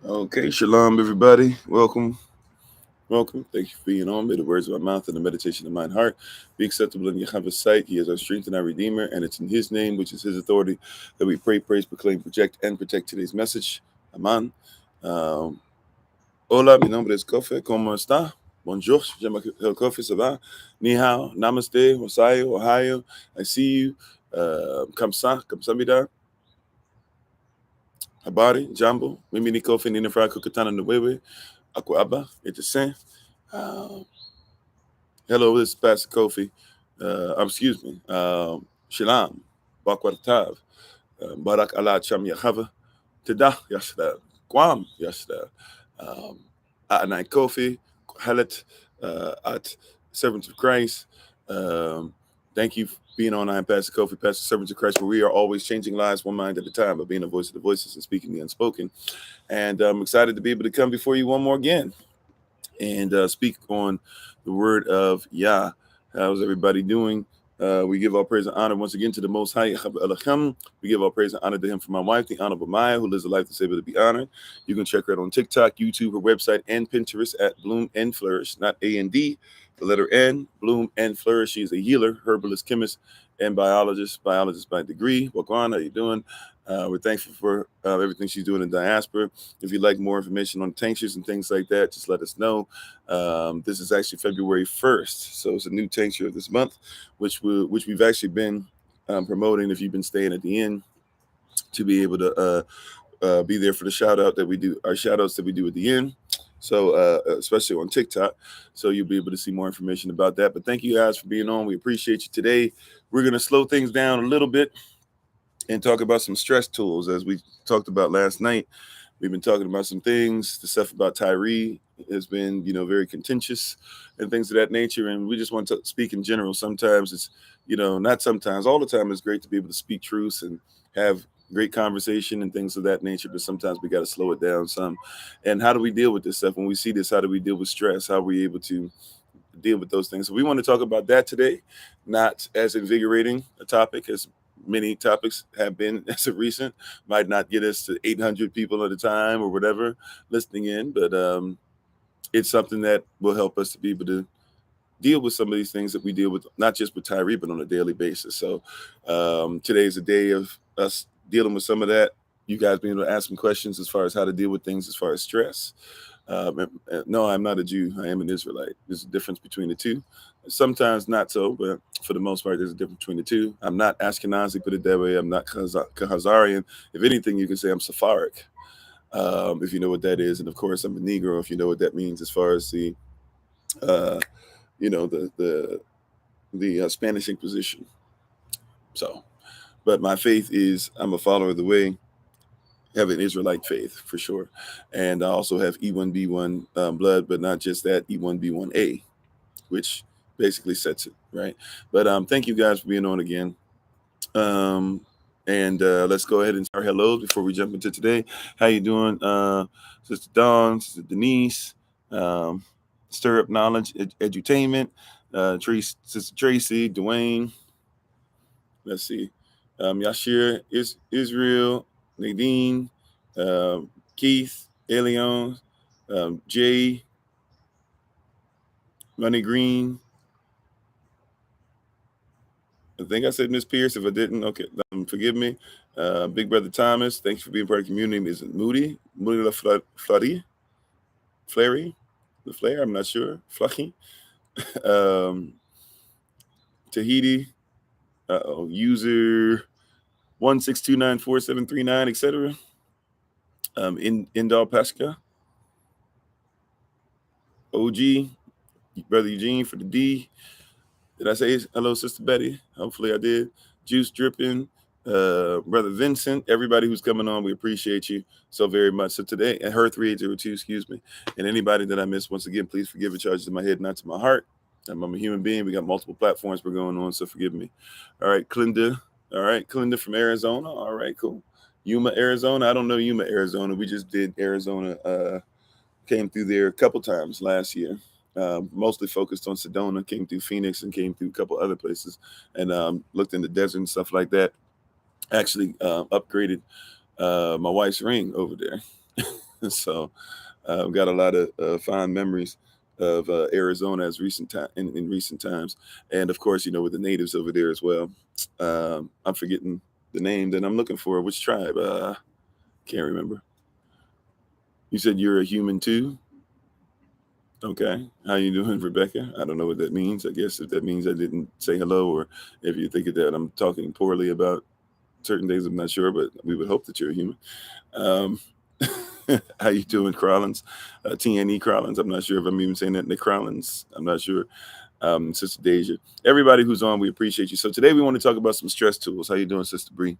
Okay, shalom, everybody. Welcome. Welcome. Thank you for being on. May the words of my mouth and the meditation of my heart be acceptable in Yahweh's sight. He is our strength and our Redeemer, and it's in His name, which is His authority, that we pray, praise, proclaim, project, and protect today's message. Aman. Hola, mi nombre es Kofi. ¿Cómo está? Bonjour. Je m'appelle Kofi. Ça va? Ni hao. Namaste. Wasayo. Ohio. I see you. Kamsa. Kamsamida. Habari. Jambo. Mimi ni Kofi. Nina Fra Kukatana Nwewe. Akwaba. It's hello, this is Pastor Kofi. Excuse me. Shalom. Bakwatav. Barak Allah Cham Yahava. Tada Yashda. Guam Yashda. At Kofi. Halet. At Servants of Christ. Thank you for being on. I'm Pastor Kofi, Pastor Servants of Christ, where we are always changing lives one mind at a time by being a voice of the voiceless and speaking the unspoken. And I'm excited to be able to come before you one more again and speak on the word of Yah. How's everybody doing? We give all praise and honor once again to the Most High. We give all praise and honor to Him for my wife, the Honorable Maya, who lives a life that's able to be honored. You can check her out on TikTok, YouTube, her website, and Pinterest at Bloom and Flourish, not A&D, the letter N, Bloom and Flourish. She's a healer, herbalist, chemist, and biologist by degree. Wakwan, how you doing? We're thankful for everything she's doing in diaspora. If you'd like more information on tinctures and things like that, just let us know. This is actually February 1st, so it's a new tincture of this month, which we've actually been promoting. If you've been staying at the end, to be able to be there for the shout outs that we do at the end. So especially on TikTok, so you'll be able to see more information about that. But thank you guys for being on. We appreciate you today. We're going to slow things down a little bit and talk about some stress tools. As we talked about last night, we've been talking about some things. The stuff about Tyree has been, very contentious and things of that nature. And we just want to speak in general. Sometimes it's, not sometimes, all the time it's great to be able to speak truths and have great conversation and things of that nature. But sometimes we got to slow it down some. And how do we deal with this stuff? When we see this, how do we deal with stress? How are we able to deal with those things? So we want to talk about that today, not as invigorating a topic as many topics have been as of recent. Might not get us to 800 people at a time or whatever listening in, but it's something that will help us to be able to deal with some of these things that we deal with, not just with Tyree, but on a daily basis. So today is a day of us dealing with some of that. You guys being able to ask some questions as far as how to deal with things as far as stress. No, I'm not a Jew. I am an Israelite. There's a difference between the two. Sometimes not so, but for the most part, there's a difference between the two. I'm not Ashkenazi, put it that way. I'm not Khazarian. If anything, you can say I'm Sephardic, if you know what that is. And of course, I'm a Negro, if you know what that means as far as the, the Spanish Inquisition. So, but my faith is I'm a follower of the way. Have an Israelite faith for sure, and I also have E1B1 blood, but not just that, E1B1A, which basically sets it right. But thank you guys for being on again, and let's go ahead and start hellos before we jump into today. How you doing, Sister Dawn, Sister Denise, Stir Up Knowledge Edutainment, Sister Tracy, Dwayne. Let's see, Yashir is Israel. Nadine, Keith, Elion, Jay, Money Green. I think I said Miss Pierce. If I didn't, okay, forgive me. Big Brother Thomas, thanks for being part of the community. Is it Moody LaFleury? Flary? The Flare? I'm not sure. Flucky. Tahiti. User 162944739, etc. Indal Pasca, OG, Brother Eugene for the D. Did I say hello, Sister Betty? Hopefully I did. Juice Dripping, Brother Vincent, everybody who's coming on, we appreciate you so very much. So today, and her 3802, excuse me, and anybody that I missed, once again, please forgive it. Charges to my head, not to my heart. I'm a human being. We got multiple platforms we're going on, so forgive me. All right, Clinda. All right, Clinda from Arizona. All right, cool. Yuma, Arizona. I don't know Yuma, Arizona. We just did Arizona. Came through there a couple times last year. mostly focused on Sedona, came through Phoenix and came through a couple other places, and looked in the desert and stuff like that. Actually upgraded my wife's ring over there. So got a lot of fond memories of Arizona as in recent times, and of course, with the natives over there as well. I'm forgetting the name that I'm looking for. Which tribe? Can't remember. You said you're a human too. Okay, how you doing, Rebecca? I don't know what that means. I guess if that means I didn't say hello, or if you think that I'm talking poorly about certain things, I'm not sure, but we would hope that you're a human. Um, how you doing, Crollins? TNE Crollins. I'm not sure if I'm even saying that. Nick Crollins. I'm not sure. Sister Deja. Everybody who's on, we appreciate you. So today we want to talk about some stress tools. How you doing, Sister Bree?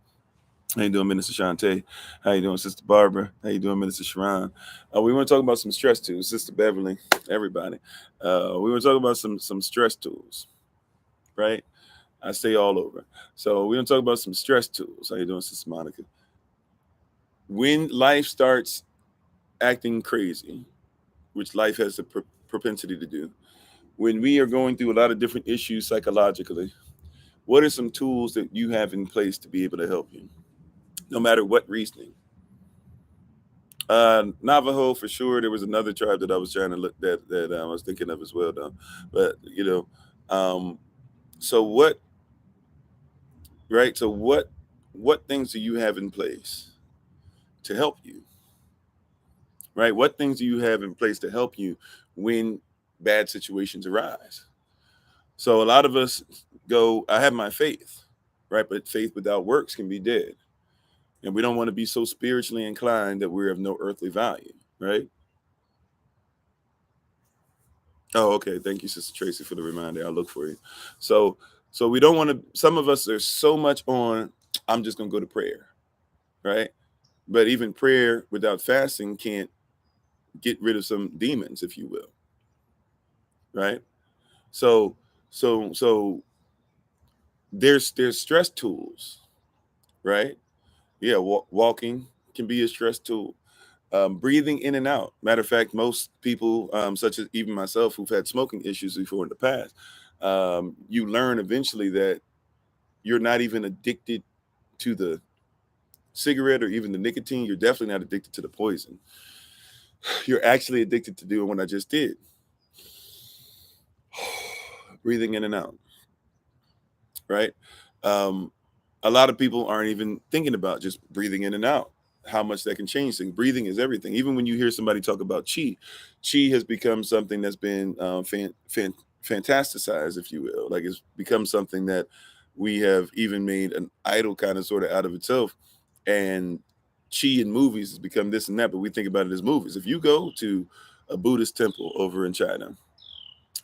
How you doing, Minister Shantae? How you doing, Sister Barbara? How you doing, Minister Sharon? We want to talk about some stress tools, Sister Beverly. Everybody. We want to talk about some stress tools, right? I say all over. So we want to talk about some stress tools. How you doing, Sister Monica? When life starts acting crazy, which life has a propensity to do, when we are going through a lot of different issues psychologically, what are some tools that you have in place to be able to help you, no matter what reasoning? Navajo for sure. There was another tribe that I was trying to look that I was thinking of as well, though. But so what? Right. So what things do you have in place to help you? Right. What things do you have in place to help you when bad situations arise? So a lot of us go, I have my faith, right? But faith without works can be dead. And we don't want to be so spiritually inclined that we're of no earthly value, right? Oh, okay. Thank you, Sister Tracy, for the reminder. I'll look for you. So we don't want to, some of us are so much on, I'm just gonna go to prayer, right? But even prayer without fasting can't get rid of some demons, if you will, right? So so there's stress tools, right? Yeah, walking can be a stress tool. Breathing in and out. Matter of fact, most people, such as even myself, who've had smoking issues before in the past, you learn eventually that you're not even addicted to the cigarette or even the nicotine. You're definitely not addicted to the poison. You're actually addicted to doing what I just did. Breathing in and out, right? Um, a lot of people aren't even thinking about just breathing in and out, how much that can change things. Breathing is everything. Even when you hear somebody talk about chi has become something that's been fantasticized, if you will. Like it's become something that we have even made an idol kind of sort of out of itself. And chi in movies has become this and that, but we think about it as movies. If you go to a Buddhist temple over in China,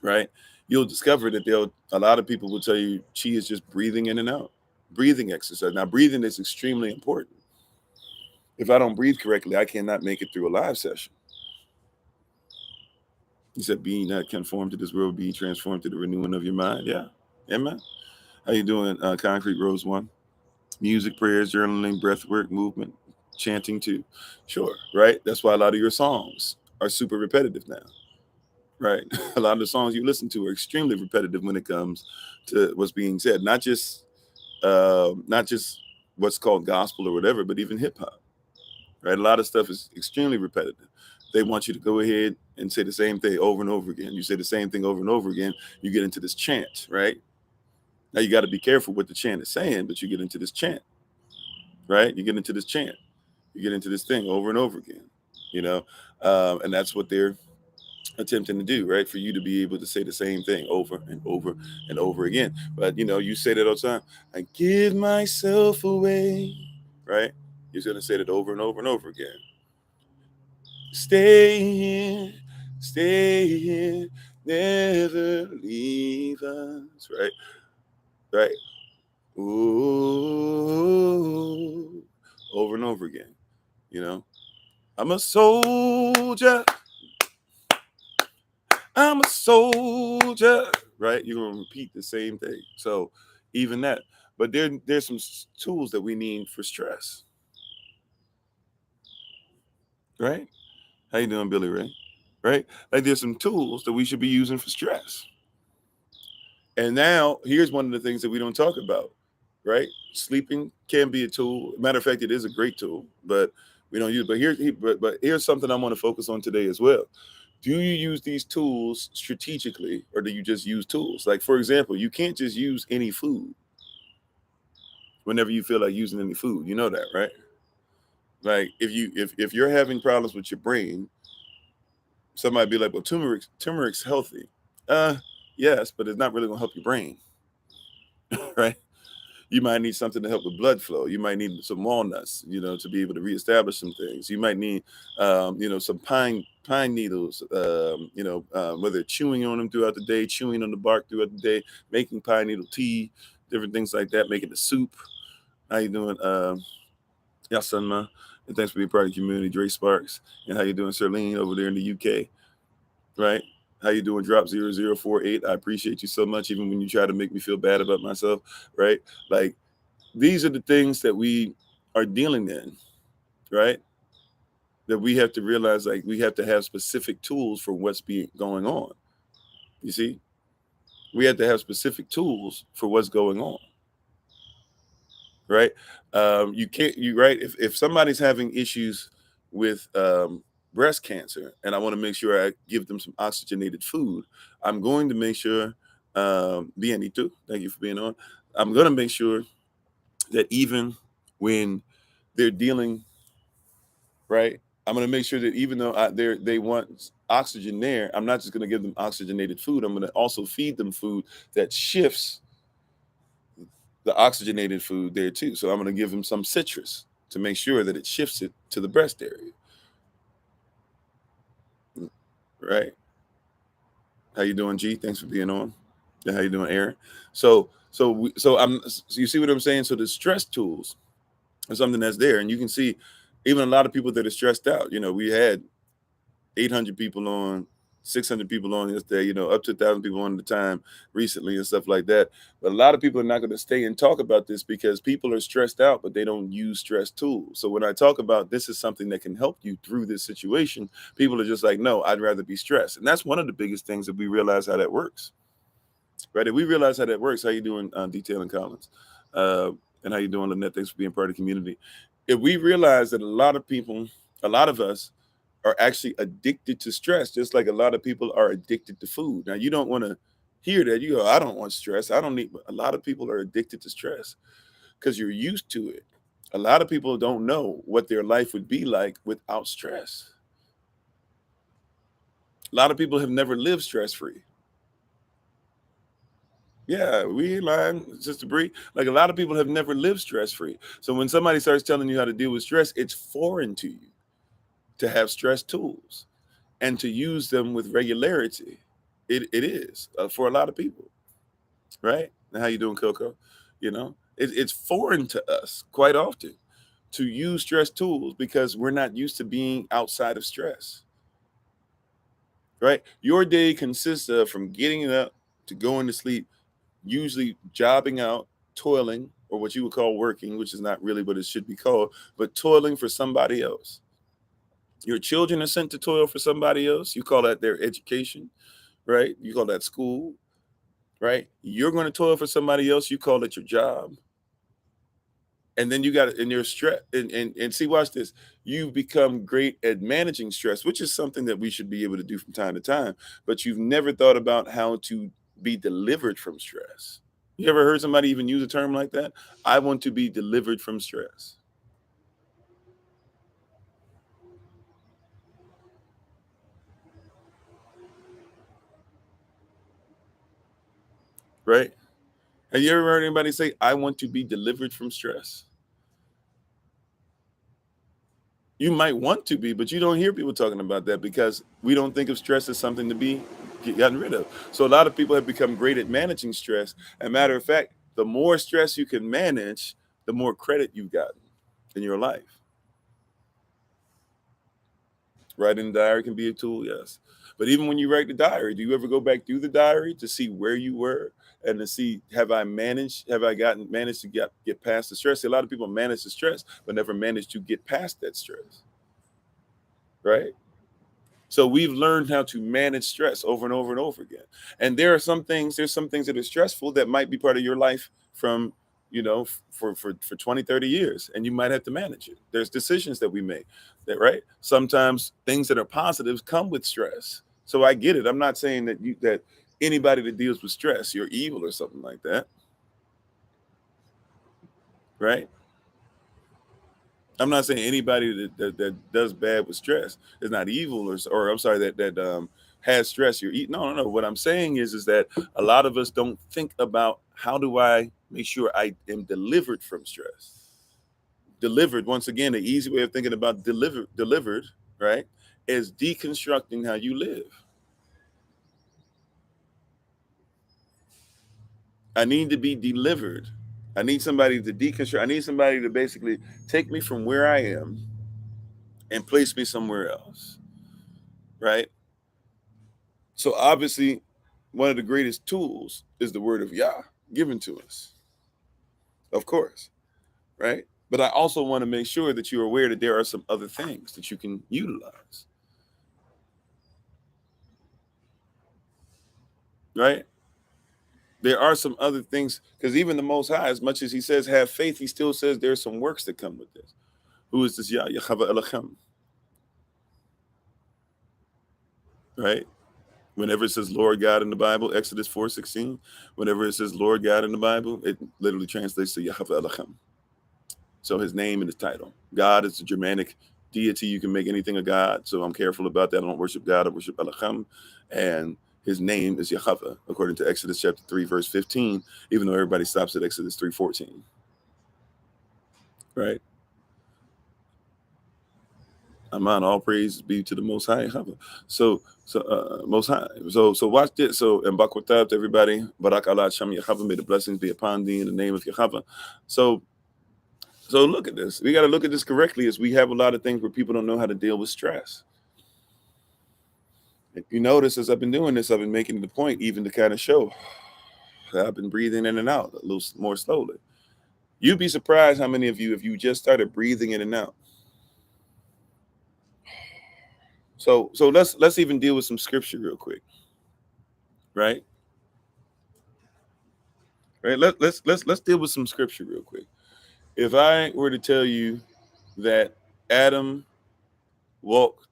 right, you'll discover that a lot of people will tell you chi is just breathing in and out, breathing exercise. Now, breathing is extremely important. If I don't breathe correctly, I cannot make it through a live session. He said, "Be not conformed to this world, be transformed to the renewing of your mind." Yeah, amen. How you doing, Concrete Rose One? Music, prayers, journaling, breath work, movement, chanting too. Sure, right? That's why a lot of your songs are super repetitive now, right? A lot of the songs you listen to are extremely repetitive when it comes to what's being said. Not just what's called gospel or whatever, but even hip hop, right? A lot of stuff is extremely repetitive. They want you to go ahead and say the same thing over and over again. You say the same thing over and over again, you get into this chant, right? Now you got to be careful what the chant is saying, but you get into this chant, right? You get into this chant, you get into this thing over and over again, you know, and that's what they're attempting to do, right? For you to be able to say the same thing over and over and over again. But you say that all the time. I give myself away, right? You're going to say that over and over and over again. Stay here, never leave us, right? Right. Ooh, over and over again. I'm a soldier. I'm a soldier, right? You're going to repeat the same thing. So even that, but there's some tools that we need for stress, right? How you doing, Billy Ray? right? Like there's some tools that we should be using for stress. And now here's one of the things that we don't talk about, right? Sleeping can be a tool. Matter of fact, it is a great tool, but we don't use it. But here's something I want to focus on today as well. Do you use these tools strategically, or do you just use tools? Like, for example, you can't just use any food whenever you feel like using any food. You know that, right? Like if you're having problems with your brain, somebody be like, well, turmeric's healthy. Yes, but it's not really gonna help your brain, right? You might need something to help with blood flow. You might need some walnuts, to be able to reestablish some things. You might need, some pine needles, whether chewing on them throughout the day, chewing on the bark throughout the day, making pine needle tea, different things like that, making the soup. How you doing? Yasanma, and thanks for being part of the community, Dre Sparks. And how you doing, Serlene, over there in the UK, right? How you doing, Drop 0048? I appreciate you so much, even when you try to make me feel bad about myself, right? Like, these are the things that we are dealing in, right? That we have to realize, like, we have to have specific tools for what's going on. You see, we have to have specific tools for what's going on, right? You can't, right? If somebody's having issues with breast cancer, and I want to make sure I give them some oxygenated food, I'm going to make sure, Bienito, thank you for being on. I'm going to make sure that even when they're dealing, right? I'm going to make sure that even though they want oxygen there, I'm not just going to give them oxygenated food. I'm going to also feed them food that shifts the oxygenated food there too. So I'm going to give them some citrus to make sure that it shifts it to the breast area, right? How you doing, G? Thanks for being on. Yeah, how you doing, Aaron? So you see what I'm saying? So the stress tools are something that's there, and you can see even a lot of people that are stressed out. We had 800 people on, 600 people on yesterday, up to 1,000 people on at the time recently and stuff like that. But a lot of people are not going to stay and talk about this because people are stressed out, but they don't use stress tools. So when I talk about this is something that can help you through this situation, people are just like, no, I'd rather be stressed. And that's one of the biggest things that we realize how that works, right? If we realize how that works, how you doing, Detailing Collins? And how you doing, Lynette? Thanks for being part of the community. If we realize that a lot of us, are actually addicted to stress, just like a lot of people are addicted to food. Now, you don't want to hear that. You go, I don't want stress. I don't need, but a lot of people are addicted to stress because you're used to it. A lot of people don't know what their life would be like without stress. A lot of people have never lived stress free. Yeah, we lying, Sister Bree. Like a lot of people have never lived stress free. So when somebody starts telling you how to deal with stress, it's foreign to you to have stress tools and to use them with regularity. It is for a lot of people, right? And how you doing, Coco? It's foreign to us quite often to use stress tools because we're not used to being outside of stress, right? Your day consists of from getting up to going to sleep, usually jobbing out, toiling, or what you would call working, which is not really what it should be called, but toiling for somebody else. Your children are sent to toil for somebody else. You call that their education, right? You call that school, right? You're going to toil for somebody else. You call it your job. And then you got it in your stress. And see, watch this. You've become great at managing stress, which is something that we should be able to do from time to time. But you've never thought about how to be delivered from stress. You ever heard somebody even use a term like that? I want to be delivered from stress, right? Have you ever heard anybody say, I want to be delivered from stress? You might want to be, but you don't hear people talking about that because we don't think of stress as something to be gotten rid of. So a lot of people have become great at managing stress. As a matter of fact, the more stress you can manage, the more credit you've gotten in your life. Writing the diary can be a tool, yes. But even when you write the diary, do you ever go back through the diary to see where you were and to see have I managed to get past the stress? See, a lot of people manage the stress, but never manage to get past that stress, right? So we've learned how to manage stress over and over and over again. And there's some things that are stressful that might be part of your life from, for 20, 30 years, and you might have to manage it. There's decisions that we make that, right? Sometimes things that are positives come with stress. So I get it. I'm not saying that anybody that deals with stress, you're evil or something like that, right? I'm not saying anybody that does bad with stress is not evil, or I'm sorry, that has stress. You're eating. No, no, no. What I'm saying is that a lot of us don't think about, how do I make sure I am delivered from stress? Delivered, once again, the easy way of thinking about delivered, right, is deconstructing how you live. I need to be delivered. I need somebody to deconstruct. I need somebody to basically take me from where I am and place me somewhere else, right? So obviously, one of the greatest tools is the word of Yah given to us, of course, right? But I also want to make sure that you're aware that there are some other things that you can utilize, right? There are some other things, because even the Most High, as much as he says have faith, he still says there's some works that come with this. Who is this Yah? Yahweh Elohim, right? Whenever it says Lord God in the Bible, Exodus 4:16, whenever it says Lord God in the Bible, it literally translates to Yahweh Elohim. So his name and his title. God is a Germanic deity. You can make anything a God. So I'm careful about that. I don't worship God. I worship Elohim. And his name is Yahweh, according to Exodus chapter 3, verse 15, even though everybody stops at Exodus 3:14. Right? Aman, all praise be to the Most High Yahweh. So Most High. So watch this. So, and Bakwatab to everybody. Barak Allah Shem Yahweh. May the blessings be upon thee in the name of Yahweh. So look at this. We got to look at this correctly, as we have a lot of things where people don't know how to deal with stress. If you notice, as I've been doing this, I've been making the point even to kind of show that I've been breathing in and out a little more slowly. You'd be surprised how many of you, if you just started breathing in and out. So let's even deal with some scripture real quick, right? Right. Let's deal with some scripture real quick. If I were to tell you that Adam walked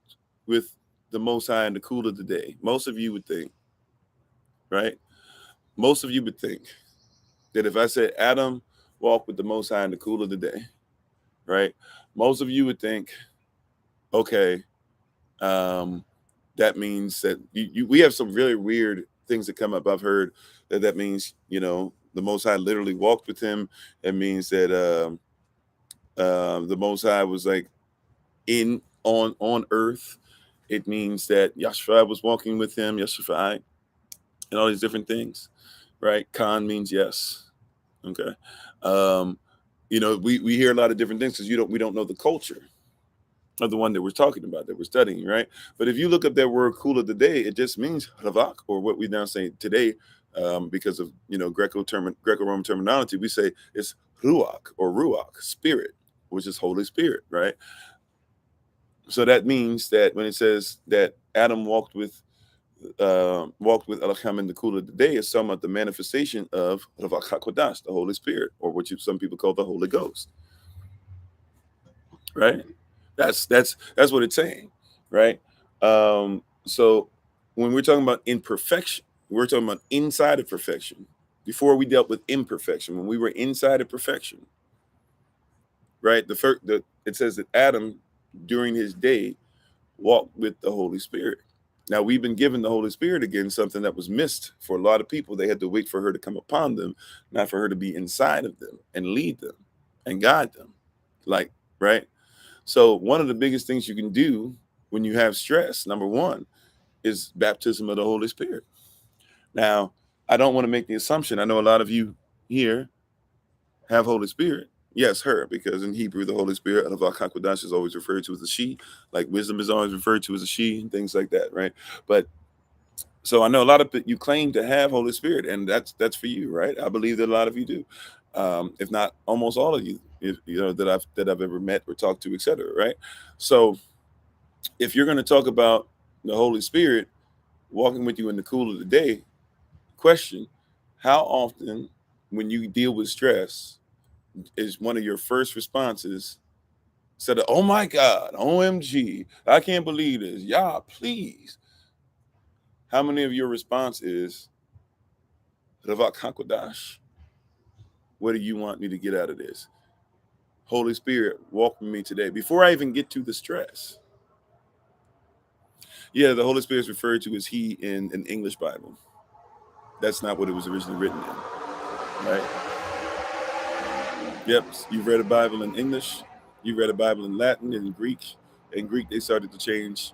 with the Most High in the cool of the day, most of you would think, right? Most of you would think that if I said Adam walked with the Most High in the cool of the day, right? Most of you would think, okay, that means that we have some really weird things that come up. I've heard that means, the Most High literally walked with him. It means that the Most High was like on earth. It means that Yahshua was walking with him, Yahshua, and all these different things, right? Khan means yes. Okay. We hear a lot of different things because we don't know the culture of the one that we're talking about, that we're studying, right? But if you look up that word "cool of the day," it just means ravak, or what we now say today, because of Greco-Roman terminology, we say it's ruach or ruach, spirit, which is Holy Spirit, right? So that means that when it says that Adam walked with Elohim in the cool of the day, is talking about the manifestation of Ravak HaKodash, the Holy Spirit, or what some people call the Holy Ghost, right? That's what it's saying, right? So when we're talking about imperfection, we're talking about inside of perfection. Before we dealt with imperfection, when we were inside of perfection, right? It says that Adam during his day walked with the Holy Spirit. Now we've been given the Holy Spirit again, something that was missed for a lot of people. They had to wait for her to come upon them, not for her to be inside of them and lead them and guide them. Like, right? So one of the biggest things you can do when you have stress, number one, is baptism of the Holy Spirit. Now, I don't want to make the assumption. I know a lot of you here have Holy Spirit. Yes, her, because in Hebrew, the Holy Spirit of Al-Kakwadash is always referred to as a she, like wisdom is always referred to as a she, and things like that, right? But so I know a lot of you claim to have Holy Spirit, and that's for you, right? I believe that a lot of you do, if not almost all of you, that I've ever met or talked to, etc. Right? So if you're going to talk about the Holy Spirit walking with you in the cool of the day. Question: how often, when you deal with stress, is one of your first responses instead of "Oh my God, OMG, I can't believe this, yeah, please"? How many of your response is "Ravak Hakodash"? What do you want me to get out of this? Holy Spirit, walk with me today. Before I even get to the stress. Yeah, the Holy Spirit is referred to as He in an English Bible. That's not what it was originally written in, right? Yep, you've read a Bible in English, you read a Bible in Latin and Greek. In Greek, they started to change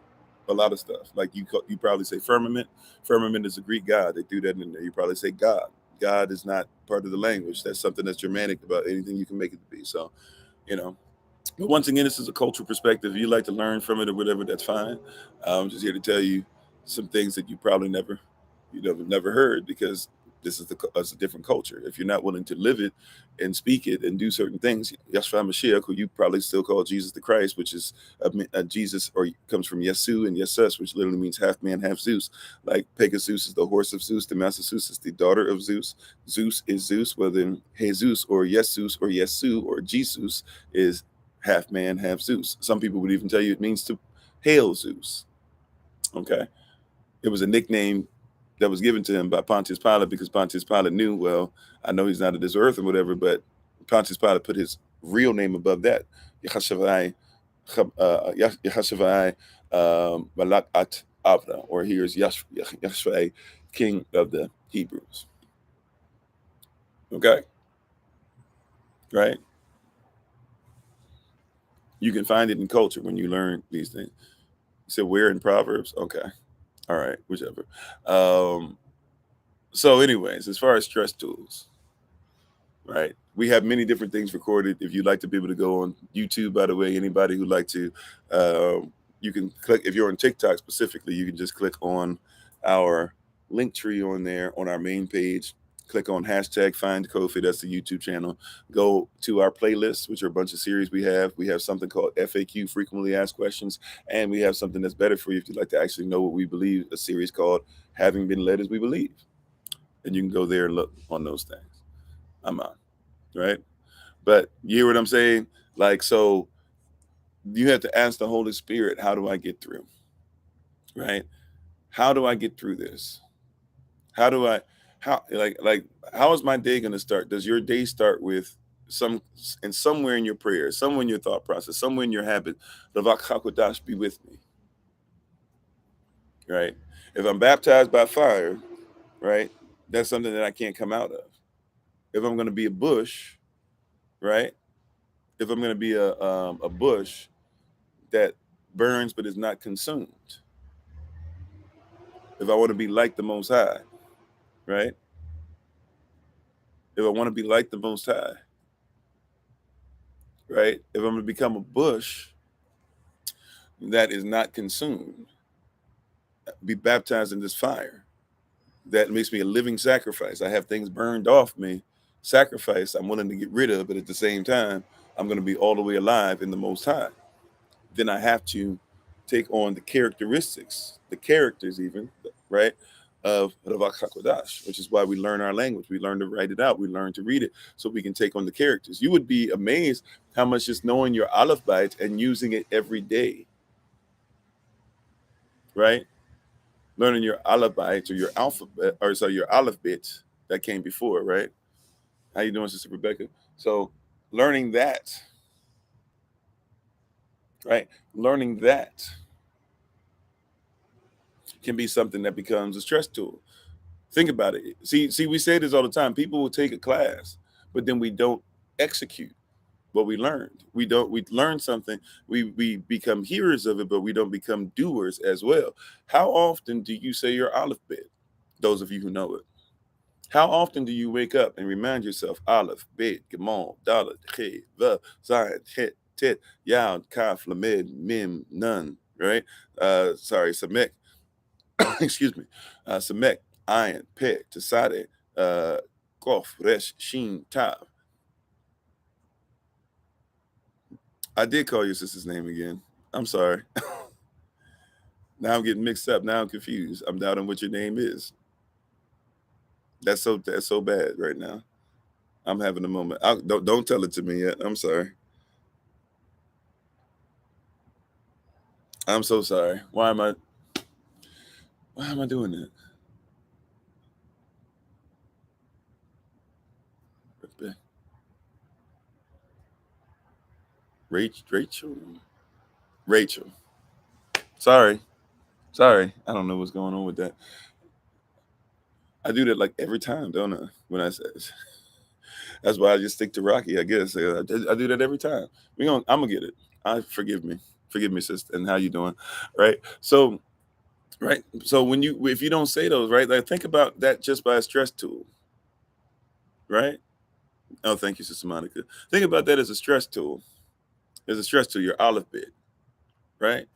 a lot of stuff. Like you probably say firmament. Firmament is a Greek god. They threw that in there. You probably say God. God is not part of the language. That's something that's Germanic about anything you can make it to be. So, you know, but once again, this is a cultural perspective. If you like to learn from it or whatever, that's fine. I'm just here to tell you some things that you probably never heard, because this is it's a different culture. If you're not willing to live it and speak it and do certain things, Yeshua Mashiach, who you probably still call Jesus the Christ, which is Jesus, or comes from Yesu and Yesus, which literally means half man, half Zeus. Like Pegasus is the horse of Zeus, the Massasus is the daughter of Zeus. Zeus is Zeus. Well, then Jesus or Yesus or Yesu or Jesus is half man, half Zeus. Some people would even tell you it means to hail Zeus. Okay. It was a nickname that was given to him by Pontius Pilate, because Pontius Pilate knew, well, I know he's not of this earth or whatever, but Pontius Pilate put his real name above that. Yehashavai Malak at Avra, or here's Yashvai, King of the Hebrews. Okay. Right. You can find it in culture when you learn these things. You said where in Proverbs? Okay. All right, whichever. So anyways, as far as stress tools, right? We have many different things recorded. If you'd like to be able to go on YouTube, by the way, anybody who'd like to, you can click, if you're on TikTok specifically, you can just click on our link tree on there on our main page. Click on hashtag Find Kofi. That's the YouTube channel. Go to our playlists, which are a bunch of series we have. We have something called FAQ, Frequently Asked Questions. And we have something that's better for you if you'd like to actually know what we believe, a series called Having Been Led as We Believe. And you can go there and look on those things. I'm on, right? But you hear what I'm saying? Like, so you have to ask the Holy Spirit, how do I get through? Right? How do I get through this? How do I, how is my day going to start? Does your day start with somewhere in your prayer, somewhere in your thought process, somewhere in your habit, Ravak Hakodash, be with me, right? If I'm baptized by fire, right, that's something that I can't come out of. If I'm going to be a bush, right? If I'm going to be a bush that burns but is not consumed. If I want to be like the Most High, right? If I want to be like the Most High, right? If I'm going to become a bush that is not consumed, be baptized in this fire that makes me a living sacrifice. I have things burned off me, sacrifice I'm willing to get rid of, but at the same time, I'm going to be all the way alive in the Most High. Then I have to take on the characteristics, the characters even, right, of Ravak HaKodash, which is why we learn our language. We learn to write it out. We learn to read it so we can take on the characters. You would be amazed how much just knowing your Aleph bite and using it every day, right? Learning your Aleph bite or your alphabet, or sorry, your Aleph bits that came before, right? How you doing, Sister Rebecca? So learning that, right? Learning that can be something that becomes a stress tool. Think about it. See, we say this all the time. People will take a class, but then we don't execute what we learned. We learn something, we become hearers of it, but we don't become doers as well. How often do you say your Aleph bit? Those of you who know it. How often do you wake up and remind yourself Aleph, Bet, Gemon, Dalet, He, Vav, Zayin, Het, Tet, Yad, Kaf, Lamed, Mim, Nun, right? Samek, excuse me, Samek, Ayin, Pet, Tasade, Kof, Resh, Shin, Tav. I did call your sister's name again. I'm sorry. Now I'm getting mixed up. Now I'm confused. I'm doubting what your name is. That's so bad right now. I'm having a moment. Don't tell it to me yet. I'm sorry. I'm so sorry. Why am I doing that? Rachel. Rachel. Sorry. Sorry. I don't know what's going on with that. I do that like every time, don't I? When I say that's why I just stick to Rocky, I guess. I do that every time. I'm gonna get it. Forgive me, sister. And how you doing? Right. So, right. So if you don't say those, right, like think about that just by a stress tool, right? Oh, thank you, Sister Monica. Think about that as a stress tool. As a stress tool, your olive bit, right?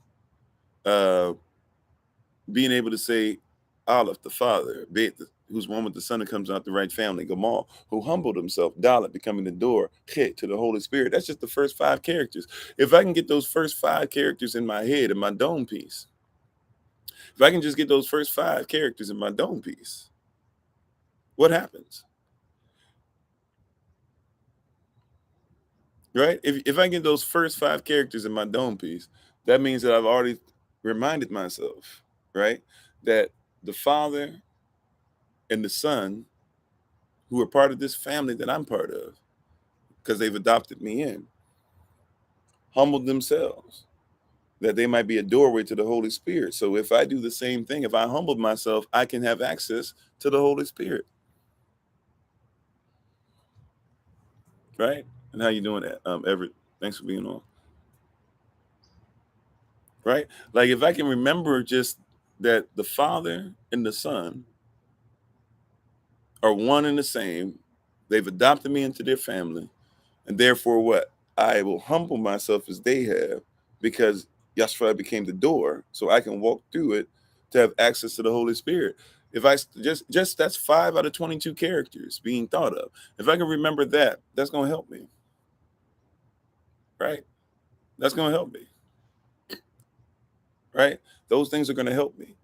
Uh, being able to say Aleph, the father, Bet, who's one with the son that comes out the right family, Gamal, who humbled himself, Dalit, becoming the door, Chet, to the Holy Spirit. That's just the first 5 characters. If I can get those first 5 characters in my head, in my dome piece, if I can just get those first 5 characters in my dome piece, what happens? Right? If I get those first 5 characters in my dome piece, that means that I've already reminded myself, right, that the father and the son who are part of this family that I'm part of, because they've adopted me in, humbled themselves, that they might be a doorway to the Holy Spirit. So if I do the same thing, if I humble myself, I can have access to the Holy Spirit. Right? And how you doing that, Everett? Thanks for being on. Right? Like if I can remember just that the Father and the Son are one and the same, they've adopted me into their family, and therefore what? I will humble myself as they have, because Yahshua became the door, so I can walk through it to have access to the Holy Spirit. If I just that's 5 out of 22 characters being thought of. If I can remember that, that's gonna help me, right? That's gonna help me, right? Those things are gonna help me.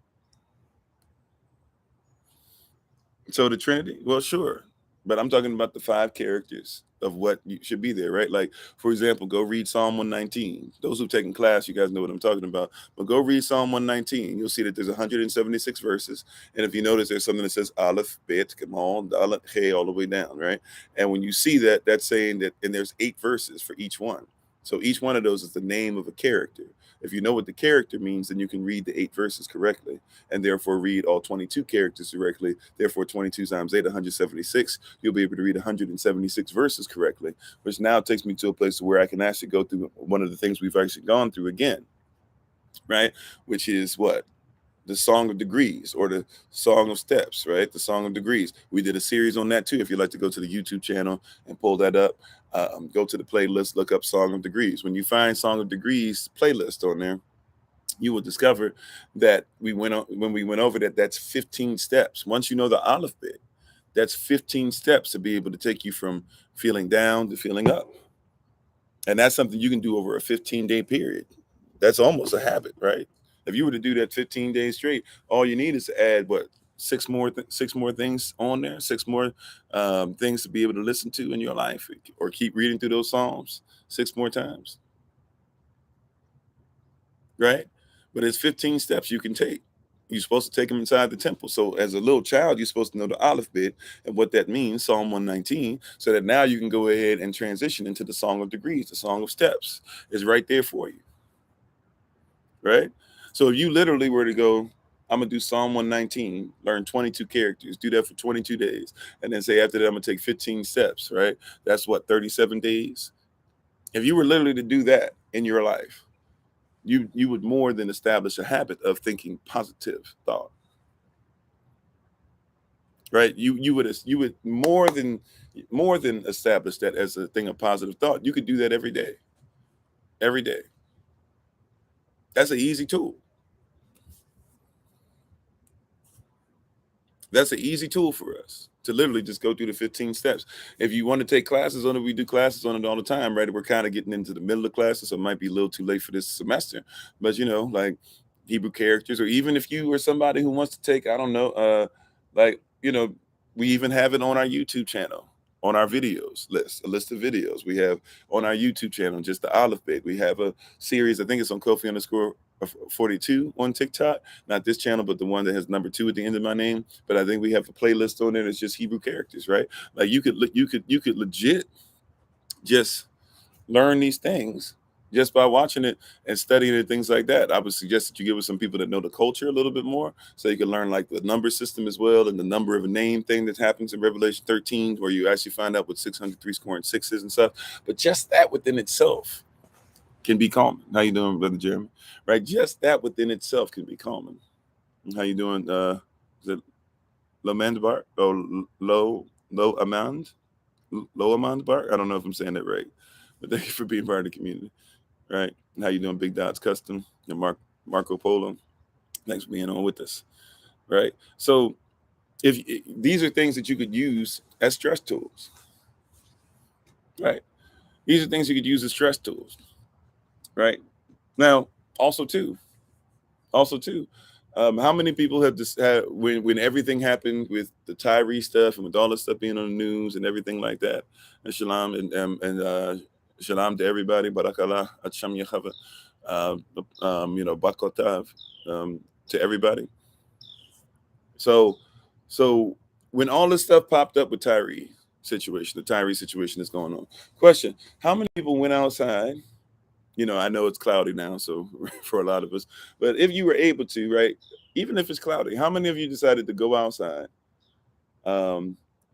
So the Trinity, well, sure, but I'm talking about the 5 characters of what should be there, right? Like, for example, go read Psalm 119. Those who've taken class, you guys know what I'm talking about. But go read Psalm 119. You'll see that there's 176 verses, and if you notice, there's something that says Aleph, Bet, Gamal, Dalet, He, all the way down, right? And when you see that, that's saying that, and there's 8 verses for each one. So each one of those is the name of a character. If you know what the character means, then you can read the 8 verses correctly, and therefore read all 22 characters correctly. Therefore, 22 times 8, 176. You'll be able to read 176 verses correctly, which now takes me to a place where I can actually go through one of the things we've actually gone through again, right? Which is what? The Song of Degrees, or the Song of Steps, right? The Song of Degrees. We did a series on that too. If you'd like to go to the YouTube channel and pull that up, go to the playlist, look up Song of Degrees. When you find Song of Degrees playlist on there, you will discover that when we went over that, that's 15 steps. Once you know the Aleph bit, that's 15 steps to be able to take you from feeling down to feeling up. And that's something you can do over a 15-day period. That's almost a habit, right? If you were to do that 15 days straight, all you need is to add what? 6 more things on there, 6 more things to be able to listen to in your life, or keep reading through those Psalms 6 more times, right? But it's 15 steps you can take. You're supposed to take them inside the temple. So as a little child, you're supposed to know the Aleph bit and what that means, Psalm 119, so that now you can go ahead and transition into the Song of Degrees, the Song of Steps is right there for you, right? So if you literally were to go, I'm gonna do Psalm 119, learn 22 characters, do that for 22 days, and then say after that I'm gonna take 15 steps, right? That's what, 37 days? If you were literally to do that in your life, you would more than establish a habit of thinking positive thought, right? You would more than establish that as a thing of positive thought. You could do that every day. That's an easy tool. That's an easy tool for us to literally just go through the 15 steps. If you want to take classes on it, we do classes on it all the time, right? We're kind of getting into the middle of classes, so it might be a little too late for this semester, but like Hebrew characters, or even if you are somebody who wants to take, I don't know, like, we even have it on our YouTube channel, on our videos list, a list of videos we have on our YouTube channel, just the olive bait. We have a series, I think it's on Kofi underscore 42 on TikTok, not this channel, but the one that has number 2 at the end of my name. But I think we have a playlist on there that's just Hebrew characters, right? Like you could legit just learn these things just by watching it and studying it, things like that. I would suggest that you get with some people that know the culture a little bit more, so you can learn like the number system as well, and the number of a name thing that happens in Revelation 13, where you actually find out what 603 scoring sixes and stuff. But just that within itself can be calming. How you doing, Brother Jeremy? Right, just that within itself can be calming. How you doing? Is it Lomandbar or Low Amand? Low Amand Bar? I don't know if I'm saying that right, but thank you for being part of the community. Right? How you doing, Big Dots Custom and Marco Polo? Thanks for being on with us. Right? So if these are things that you could use as stress tools. Right? These are things you could use as stress tools. Right? Now, also too, how many people have just had, when everything happened with the Tyree stuff and with all this stuff being on the news and everything like that, and shalom and shalom to everybody, barakallah, Acham Yechava, bakotav, to everybody. So when all this stuff popped up with the Tyree situation that's going on, question: how many people went outside? I know it's cloudy now, so for a lot of us, but if you were able to, right, even if it's cloudy, how many of you decided to go outside,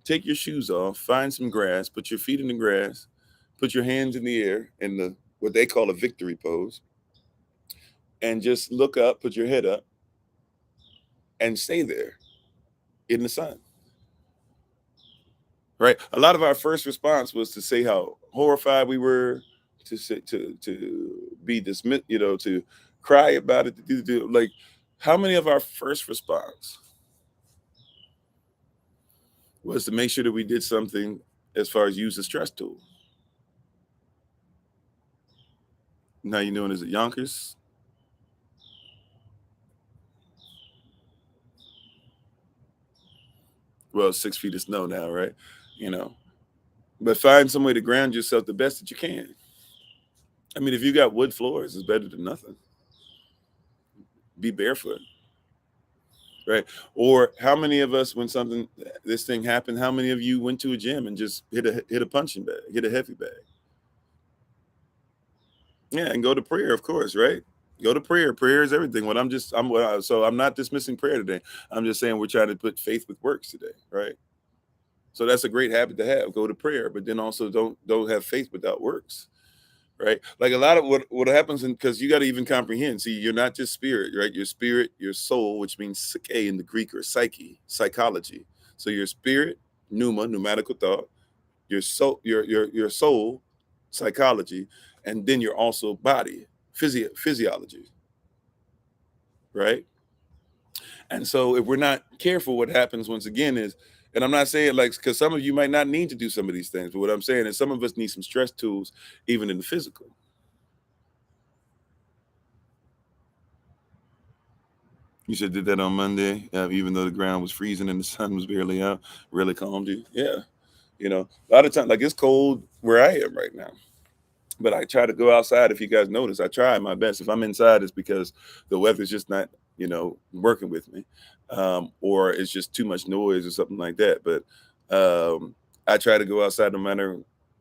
take your shoes off, find some grass, put your feet in the grass, put your hands in the air in the what they call a victory pose, and just look up, put your head up, and stay there in the sun? Right. A lot of our first response was to say how horrified we were, to be dismissed, to cry about it, to do like, how many of our first response was to make sure that we did something as far as use a stress tool? And how you doing? Is it Yonkers? Well, 6 feet of snow now, right? But find some way to ground yourself the best that you can. I mean, if you got wood floors, it's better than nothing. Be barefoot, right? Or how many of us, when this thing happened, how many of you went to a gym and just hit a punching bag, hit a heavy bag? Yeah, and go to prayer, of course, right? Go to prayer. Prayer is everything. So I'm not dismissing prayer today. I'm just saying we're trying to put faith with works today, right? So that's a great habit to have. Go to prayer, but then also don't have faith without works, right? Like a lot of what happens, because you got to even comprehend. See, you're not just spirit, right? Your spirit, your soul, which means psyche in the Greek, or psyche, psychology. So your spirit, pneumatical thought, your soul, your soul, psychology, and then you're also body, physiology, right? And so if we're not careful, what happens once again is, and I'm not saying like, because some of you might not need to do some of these things, but what I'm saying is some of us need some stress tools, even in the physical. You said did that on Monday, even though the ground was freezing and the sun was barely out, really calmed you. Yeah. A lot of times, like it's cold where I am right now, but I try to go outside. If you guys notice, I try my best. If I'm inside, it's because the weather's just not, working with me, or it's just too much noise or something like that. But I try to go outside no matter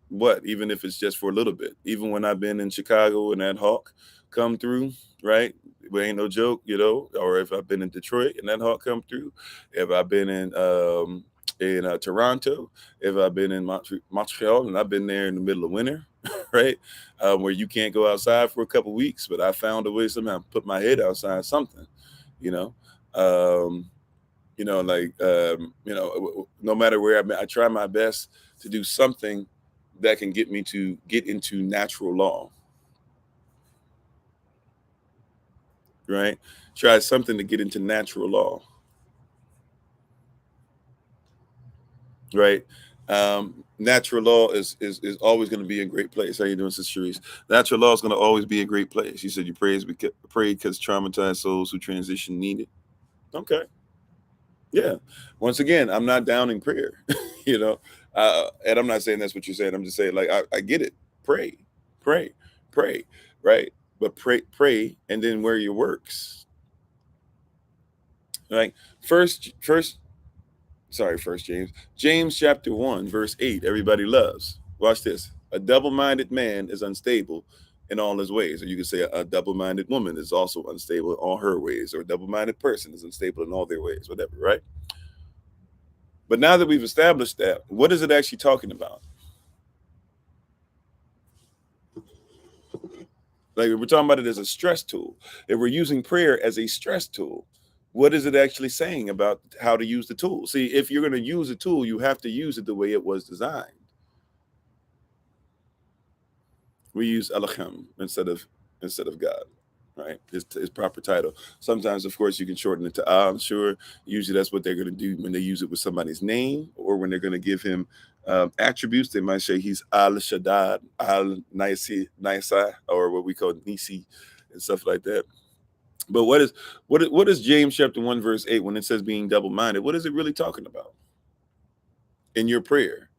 what, even if it's just for a little bit. Even when I've been in Chicago and that hawk come through, right? It ain't no joke, or if I've been in Detroit and that hawk come through, if I've been in Toronto, if I've been in Montreal, and I've been there in the middle of winter, right, where you can't go outside for a couple of weeks, but I found a way somehow to put my head outside something, you know, um, no matter where I've been, I try my best to do something that can get me to get into natural law, right? Try something to get into natural law, right? Natural law is always going to be a great place. How you doing, Sister Sharice? Natural law is going to always be a great place. You said you pray because traumatized souls who transition need it. Okay, yeah. Once again, I'm not downing prayer, you know, and I'm not saying that's what you're saying. I'm just saying, like, I get it. Pray, pray, pray, right? But pray, and then where your works, right? First, sorry, First James chapter 1 verse 8. Everybody loves. Watch this. A double-minded man is unstable in all his ways, or you could say a double-minded woman is also unstable in all her ways, or a double-minded person is unstable in all their ways, whatever, right? But now that we've established that, what is it actually talking about? Like, if we're talking about it as a stress tool, if we're using prayer as a stress tool, what is it actually saying about how to use the tool? See, if you're going to use a tool, you have to use it the way it was designed. We use Elohim instead of God, right? His proper title. Sometimes, of course, you can shorten it to I'm sure. Usually, that's what they're going to do when they use it with somebody's name, or when they're going to give him attributes. They might say he's Al Shaddad, Al Nisi, or what we call Nisi, and stuff like that. But what is James chapter 1 verse 8 when it says being double-minded? What is it really talking about in your prayer?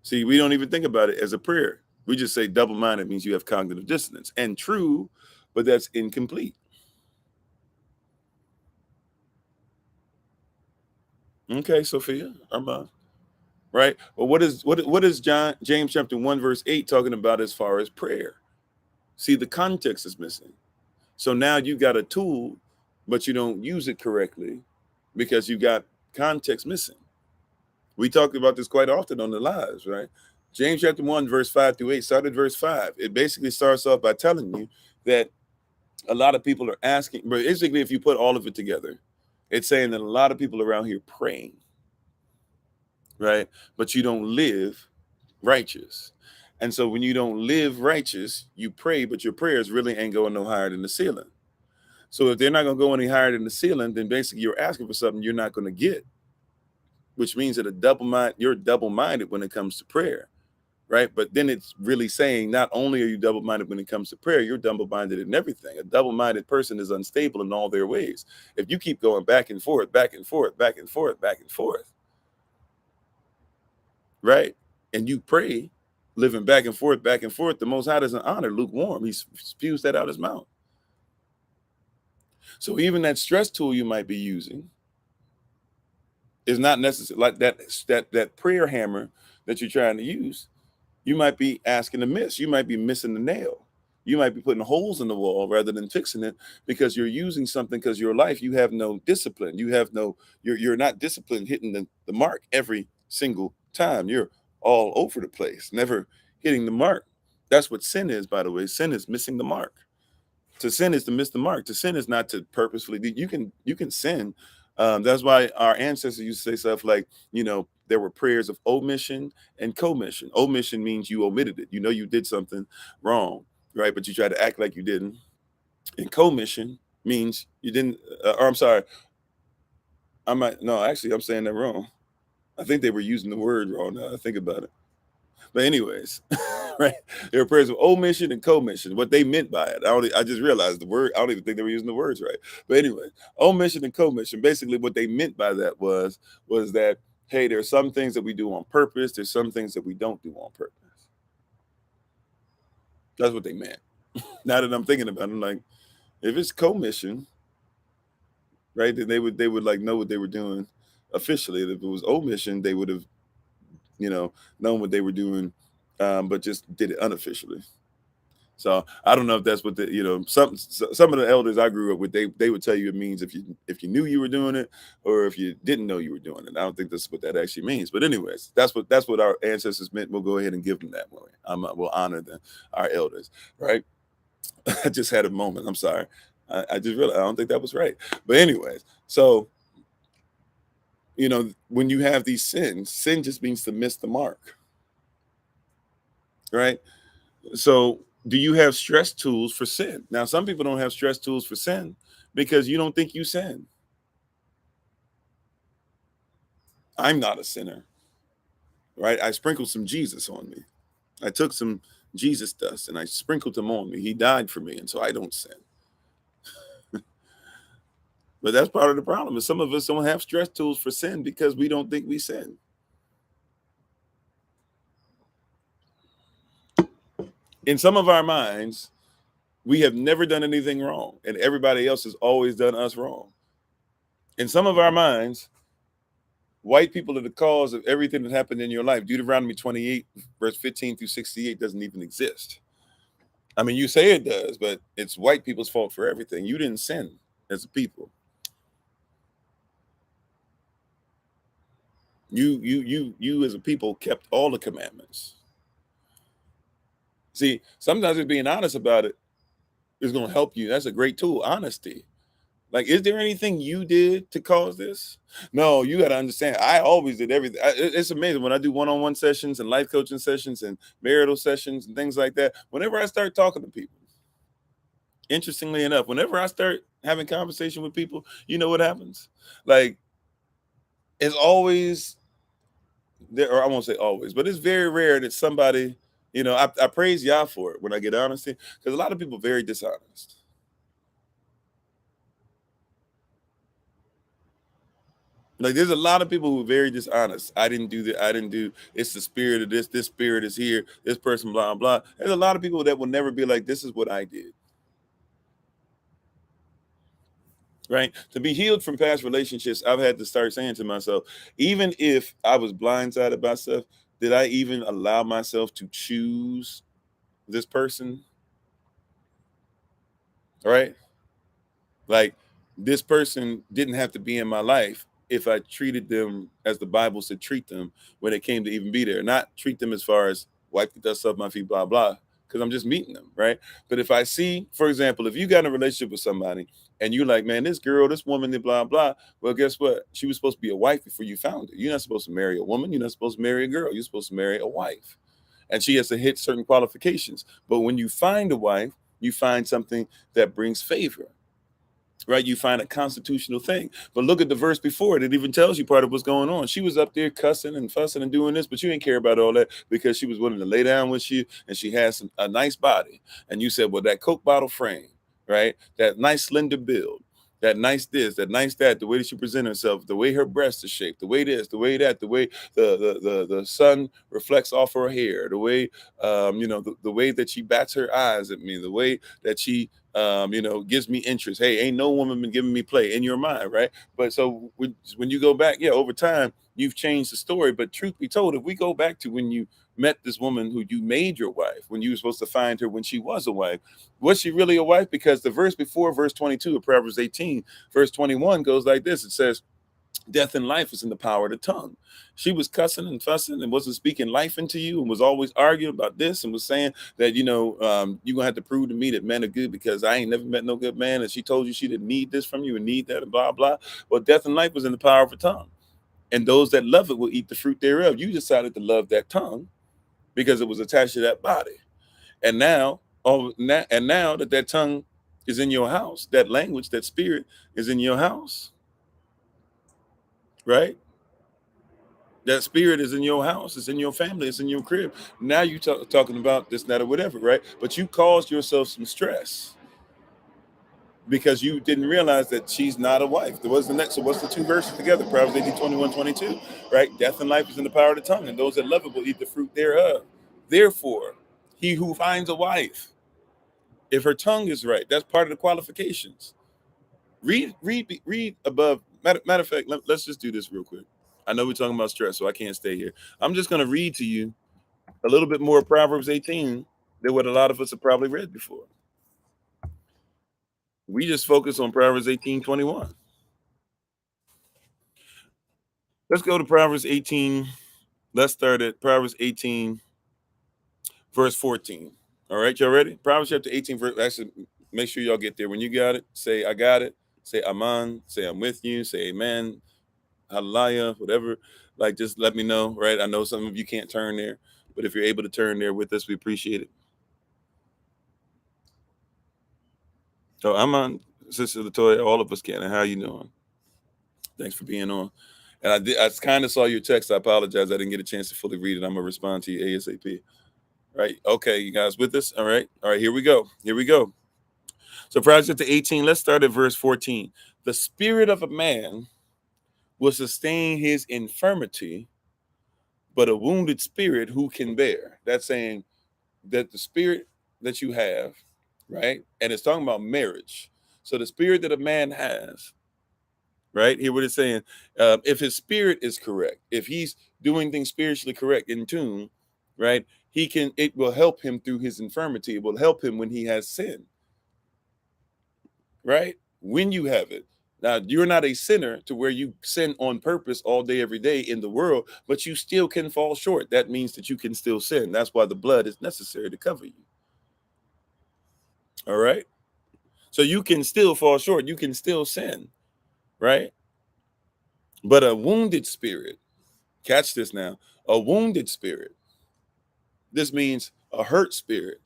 See, we don't even think about it as a prayer. We just say double-minded means you have cognitive dissonance. And true, but that's incomplete. Okay, Sophia, Armand. Right? Well, what is James chapter 1 verse 8 talking about as far as prayer? See, the context is missing. So now you got a tool, but you don't use it correctly because you got context missing. We talked about this quite often on the lives, right? James chapter 1 verse 5 through 8, started verse 5. It basically starts off by telling you that a lot of people are asking, but basically, if you put all of it together, it's saying that a lot of people around here praying, right? But you don't live righteous. And so when you don't live righteous, you pray, but your prayers really ain't going no higher than the ceiling. So if they're not going to go any higher than the ceiling, then basically you're asking for something you're not going to get, which means that you're double-minded when it comes to prayer, right? But then it's really saying not only are you double-minded when it comes to prayer, you're double-minded in everything. A double-minded person is unstable in all their ways. If you keep going back and forth, back and forth, back and forth, back and forth, right? And you pray, living back and forth, the Most High doesn't honor lukewarm. He spews that out his mouth. So even that stress tool you might be using is not necessary. Like that prayer hammer that you're trying to use, you might be asking to miss. You might be missing the nail. You might be putting holes in the wall rather than fixing it because you're using something because your life, you have no discipline. You're not disciplined hitting the mark every single time. You're all over the place, never hitting the mark. That's what sin is, by the way. Sin is missing the mark. To sin is to miss the mark. To sin is not to purposefully. You can sin. That's why our ancestors used to say stuff like, there were prayers of omission and commission. Omission means you omitted it. You did something wrong, right? But you try to act like you didn't. And commission means you didn't. Or I'm sorry. I'm saying that wrong. I think they were using the word wrong. Now I think about it. But anyways, right? There were prayers of omission and commission. What they meant by it, I just realized the word. I don't even think they were using the words right. But anyway, omission and commission. Basically, what they meant by that was that, hey, there are some things that we do on purpose. There's some things that we don't do on purpose. That's what they meant. Now that I'm thinking about it, I'm like, if it's commission, right, then they would like know what they were doing officially. If it was omission, they would have known what they were doing, but just did it unofficially. So I don't know if that's what some of the elders I grew up with, they would tell you it means if you knew you were doing it or if you didn't know you were doing it. I don't think that's what that actually means. But anyways, that's what our ancestors meant. We'll go ahead and give them that way. We'll honor our elders, right? I just had a moment. I'm sorry. I just realized I don't think that was right. But anyways, so when you have these sins, sin just means to miss the mark, right? So do you have stress tools for sin? Now, some people don't have stress tools for sin because you don't think you sin. I'm not a sinner. right? I sprinkled some Jesus on me. I took some Jesus dust and I sprinkled him on me. He died for me, and so I don't sin. But that's part of the problem. Is some of us don't have stress tools for sin because we don't think we sin. In some of our minds, we have never done anything wrong, and everybody else has always done us wrong. In some of our minds, white people are the cause of everything that happened in your life. Deuteronomy 28, verse 15 through 68 doesn't even exist. I mean, you say it does, but it's white people's fault for everything. You didn't sin as a people. You as a people kept all the commandments. See, sometimes just being honest about it is going to help you. That's a great tool, honesty. Like, is there anything you did to cause this? No, you got to understand. I always did everything. It's amazing when I do one-on-one sessions and life coaching sessions and marital sessions and things like that. Whenever I start talking to people, interestingly enough, whenever I start having conversation with people, you know what happens? Like, it's always there, or I won't say always, but it's very rare that somebody, I praise y'all for it when I get honesty, because a lot of people are very dishonest. Like, there's a lot of people who are very dishonest. I didn't do that. I didn't do. It's the spirit of this. This spirit is here. This person, blah blah. There's a lot of people that will never be like, this is what I did. Right? To be healed from past relationships, I've had to start saying to myself, even if I was blindsided by stuff, did I even allow myself to choose this person? Right? Like, this person didn't have to be in my life if I treated them as the Bible said treat them when it came to even be there. Not treat them as far as wipe the dust off my feet, blah, blah, because I'm just meeting them, right? But if I see, for example, if you got in a relationship with somebody and you're like, man, this girl, this woman, blah, blah, well, guess what? She was supposed to be a wife before you found her. You're not supposed to marry a woman. You're not supposed to marry a girl. You're supposed to marry a wife. And she has to hit certain qualifications. But when you find a wife, you find something that brings favor, right? You find a constitutional thing. But look at the verse before it. It even tells you part of what's going on. She was up there cussing and fussing and doing this, but you didn't care about all that because she was willing to lay down with you and she has a nice body. And you said, well, that Coke bottle frame, right? That nice slender build, that nice this, that nice that, the way that she presents herself, the way her breasts are shaped, the way this, the way that, the way the sun reflects off her hair, the way the way that she bats her eyes at me, the way that she gives me interest. Hey, ain't no woman been giving me play in your mind, right? But so when you go back, yeah, over time, you've changed the story. But truth be told, if we go back to when you met this woman who you made your wife, when you were supposed to find her when she was a wife, was she really a wife? Because the verse before, verse 22 of Proverbs 18, verse 21 goes like this. It says, death and life is in the power of the tongue. She was cussing and fussing and wasn't speaking life into you and was always arguing about this and was saying that, you're going to have to prove to me that men are good because I ain't never met no good man. And she told you she didn't need this from you and need that and blah, blah. Well, death and life was in the power of the tongue. And those that love it will eat the fruit thereof. You decided to love that tongue because it was attached to that body. And now, now that tongue is in your house, that language, that spirit is in your house, right? That spirit is in your house, it's in your family, it's in your crib. Now you talking about this, that, or whatever, right? But you caused yourself some stress because you didn't realize that she's not a wife. There was the next. So what's the two verses together? Proverbs 18, 21, 22, right? Death and life is in the power of the tongue, and those that love it will eat the fruit thereof. Therefore, he who finds a wife, if her tongue is right, that's part of the qualifications. Read above. Matter of fact, let's just do this real quick. I know we're talking about stress, so I can't stay here. I'm just going to read to you a little bit more Proverbs 18 than what a lot of us have probably read before. We just focus on Proverbs 18:21. Let's go to Proverbs 18. Let's start at Proverbs 18, verse 14. All right, y'all ready? Proverbs chapter 18, verse. Actually, make sure y'all get there. When you got it, say, I got it. Say, Aman. Say, I'm with you. Say, Amen. Hallelujah. Whatever. Like, just let me know, right? I know some of you can't turn there, but if you're able to turn there with us, we appreciate it. So, Aman, Sister Latoya, all of us can. And how you doing? Thanks for being on. And I kind of saw your text. I apologize. I didn't get a chance to fully read it. I'm gonna respond to you ASAP. Right. Okay, you guys with us? All right. All right, here we go. Here we go. So Project to 18, let's start at verse 14. The spirit of a man will sustain his infirmity, but a wounded spirit who can bear? That's saying that the spirit that you have, right? And it's talking about marriage. So the spirit that a man has, right? Here what it's saying, if his spirit is correct, if he's doing things spiritually correct, in tune, right? It will help him through his infirmity. It will help him when he has sin, right? When you have it. Now, you're not a sinner to where you sin on purpose all day, every day in the world, but you still can fall short. That means that you can still sin. That's why the blood is necessary to cover you. All right. So you can still fall short. You can still sin, right? But a wounded spirit, catch this now, a wounded spirit, this means a hurt spirit.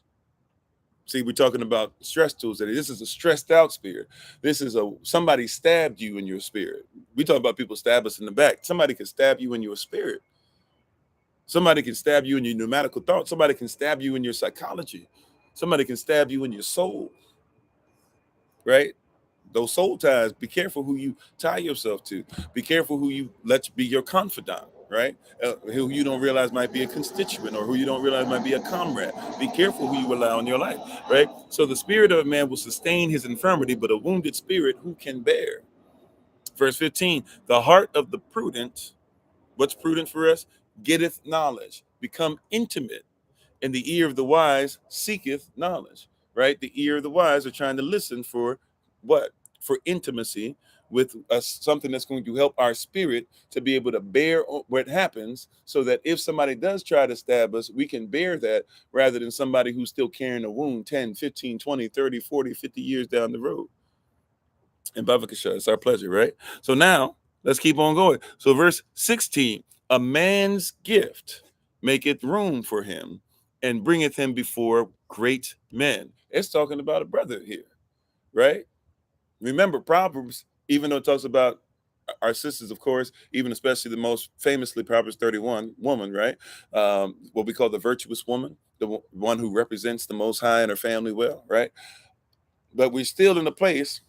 See, we're talking about stress tools today. This is a stressed out spirit. This is somebody stabbed you in your spirit. We talk about people stab us in the back. Somebody can stab you in your spirit. Somebody can stab you in your pneumatical thought. Somebody can stab you in your psychology. Somebody can stab you in your soul, right? Those soul ties, be careful who you tie yourself to. Be careful who you let be your confidant, right? Who you don't realize might be a constituent, or who you don't realize might be a comrade. Be careful who you allow in your life, right? So the spirit of a man will sustain his infirmity, but a wounded spirit who can bear? Verse 15, the heart of the prudent, what's prudent for us? Getteth knowledge. Become intimate. And the ear of the wise seeketh knowledge, right? The ear of the wise are trying to listen for what? For intimacy with us, something that's going to help our spirit to be able to bear what happens, so that if somebody does try to stab us, we can bear that, rather than somebody who's still carrying a wound 10, 15, 20, 30, 40, 50 years down the road. And Bavakasha, it's our pleasure, right? So now let's keep on going. So verse 16, a man's gift maketh room for him and bringeth him before great men. It's talking about a brother here, right? Remember, Proverbs, even though it talks about our sisters, of course, even especially the most famously Proverbs 31 woman, right? What we call the virtuous woman, the one who represents the Most High and her family well, right? But we're still in a place,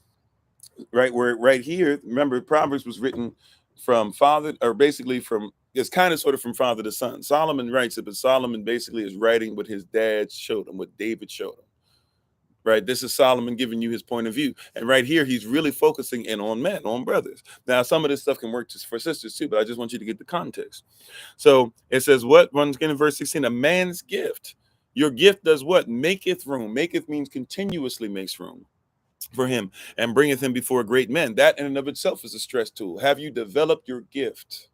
right, where right here, remember, Proverbs was written from father, or basically from, it's kind of sort of from father to son. Solomon writes it, but Solomon basically is writing what his dad showed him, what David showed him. Right, this is Solomon giving you his point of view, and right here he's really focusing in on men, on brothers. Now, some of this stuff can work just for sisters too, but I just want you to get the context. So it says, what? Once again in verse 16, a man's gift. Your gift does what? Maketh room. Maketh means continuously makes room for him, and bringeth him before great men. That in and of itself is a stress tool. Have you developed your gift?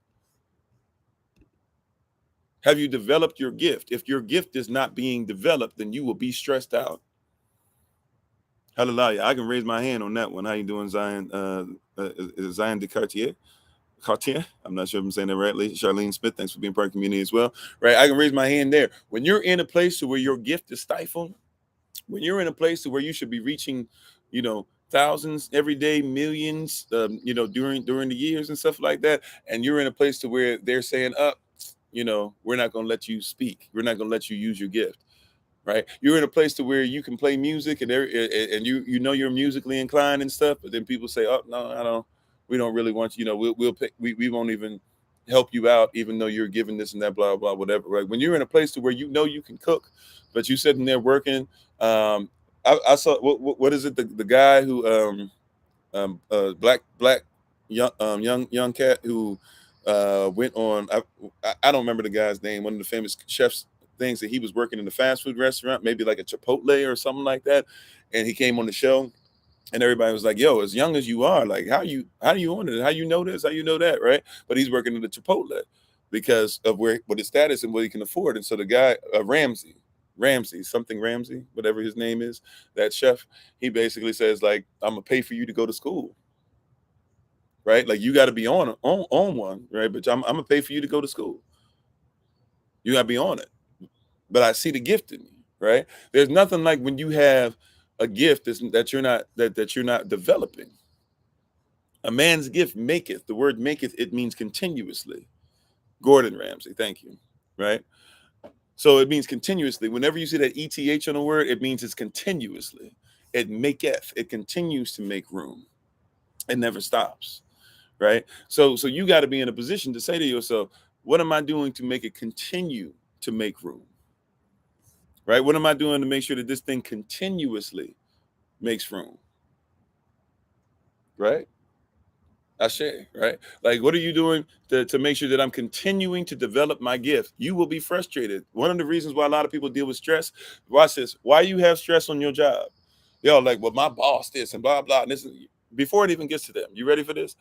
Have you developed your gift? If your gift is not being developed, then you will be stressed out. Hallelujah. I can raise my hand on that one. How you doing, Zion? Zion de Cartier? Cartier? I'm not sure if I'm saying that rightly. Charlene Smith, thanks for being part of the community as well. Right? I can raise my hand there. When you're in a place where your gift is stifled, when you're in a place where you should be reaching, thousands every day, millions, during the years and stuff like that, and you're in a place to where they're saying, we're not going to let you speak. We're not going to let you use your gift. Right, you're in a place to where you can play music, and you're musically inclined and stuff, but then people say, "Oh no, I don't. We don't really want you. We'll pick, we won't even help you out, even though you're giving this and that, blah blah, whatever." Right? When you're in a place to where you can cook, but you sitting there working. I saw what is it? The guy who black young cat who went on. I don't remember the guy's name. One of the famous chefs things that he was working in a fast food restaurant, maybe like a Chipotle or something like that, and he came on the show, and everybody was like, "Yo, as young as you are, like how do you on it? How you know this? How you know that?" Right? But he's working at the Chipotle because of what his status and what he can afford. And so the guy Ramsey, whatever his name is, that chef, he basically says like, "I'm gonna pay for you to go to school." Right? Like you got to be on one, right? But I'm gonna pay for you to go to school. You got to be on it. But I see the gift in you, right? There's nothing like when you have a gift that you're not developing. A man's gift maketh. The word maketh, it means continuously. Gordon Ramsay, thank you. Right? So it means continuously. Whenever you see that ETH on a word, it means it's continuously. It maketh. It continues to make room. It never stops. Right? So you got to be in a position to say to yourself, what am I doing to make it continue to make room? Right? What am I doing to make sure that this thing continuously makes room? Right? Ashe, right? Like, what are you doing to make sure that I'm continuing to develop my gift? You will be frustrated. One of the reasons why a lot of people deal with stress, watch this. Why you have stress on your job? Yo, like, well, my boss this and blah, blah. And this, before it even gets to them, you ready for this?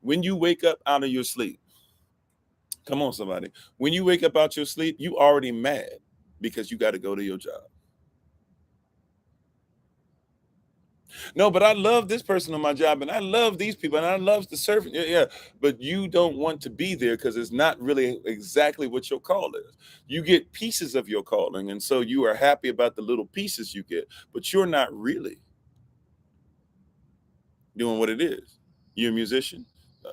When you wake up out of your sleep, come on, somebody. When you wake up out your sleep, you already mad because you got to go to your job. No, but I love this person on my job, and I love these people, and I love the servant. Yeah, yeah. But you don't want to be there because it's not really exactly what your call is. You get pieces of your calling, and so you are happy about the little pieces you get, but you're not really doing what it is. You're a musician.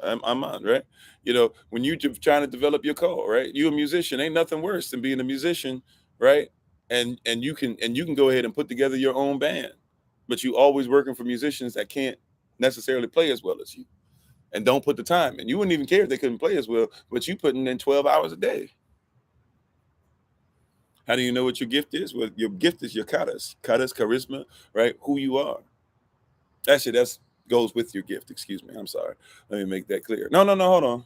I'm on, right? You know, when you're trying to develop your call, right? You're a musician. Ain't nothing worse than being a musician, right? And you can go ahead and put together your own band, but you always working for musicians that can't necessarily play as well as you and don't put the time in. You wouldn't even care if they couldn't play as well, but you putting in 12 hours a day. How do you know what your gift is? Well, your gift is your katas, charisma, right? Who you are. Actually, that's goes with your gift. Excuse me. I'm sorry. Let me make that clear. No, no, no. Hold on.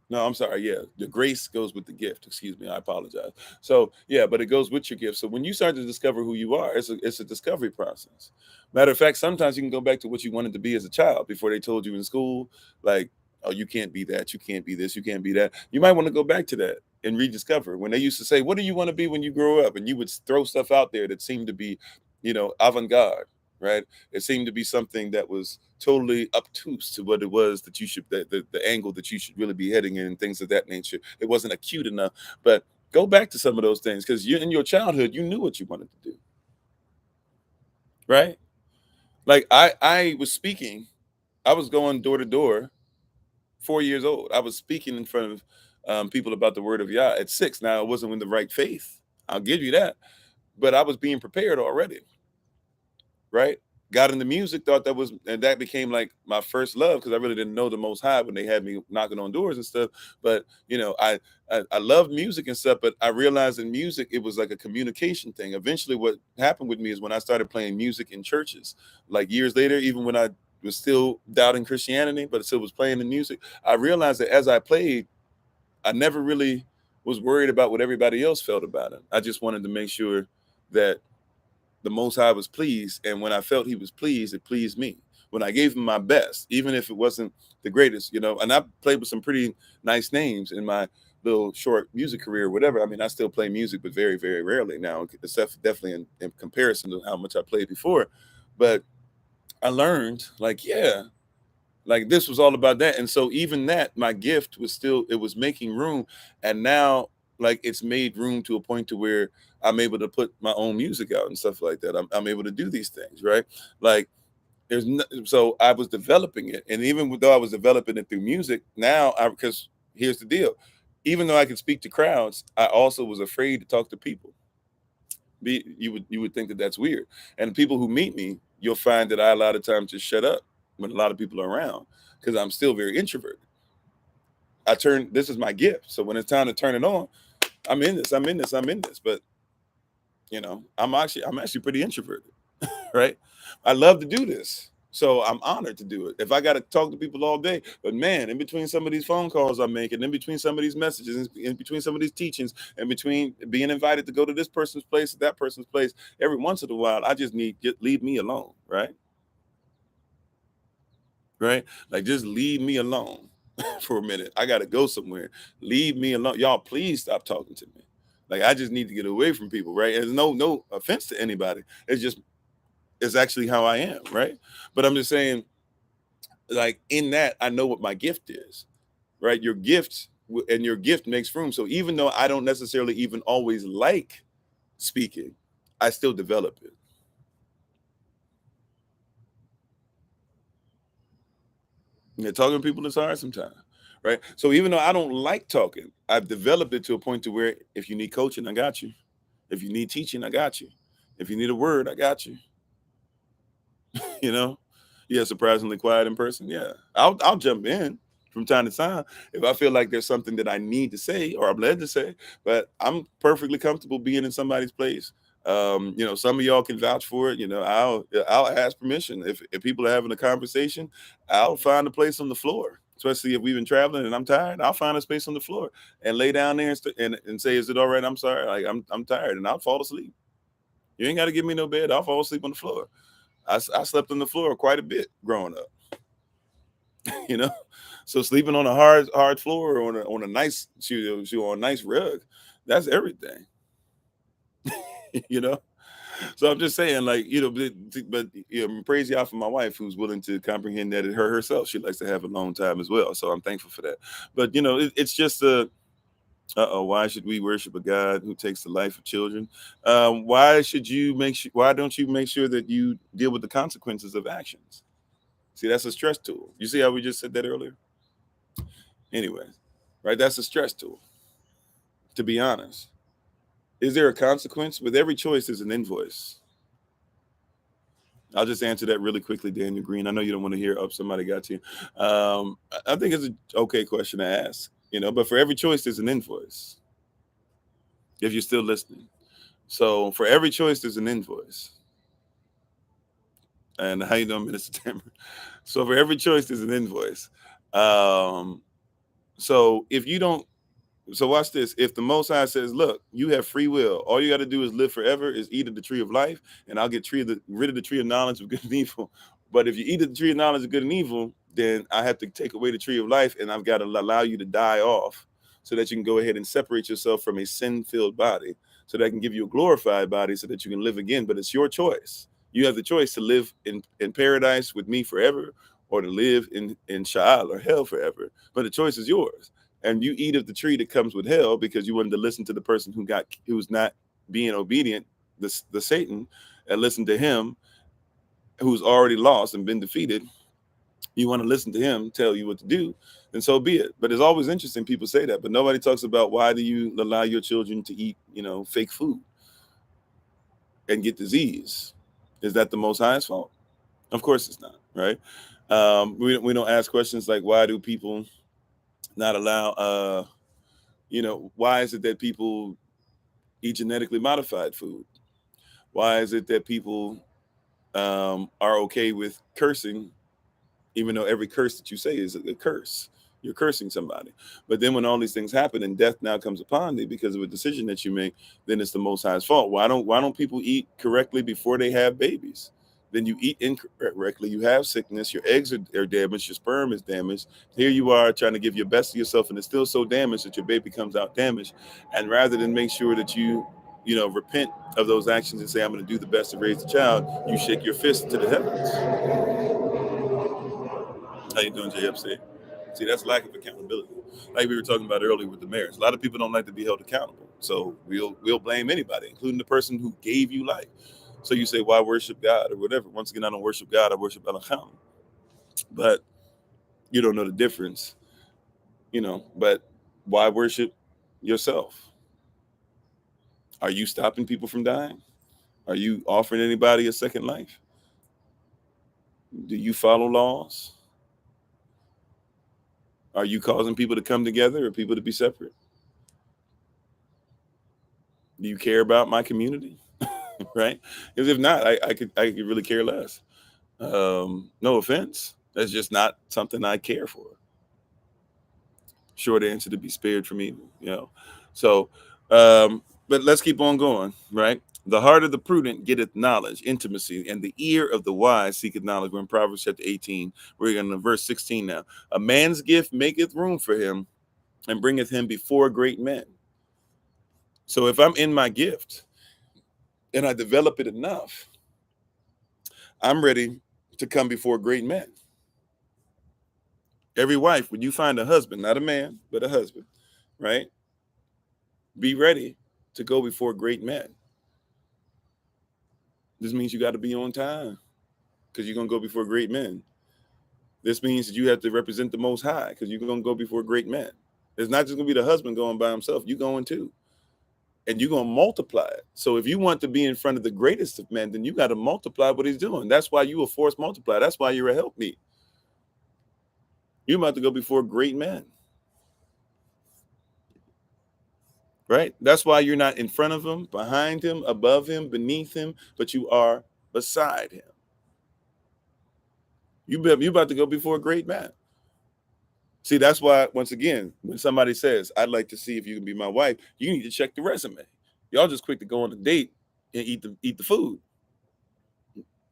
No, I'm sorry. Yeah, the grace goes with the gift. Excuse me. I apologize. So yeah, but it goes with your gift. So when you start to discover who you are, it's a discovery process. Matter of fact, sometimes you can go back to what you wanted to be as a child before they told you in school, like, oh, you can't be that, you can't be this, you can't be that. You might want to go back to that and rediscover. When they used to say, "What do you want to be when you grow up?" and you would throw stuff out there that seemed to be, avant-garde, right? It seemed to be something that was totally obtuse to what it was that you should the angle that you should really be heading in and things of that nature. It wasn't acute enough. But go back to some of those things because you in your childhood you knew what you wanted to do, right? Like I was speaking, I was going door to door, 4 years old. I was speaking in front of people about the word of Yah at 6. Now it wasn't with the right faith. I'll give you that, but I was being prepared already, right? Got into music, thought that was, and that became like my first love because I really didn't know the Most High when they had me knocking on doors and stuff. But I loved music and stuff, but I realized in music it was like a communication thing. Eventually, what happened with me is when I started playing music in churches, like years later, even when I was still doubting Christianity, but still was playing the music, I realized that as I played, I never really was worried about what everybody else felt about it. I just wanted to make sure that the Most High was pleased, and when I felt He was pleased, it pleased me. When I gave Him my best, even if it wasn't the greatest, and I played with some pretty nice names in my little short music career, or whatever. I mean, I still play music, but very, very rarely now. Except definitely in comparison to how much I played before. But I learned, like, yeah, like this was all about that. And so even that, my gift was still, it was making room. And now, like, it's made room to a point to where I'm able to put my own music out and stuff like that. I'm able to do these things, right? Like, so I was developing it. And even though I was developing it through music, because here's the deal, even though I could speak to crowds, I also was afraid to talk to people. You would think that that's weird. And people who meet me, you'll find that I a lot of times just shut up when a lot of people are around because I'm still very introverted. This is my gift. So when it's time to turn it on, I'm in this, I'm in this, I'm in this. But I'm actually pretty introverted, right? I love to do this. So I'm honored to do it. If I got to talk to people all day, but man, in between some of these phone calls I'm making, in between some of these messages, in between some of these teachings, in between being invited to go to this person's place, that person's place, every once in a while, I just leave me alone, right? Right? Like just leave me alone for a minute. I gotta go somewhere. Leave me alone. Y'all, please stop talking to me. Like I just need to get away from people, right? And no offense to anybody. It's actually how I am, right? But I'm just saying, like in that, I know what my gift is, right? And your gift makes room. So even though I don't necessarily even always like speaking, I still develop it. Yeah, talking to people is hard sometimes, right? So even though I don't like talking, I've developed it to a point to where if you need coaching, I got you. If you need teaching, I got you. If you need a word, I got you. You know, yeah, surprisingly quiet in person. Yeah, I'll jump in from time to time if I feel like there's something that I need to say or I'm led to say. But I'm perfectly comfortable being in somebody's place. You know, some of y'all can vouch for it. You know, I'll ask permission if people are having a conversation. I'll find a place on the floor. Especially if we've been traveling and I'm tired, I'll find a space on the floor and lay down there and say, "Is it all right? I'm sorry. Like I'm tired," and I'll fall asleep. You ain't got to give me no bed. I'll fall asleep on the floor. I slept on the floor quite a bit growing up, you know. So sleeping on a hard floor or on a nice shoe on a nice rug, that's everything, you know. So I'm just saying, like, you know, but you know, praise y'all for my wife who's willing to comprehend that her herself. She likes to have alone time as well. So I'm thankful for that. But you know, it's just why should we worship a God who takes the life of children? Why should you make sure? Why don't you make sure that you deal with the consequences of actions? See, that's a stress tool. You see how we just said that earlier? Anyway, right? That's a stress tool, to be honest. Is there a consequence? With every choice, there's an invoice. I'll just answer that really quickly, Daniel Green. I know you don't want to hear up somebody got to you. I think it's an okay question to ask, you know, but for every choice, there's an invoice, if you're still listening. So for every choice, there's an invoice. And how you doing, Minister Timber? So for every choice, there's an invoice. Um, so if you don't So watch this. If the Most High says, "Look, you have free will. All you got to do is live forever. Is eat of the tree of life, and I'll get rid of the tree of knowledge of good and evil." But if you eat of the tree of knowledge of good and evil, then I have to take away the tree of life, and I've got to allow you to die off, so that you can go ahead and separate yourself from a sin-filled body, so that I can give you a glorified body, so that you can live again. But it's your choice. You have the choice to live in paradise with me forever, or to live in Sha'al or hell forever. But the choice is yours, and you eat of the tree that comes with hell because you wanted to listen to the person who's not being obedient, the Satan, and listen to him who's already lost and been defeated. You want to listen to him tell you what to do, then so be it. But it's always interesting people say that, but nobody talks about why do you allow your children to eat, you know, fake food and get disease? Is that the Most High's fault? Of course it's not, right? We don't ask questions like why do people not allow you know, why is it that people eat genetically modified food? Why is it that people are okay with cursing, even though every curse that you say is a curse? You're cursing somebody. But then when all these things happen and death now comes upon thee because of a decision that you make, then it's the Most High's fault. Why don't people eat correctly before they have babies? Then you eat incorrectly, you have sickness, your eggs are damaged, your sperm is damaged. Here you are trying to give your best to yourself, and it's still so damaged that your baby comes out damaged. And rather than make sure that you know, repent of those actions and say, I'm going to do the best to raise the child, you shake your fist to the heavens. How you doing, JFC? See, that's lack of accountability. Like we were talking about earlier with the marriage. A lot of people don't like to be held accountable. So we'll blame anybody, including the person who gave you life. So you say, why worship God or whatever? Once again, I don't worship God, I worship Elohim. But you don't know the difference, you know. But why worship yourself? Are you stopping people from dying? Are you offering anybody a second life? Do you follow laws? Are you causing people to come together or people to be separate? Do you care about my community? Right? Because if not, I could really care less. No offense. That's just not something I care for. Short answer, to be spared from evil, you know. So but let's keep on going, right? The heart of the prudent getteth knowledge, intimacy, and the ear of the wise seeketh knowledge. We're in Proverbs chapter 18. We're in verse 16 now. A man's gift maketh room for him and bringeth him before great men. So if I'm in my gift and I develop it enough, I'm ready to come before great men. Every wife, when you find a husband, not a man, but a husband, right? Be ready to go before great men. This means you got to be on time because you're going to go before great men. This means that you have to represent the Most High, because you're going to go before great men. It's not just going to be the husband going by himself. You're going too. And you're going to multiply it. So if you want to be in front of the greatest of men, then you got to multiply what he's doing. That's why you a force multiplier. That's why you're a helpmeet. You're about to go before great men. Right? That's why you're not in front of him, behind him, above him, beneath him, but you are beside him. You about to go before a great man. See, that's why, once again, when somebody says, I'd like to see if you can be my wife, you need to check the resume. Y'all just quick to go on a date and eat the food.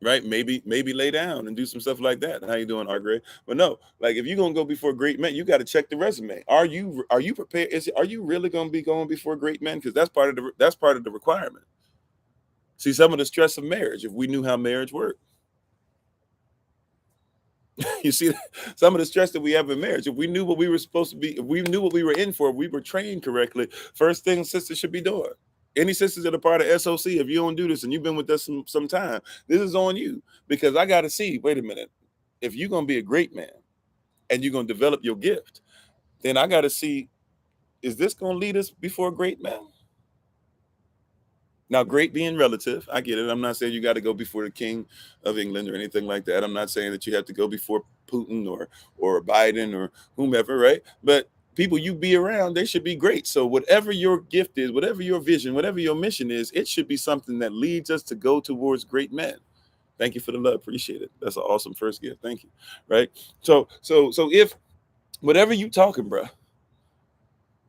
Right? Maybe lay down and do some stuff like that. How you doing, Art? But no, like if you're gonna go before great men, you got to check the resume. Are you prepared? Are you really gonna be going before great men? Because that's part of the requirement. See, some of the stress of marriage, if we knew how marriage worked. You see, some of the stress that we have in marriage, if we knew what we were supposed to be, if we knew what we were in for, if we were trained correctly, first thing sisters should be doing. Any sisters that are part of SOC, if you don't do this and you've been with us some time, this is on you. Because I got to see, wait a minute, if you're going to be a great man and you're going to develop your gift, then I got to see, is this going to lead us before a great man? Now, great being relative, I get it. I'm not saying you got to go before the king of England or anything like that. I'm not saying that you have to go before Putin or Biden or whomever, right? But people you be around, they should be great. So whatever your gift is, whatever your vision, whatever your mission is, it should be something that leads us to go towards great men. Thank you for the love. Appreciate it. That's an awesome first gift. Thank you. Right? So if whatever you talking, bro,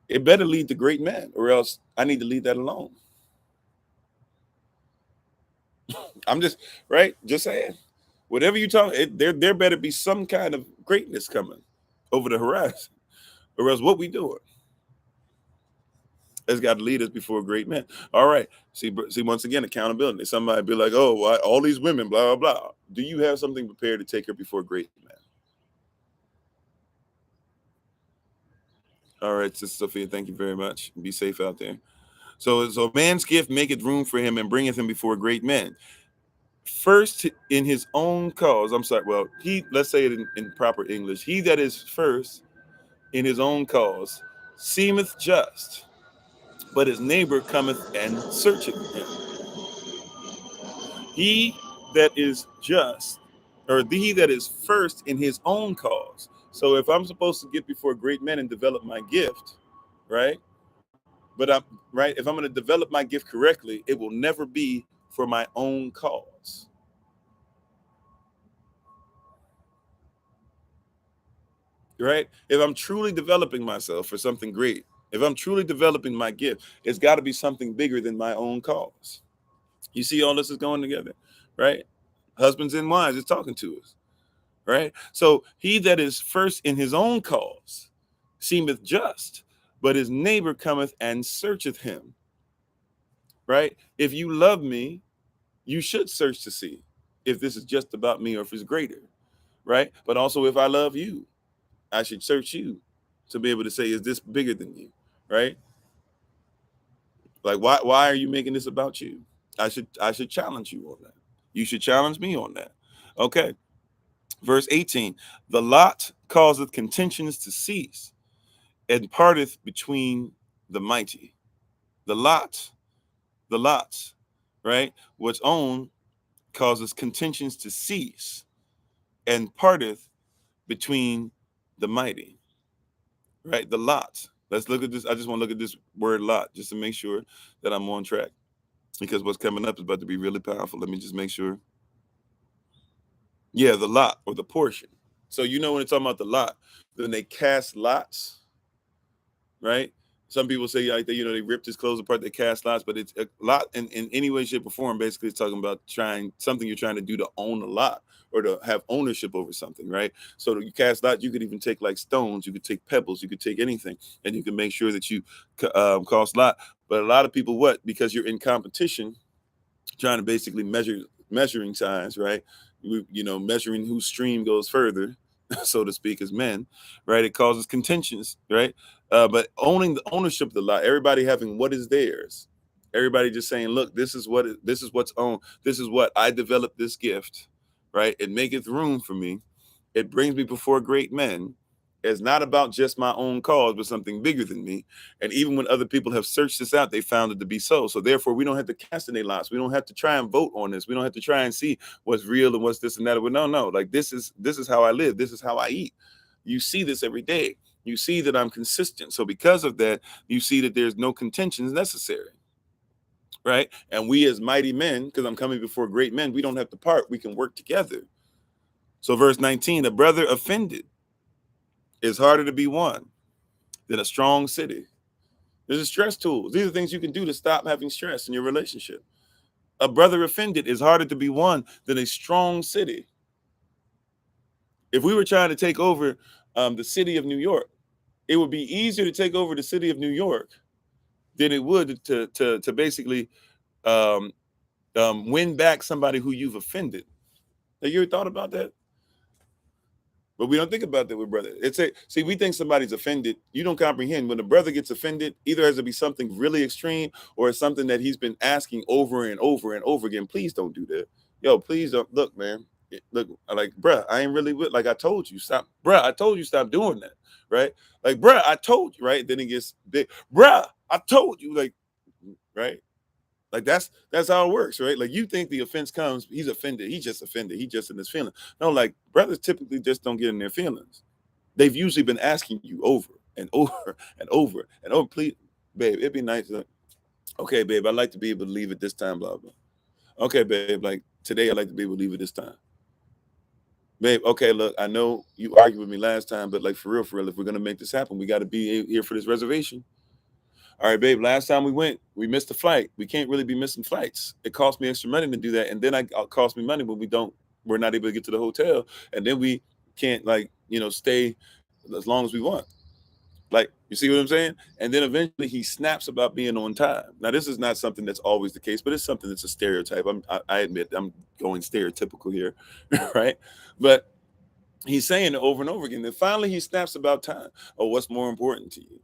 it better lead to great men, or else I need to leave that alone. I'm just saying, whatever you talk, there better be some kind of greatness coming over the horizon, or else what we doing? It's got to lead us before great men. All right. See, once again, accountability. Somebody be like, oh, why, all these women, blah, blah, blah. Do you have something prepared to take her before great men? All right, Sister Sophia, thank you very much. Be safe out there. So man's gift maketh room for him and bringeth him before great men. First in his own cause. I'm sorry. Well, let's say it in proper English. He that is first in his own cause seemeth just, but his neighbor cometh and searcheth him. He that is just, or he that is first in his own cause. So if I'm supposed to get before great men and develop my gift, right? But if I'm going to develop my gift correctly, it will never be for my own cause. Right? If I'm truly developing myself for something great, if I'm truly developing my gift, it's got to be something bigger than my own cause. You see, all this is going together, right? Husbands and wives is talking to us, right? So he that is first in his own cause seemeth just, but his neighbor cometh and searcheth him, right? If you love me, you should search to see if this is just about me or if it's greater, right? But also, if I love you, I should search you to be able to say, is this bigger than you, right? Like, why are you making this about you? I should challenge you on that. You should challenge me on that. Okay. Verse 18, the lot causeth contentions to cease and parteth between the mighty. The lots, right? What's owned causes contentions to cease and parteth between the mighty. Right? The lot. Let's look at this. I just want to look at this word lot just to make sure that I'm on track, because what's coming up is about to be really powerful. Let me just make sure. Yeah, the lot or the portion. So when it's talking about the lot, then they cast lots, right? Some people say like they ripped his clothes apart, they cast lots, but it's a lot in any way, shape, or form. Basically, it's talking about something you're trying to do to own a lot or to have ownership over something, right? So you cast lots, you could even take like stones, you could take pebbles, you could take anything, and you can make sure that you cost lot. But a lot of people, because you're in competition, trying to basically measuring signs, right? Measuring whose stream goes further, so to speak, as men, right? It causes contentions, right? But owning the ownership of the lot, everybody having what is theirs, everybody just saying, look, this is what's owned. This is what I developed this gift, right? It maketh room for me. it brings me before great men. It's not about just my own cause, but something bigger than me. And even when other people have searched this out, they found it to be so. So therefore, we don't have to cast any lots. We don't have to try and vote on this. We don't have to try and see what's real and what's this and that. But no. Like this is how I live. This is how I eat. You see this every day. You see that I'm consistent. So because of that, you see that there's no contentions necessary. Right. And we as mighty men, because I'm coming before great men, we don't have to part. We can work together. So verse 19, a brother offended is harder to be won than a strong city. There's a stress tools. These are things you can do to stop having stress in your relationship. A brother offended is harder to be won than a strong city. If we were trying to take over the city of New York, it would be easier to take over the city of New York than it would to basically win back somebody who you've offended. Have you ever thought about that? But we don't think about that with brother. See, we think somebody's offended. You don't comprehend. When a brother gets offended, either has to be something really extreme or it's something that he's been asking over and over and over again. Please don't do that. Yo, please don't. Look, man. Look, like, bruh, I ain't really with, like I told you, stop. Bruh, I told you stop doing that. Right? Like, bruh, I told you, right? Then it gets big. Bruh, I told you, like, right? Like that's how it works, right? Like you think the offense comes, he's offended, he's just in his feelings. No, like brothers typically just don't get in their feelings. They've usually been asking you over and over and over and over. Please, babe, it'd be nice. Okay, babe, I'd like to be able to leave it this time, blah blah. Okay, babe, like today I'd like to be able to leave it this time. Babe, okay, look, I know you argued with me last time, but like for real, if we're gonna make this happen, we got to be here for this reservation. All right, babe, last time we went, we missed a flight. We can't really be missing flights. It cost me extra money to do that. And then it cost me money when we're not able to get to the hotel. And then we can't stay as long as we want. Like, you see what I'm saying? And then eventually he snaps about being on time. Now, this is not something that's always the case, but it's something that's a stereotype. I admit I'm going stereotypical here, right? But he's saying it over and over again. Then finally he snaps about time. Oh, what's more important to you?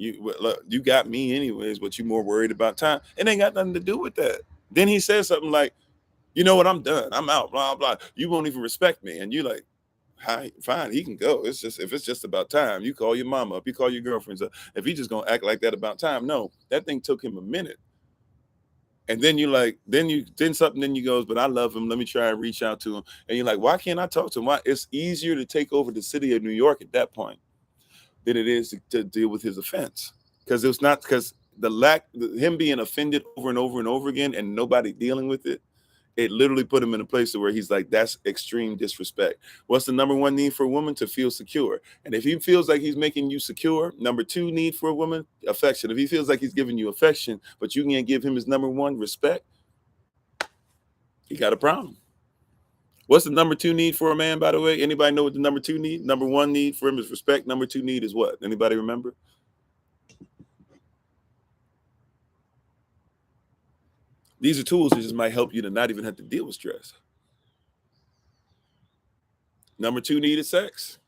You got me anyways, but you more worried about time. It ain't got nothing to do with that. Then he says something like, you know what, I'm done. I'm out, blah, blah. You won't even respect me. And you like, hi, fine, he can go. It's just, if it's just about time, you call your mama up, you call your girlfriends up. If he just gonna act like that about time, no, that thing took him a minute. And then you like, then you goes, but I love him. Let me try and reach out to him. And you're like, why can't I talk to him? Why? It's easier to take over the city of New York at that point than it is to deal with his offense, because it was not because him being offended over and over and over again and nobody dealing with it. It literally put him in a place where he's like, that's extreme disrespect. What's the number one need for a woman? To feel secure. And if he feels like he's making you secure, number two need for a woman, affection. If he feels like he's giving you affection, but you can't give him his number one, respect, he got a problem. What's the number two need for a man, by the way? Anybody know what the number two need? Number one need for him is respect. Number two need is what? Anybody remember? These are tools that just might help you to not even have to deal with stress. Number two need is sex.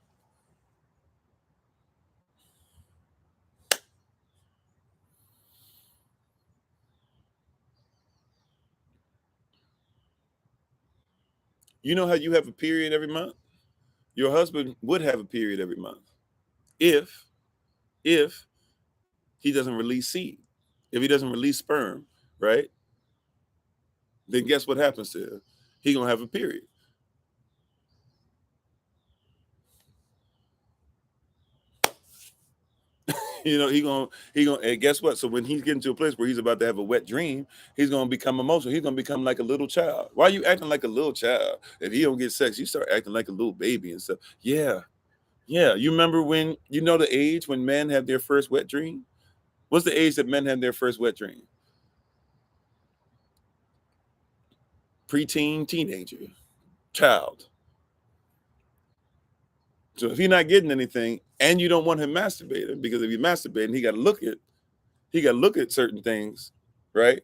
You know how you have a period every month? Your husband would have a period every month if he doesn't release seed, if he doesn't release sperm, right? Then guess what happens to him? He gonna have a period. He gonna and guess what? So when he's getting to a place where he's about to have a wet dream, he's gonna become emotional. He's gonna become like a little child. Why are you acting like a little child? If he don't get sex, you start acting like a little baby and stuff. Yeah. You remember when the age when men have their first wet dream? What's the age that men have their first wet dream? Preteen, teenager, child. So if he's not getting anything, and you don't want him masturbating, because if he's masturbating, he got to look at certain things, right?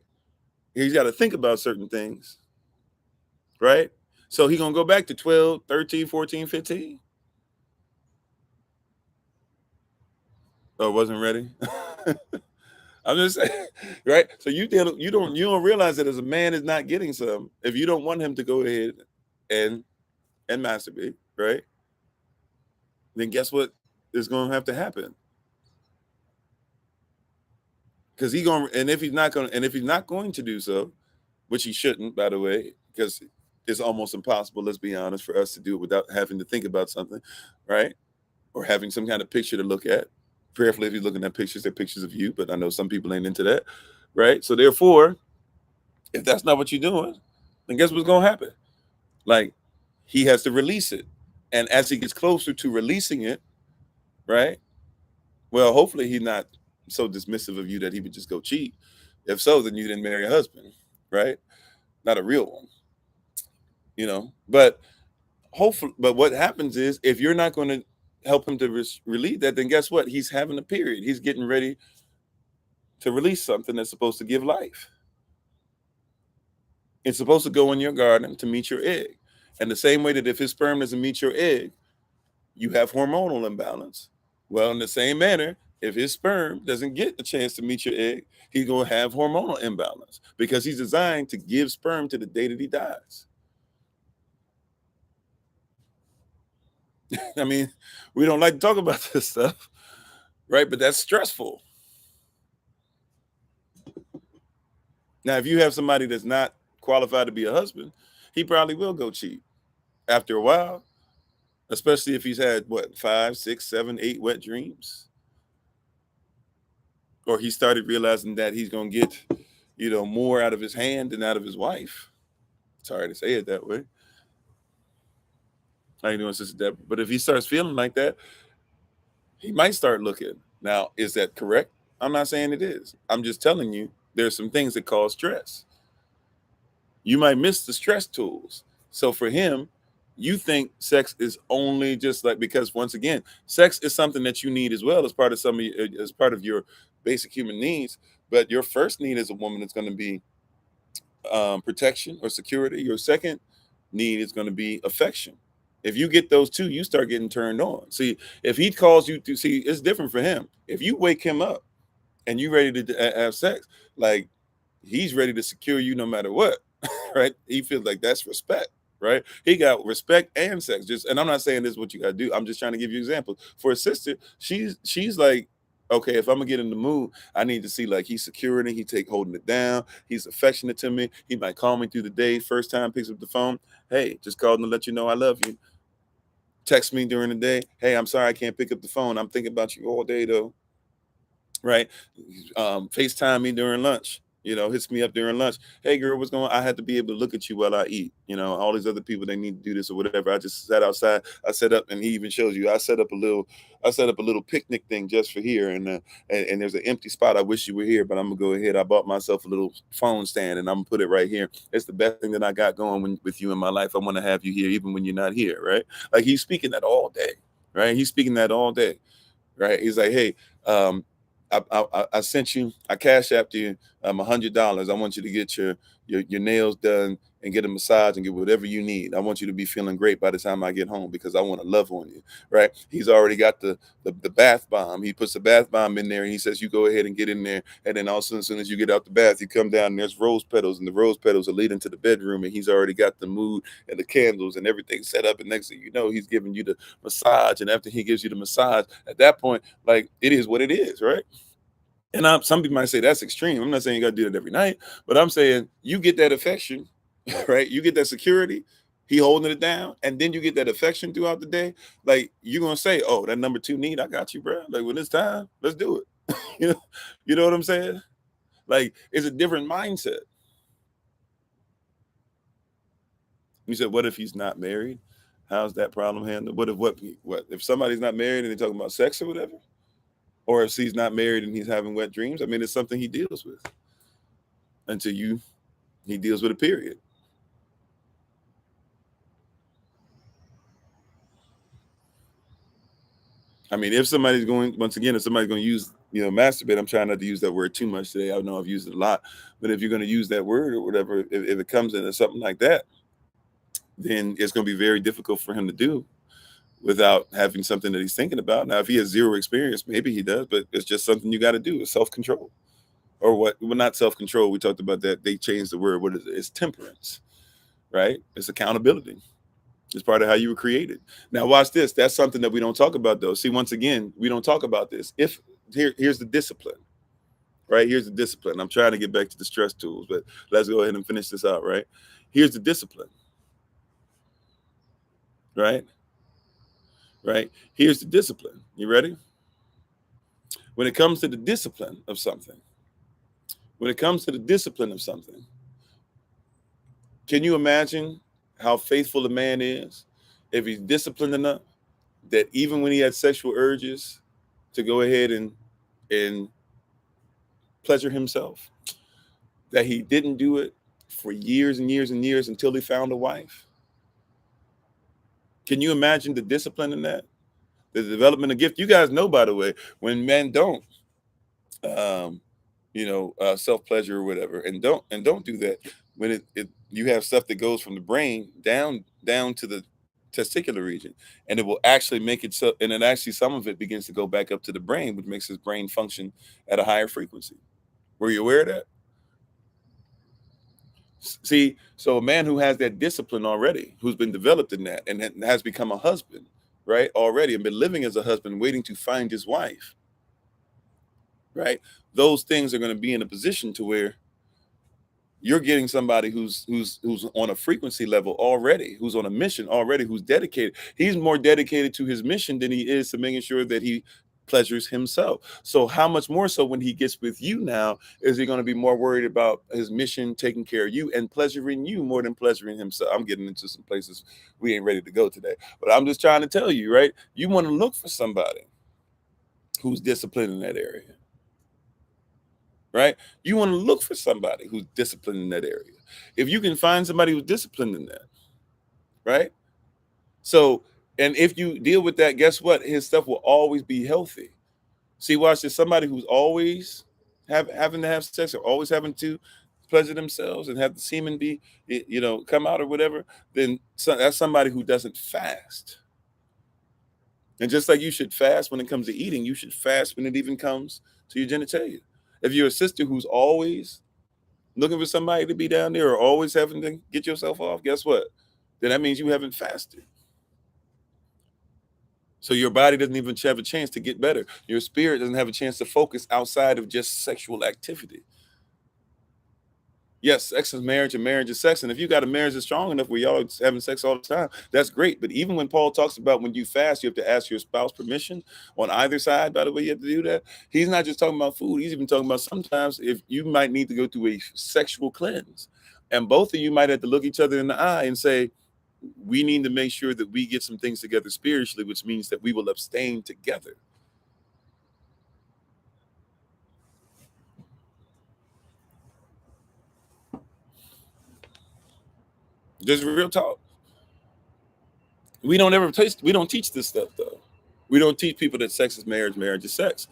He's got to think about certain things, right? So he's gonna go back to 12, 13, 14, 15. Oh, wasn't ready. I'm just saying, right? So you don't realize that as a man is not getting some if you don't want him to go ahead and masturbate, right? then guess what is going to have to happen? Because if he's not going to do so, which he shouldn't, by the way, because it's almost impossible, let's be honest, for us to do it without having to think about something, right? Or having some kind of picture to look at. Prayerfully, if you're looking at pictures, they're pictures of you, but I know some people ain't into that, right? So therefore, if that's not what you're doing, then guess what's going to happen? Like, he has to release it. And as he gets closer to releasing it, right? Well, hopefully he's not so dismissive of you that he would just go cheat. If so, then you didn't marry a husband, right? Not a real one, But hopefully, but what happens is if you're not going to help him to relieve that, then guess what? He's having a period. He's getting ready to release something that's supposed to give life. It's supposed to go in your garden to meet your egg. And the same way that if his sperm doesn't meet your egg, you have hormonal imbalance. Well, in the same manner, if his sperm doesn't get the chance to meet your egg, he's going to have hormonal imbalance because he's designed to give sperm to the day that he dies. I mean, we don't like to talk about this stuff, right? But that's stressful. Now, if you have somebody that's not qualified to be a husband, he probably will go cheat after a while, especially if he's had, 5, 6, 7, 8 wet dreams. Or he started realizing that he's going to get, more out of his hand than out of his wife. Sorry to say it that way. How you doing, Sister Deborah? But if he starts feeling like that, he might start looking. Now, is that correct? I'm not saying it is. I'm just telling you there's some things that cause stress. You might miss the stress tools. So for him, you think sex is only just like, because once again, sex is something that you need as well as part of as part of your basic human needs. But your first need as a woman is going to be protection or security. Your second need is going to be affection. If you get those two, you start getting turned on. See, if he calls you to see, it's different for him. If you wake him up and you ready to have sex, like he's ready to secure you no matter what, right? He feels like that's respect, right? He got respect and sex. And I'm not saying this is what you got to do. I'm just trying to give you examples. For a sister, she's like, okay, if I'm gonna get in the mood, I need to see like he's securing it, holding it down, he's affectionate to me, he might call me through the day, first time picks up the phone, hey, just called to let you know I love you. Text me during the day, hey, I'm sorry I can't pick up the phone, I'm thinking about you all day though, right? FaceTime me during lunch, hits me up during lunch. Hey girl, what's going on? I had to be able to look at you while I eat. All these other people, they need to do this or whatever. I just sat outside. I set up, and he even shows you, I set up a little picnic thing just for here. And there's an empty spot. I wish you were here, but I'm gonna go ahead. I bought myself a little phone stand and I'm gonna put it right here. It's the best thing that I got going with you in my life. I want to have you here even when you're not here, right? Like he's speaking that all day, right? He's speaking that all day, right? He's like, hey, I sent you, I cash apped you $100. I want you to get your nails done and get a massage and get whatever you need. I want you to be feeling great by the time I get home because I want to love on you, right? He's already got the bath bomb. He puts the bath bomb in there and he says, you go ahead and get in there. And then also as soon as you get out the bath, you come down and there's rose petals, and the rose petals are leading to the bedroom, and he's already got the mood and the candles and everything set up. And next thing you know, he's giving you the massage. And after he gives you the massage, at that point, like it is what it is, right? And some people might say that's extreme. I'm not saying you got to do that every night, but I'm saying you get that affection, right? You get that security, he holding it down, and then you get that affection throughout the day. Like you're gonna say, "Oh, that number 2 need, I got you, bro. Like when it's time, let's do it." You know what I'm saying? Like it's a different mindset. You said, "What if he's not married? How's that problem handled? What if somebody's not married and they're talking about sex or whatever?" Or if he's not married and he's having wet dreams, I mean, it's something he deals with until he deals with a period. I mean, if somebody's going to use, masturbate, I'm trying not to use that word too much today. I know I've used it a lot, but if you're going to use that word or whatever, if it comes into something like that, then it's going to be very difficult for him to do without having something that he's thinking about. Now, if he has zero experience, maybe he does, but it's just something you got to do. It's self-control. Or what? Well, not self-control. We talked about that. They changed the word. What is it? It's temperance, right? It's accountability. It's part of how you were created. Now, watch this. That's something that we don't talk about, though. See, once again, we don't talk about this. Here's the discipline, right? Here's the discipline. I'm trying to get back to the stress tools, but let's go ahead and finish this out, right? Here's the discipline, right? Right? Here's the discipline. You ready? When it comes to the discipline of something, when it comes to the discipline of something, can you imagine how faithful a man is if he's disciplined enough that even when he had sexual urges to go ahead and pleasure himself, that he didn't do it for years and years and years until he found a wife? Can you imagine the discipline in that? The development of gift. You guys know, by the way, when men don't, um, self pleasure or whatever, and don't do that, when you have stuff that goes from the brain down to the testicular region, and it will actually make it so, and then actually some of it begins to go back up to the brain, which makes his brain function at a higher frequency. Were you aware of that? See, so a man who has that discipline already, who's been developed in that, and has become a husband, right, already, and been living as a husband, waiting to find his wife, right? Those things are going to be in a position to where you're getting somebody who's on a frequency level already, who's on a mission already, who's dedicated. He's more dedicated to his mission than he is to making sure that he pleasures himself. So how much more so when he gets with you now is he going to be more worried about his mission, taking care of you and pleasuring you more than pleasuring himself? I'm getting into some places we ain't ready to go today, but I'm just trying to tell you, right? You want to look for somebody who's disciplined in that area, right? You want to look for somebody who's disciplined in that area. If you can find somebody who's disciplined in that, right? So, and if you deal with that, guess what? His stuff will always be healthy. See, watch this. Somebody who's always having to have sex or always having to pleasure themselves and have the semen be, come out or whatever, then that's somebody who doesn't fast. And just like you should fast when it comes to eating, you should fast when it even comes to your genitalia. If you're a sister who's always looking for somebody to be down there or always having to get yourself off, guess what? Then that means you haven't fasted. So your body doesn't even have a chance to get better. Your spirit doesn't have a chance to focus outside of just sexual activity. Yes, sex is marriage and marriage is sex. And if you got a marriage that's strong enough where y'all are having sex all the time, that's great. But even when Paul talks about when you fast, you have to ask your spouse permission on either side. By the way, you have to do that. He's not just talking about food. He's even talking about sometimes if you might need to go through a sexual cleanse. And both of you might have to look each other in the eye and say, we need to make sure that we get some things together spiritually, which means that we will abstain together. Just real talk. We don't teach this stuff though. We don't teach people that sex is marriage, marriage is sex.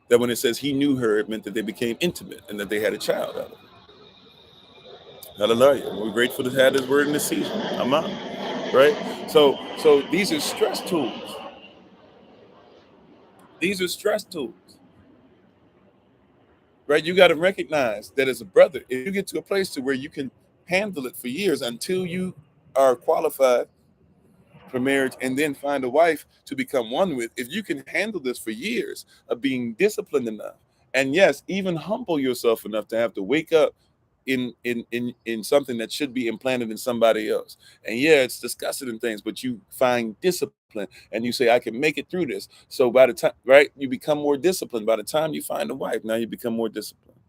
That when it says he knew her, it meant that they became intimate and that they had a child out of it. Hallelujah. We're grateful to have this word in this season. Amen. Right? So these are stress tools. These are stress tools. Right? You got to recognize that as a brother, if you get to a place to where you can handle it for years until you are qualified for marriage and then find a wife to become one with, if you can handle this for years of being disciplined enough, and yes, even humble yourself enough to have to wake up in something that should be implanted in somebody else, and yeah, it's disgusting and things, but you find discipline and you say, I can make it through this. So by the time, right, you become more disciplined. By the time you find a wife, now you become more disciplined.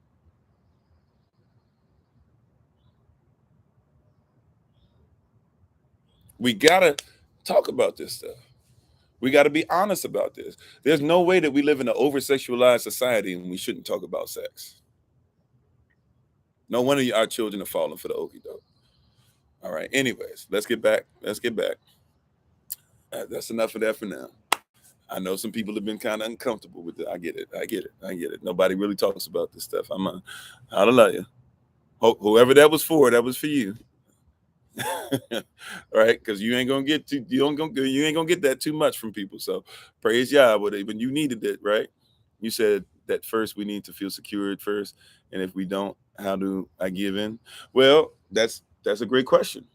We gotta talk about this stuff. We got to be honest about this. There's no way that we live in an over sexualized society and we shouldn't talk about sex. No wonder our children are falling for the okie doke. All right. Anyways, let's get back. Let's get back. That's enough of that for now. I know some people have been kind of uncomfortable with it. I get it. I get it. I get it. Nobody really talks about this stuff. Hallelujah. Whoever that was for you. Right? Because you ain't gonna get you ain't gonna get that too much from people. So praise Yah, when you needed it, right? You said that first we need to feel secured first, and if we don't, how do I give in? Well, that's a great question.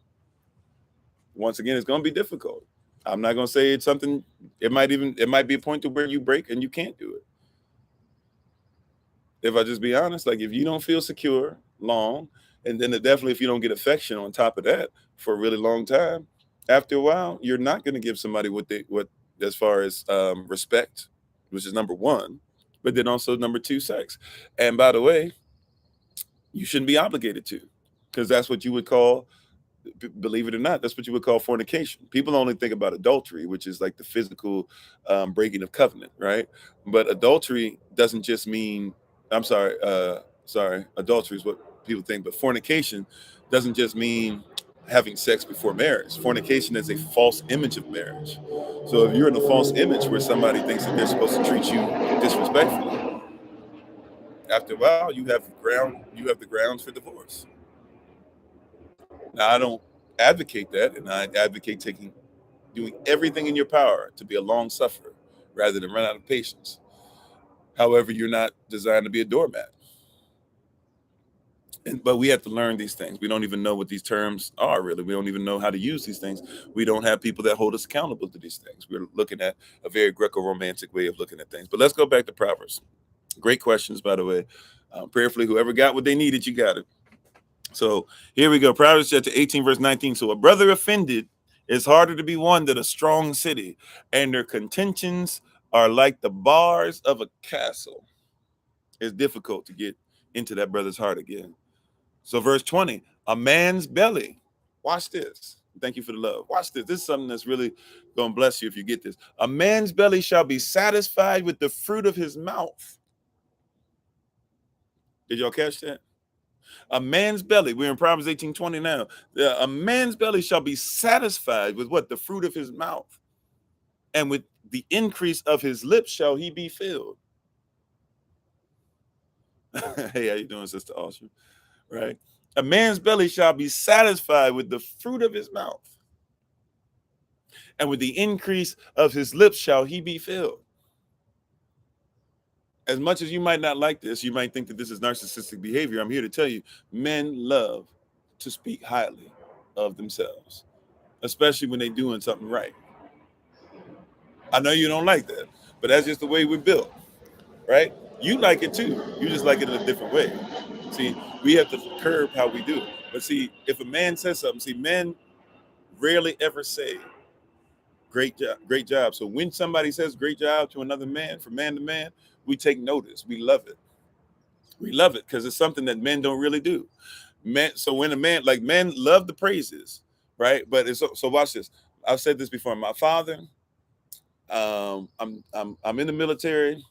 Once again, it's going to be difficult. I'm not going to say it's something. It might be a point to where you break and you can't do it. If I just be honest, like if you don't feel secure long, and then definitely if you don't get affection on top of that for a really long time, after a while, you're not going to give somebody what as far as respect, which is number one, but then also number two, sex. And by the way, you shouldn't be obligated to, because that's what you would call, believe it or not, that's what you would call fornication. People only think about adultery, which is like the physical breaking of covenant, right? But adultery doesn't just mean, I'm sorry, adultery is what people think, but fornication doesn't just mean having sex before marriage. Fornication is a false image of marriage. So if you're in a false image where somebody thinks that they're supposed to treat you disrespectfully, after a while you have the grounds for divorce. Now, I don't advocate that, and I advocate doing everything in your power to be a long sufferer rather than run out of patience. However, you're not designed to be a doormat. But we have to learn these things. We don't even know what these terms are, really. We don't even know how to use these things. We don't have people that hold us accountable to these things. We're looking at a very Greco-romantic way of looking at things. But let's go back to Proverbs. Great questions, by the way. Prayerfully, whoever got what they needed, you got it. So here we go. Proverbs chapter 18, verse 19. So a brother offended is harder to be won than a strong city, and their contentions are like the bars of a castle. It's difficult to get into that brother's heart again. So verse 20, a man's belly. Watch this. Thank you for the love. Watch this. This is something that's really going to bless you if you get this. A man's belly shall be satisfied with the fruit of his mouth. Did y'all catch that? A man's belly, we're in Proverbs 18:20 now. A man's belly shall be satisfied with what? The fruit of his mouth. And with the increase of his lips shall he be filled. Hey, how you doing, Sister Austin? Right? A man's belly shall be satisfied with the fruit of his mouth. And with the increase of his lips shall he be filled. As much as you might not like this, you might think that this is narcissistic behavior. I'm here to tell you, men love to speak highly of themselves, especially when they're doing something right. I know you don't like that, but that's just the way we're built, right? You like it too. You just like it in a different way. See, we have to curb how we do it. But see, if a man says something, see, men rarely ever say great job, great job. So when somebody says great job to another man, from man to man, we take notice. We love it. We love it because it's something that men don't really do. Men, so when a man, like men love the praises, right? But it's so watch this. I've said this before. My father, I'm in the military,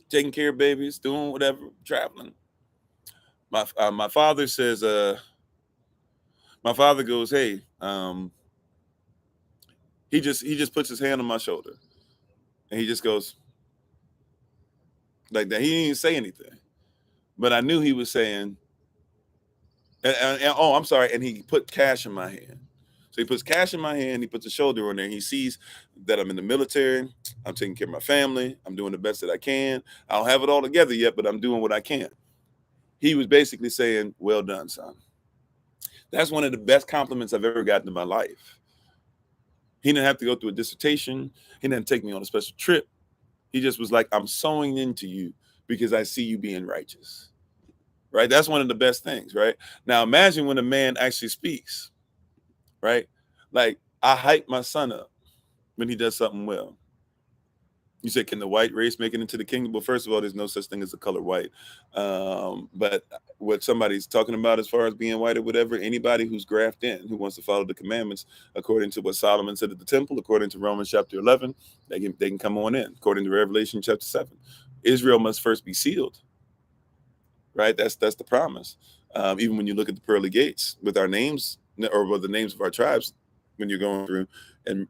taking care of babies, doing whatever, traveling. My father says, my father goes, hey, he just puts his hand on my shoulder, and he just goes like that. He didn't even say anything, but I knew he was saying, and oh, I'm sorry, and he put cash in my hand. So he puts cash in my hand, he puts a shoulder on there, and he sees that I'm in the military, I'm taking care of my family, I'm doing the best that I can. I don't have it all together yet, but I'm doing what I can. He was basically saying, well done, son. That's one of the best compliments I've ever gotten in my life. He didn't have to go through a dissertation. He didn't take me on a special trip. He just was like, I'm sowing into you because I see you being righteous. Right? That's one of the best things, right? Now imagine when a man actually speaks, right? Like I hype my son up when he does something well. You said, can the white race make it into the kingdom? Well, first of all, there's no such thing as the color white. But what somebody's talking about as far as being white or whatever, anybody who's grafted in, who wants to follow the commandments, according to what Solomon said at the temple, according to Romans chapter 11, they can come on in. According to Revelation chapter 7, Israel must first be sealed. Right? That's the promise. Even when you look at the pearly gates with our names, or with the names of our tribes, when you're going through and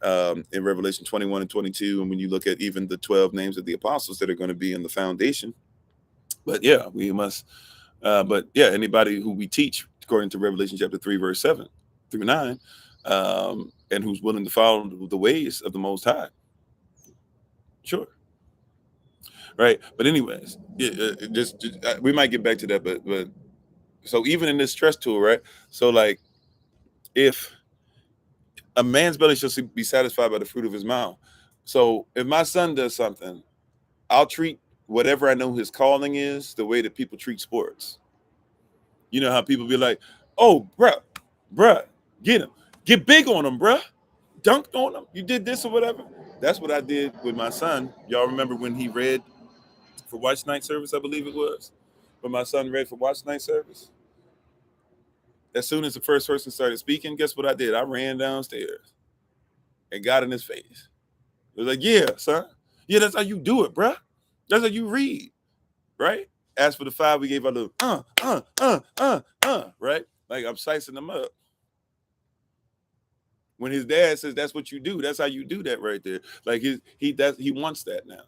in Revelation 21 and 22, and when you look at even the 12 names of the apostles that are going to be in the foundation. But yeah, we must. But yeah, anybody who we teach according to Revelation chapter 3, verse 7 through 9, and who's willing to follow the ways of the Most High. Sure. Right. But anyways, just we might get back to that, but so even in this stress tool, right? So like if A man's belly shall be satisfied by the fruit of his mouth. So if my son does something, I'll treat whatever I know his calling is the way that people treat sports. You know how people be like, oh, bruh, get him. Get big on him, bruh. Dunked on him. You did this or whatever. That's what I did with my son. Y'all remember when he read for Watch Night Service, I believe it was? When my son read for Watch Night Service? As soon as the first person started speaking, guess what I did? I ran downstairs and got in his face. It was like, yeah, son. Yeah, that's how you do it, bruh. That's how you read, right? As for the 5, we gave our little right? Like I'm sizing them up. When his dad says that's what you do, that's how you do that right there. Like he wants that now.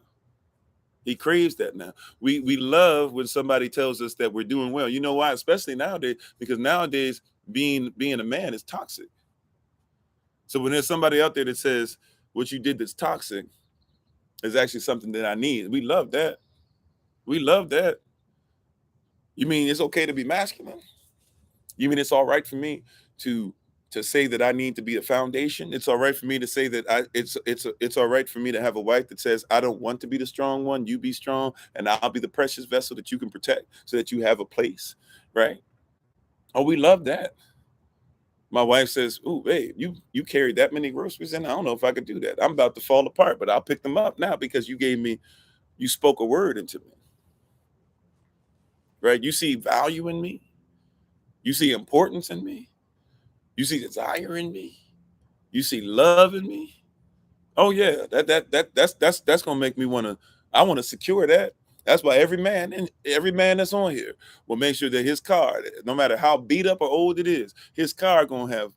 He craves that now. We love when somebody tells us that we're doing well. You know why? Especially nowadays, because nowadays being a man is toxic. So when there's somebody out there that says what you did that's toxic is actually something that I need, we love that. We love that. You mean it's okay to be masculine? You mean it's all right for me to say that I need to be a foundation? It's all right for me to say that it's all right for me to have a wife that says I don't want to be the strong one, you be strong, and I'll be the precious vessel that you can protect so that you have a place, right? Oh, we love that. My wife says, "Ooh, babe, you carried that many groceries in. I don't know if I could do that. I'm about to fall apart, but I'll pick them up now because you spoke a word into me, right? You see value in me. You see importance in me. You see desire in me. You see love in me. Oh yeah, that's gonna make me I want to secure that. That's why every man that's on here will make sure that his car, no matter how beat up or old it is, his car gonna have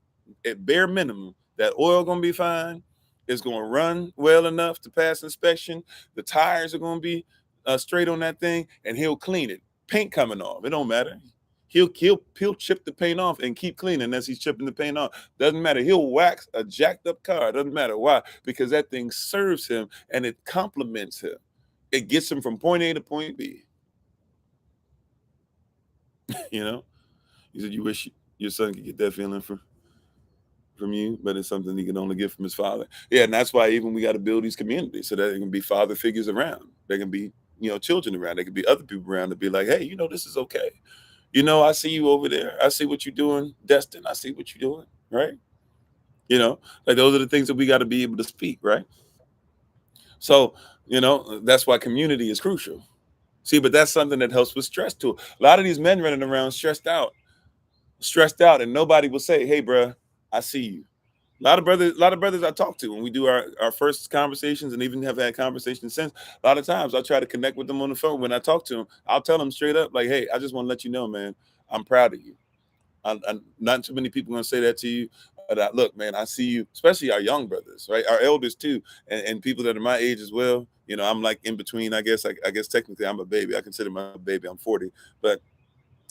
at bare minimum that oil gonna be fine. It's gonna run well enough to pass inspection. The tires are gonna be straight on that thing, and he'll clean it. Paint coming off, it don't matter. He'll chip the paint off and keep cleaning as he's chipping the paint off. Doesn't matter. He'll wax a jacked up car. Doesn't matter why, because that thing serves him and it complements him. It gets him from point A to point B. You know, you said you wish your son could get that feeling from you, but it's something he can only get from his father. Yeah, and that's why even we got to build these communities so that there can be father figures around. There can be children around. There can be other people around to be like, hey, this is okay. I see you over there. I see what you're doing, Destin. I see what you're doing, right? Like those are the things that we got to be able to speak, right? So, that's why community is crucial. See, but that's something that helps with stress too. A lot of these men running around stressed out, and nobody will say, hey, bro, I see you. A lot of brothers I talk to when we do our first conversations and even have had conversations since, a lot of times I try to connect with them on the phone. When I talk to them, I'll tell them straight up, like, hey, I just want to let you know, man, I'm proud of you. Not too many people going to say that to you. But look, man, I see you, especially our young brothers, right? Our elders too, and people that are my age as well. I'm like in between, I guess. I guess technically I'm a baby. I consider my baby. I'm 40. But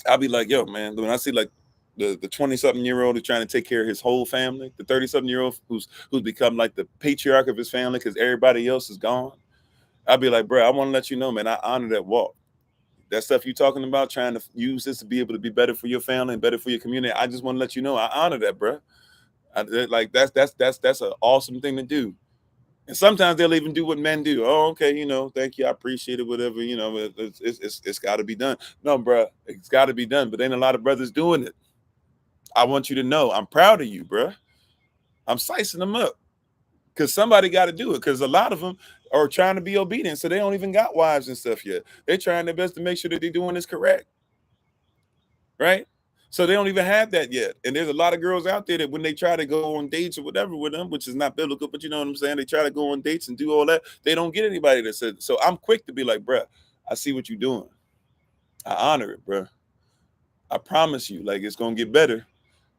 I'll be like, yo, man, when I see like the 20-something-year-old who's trying to take care of his whole family, the 30-something-year-old who's become like the patriarch of his family because everybody else is gone, I'll be like, bro, I want to let you know, man, I honor that walk. That stuff you're talking about, trying to use this to be able to be better for your family and better for your community, I just want to let you know I honor that, bro. Like that's an awesome thing to do. And sometimes they'll even do what men do. Oh, okay, thank you, I appreciate it, whatever. It's got to be done. No, bro, it's got to be done. But ain't a lot of brothers doing it. I want you to know I'm proud of you, bro. I'm sizing them up because somebody got to do it. Because a lot of them are trying to be obedient, so they don't even got wives and stuff yet. They're trying their best to make sure that they're doing this correct, right? So they don't even have that yet. And there's a lot of girls out there that when they try to go on dates or whatever with them, which is not biblical, but you know what I'm saying? They try to go on dates and do all that. They don't get anybody that says, so I'm quick to be like, bruh, I see what you're doing. I honor it, bruh. I promise you, like, it's going to get better.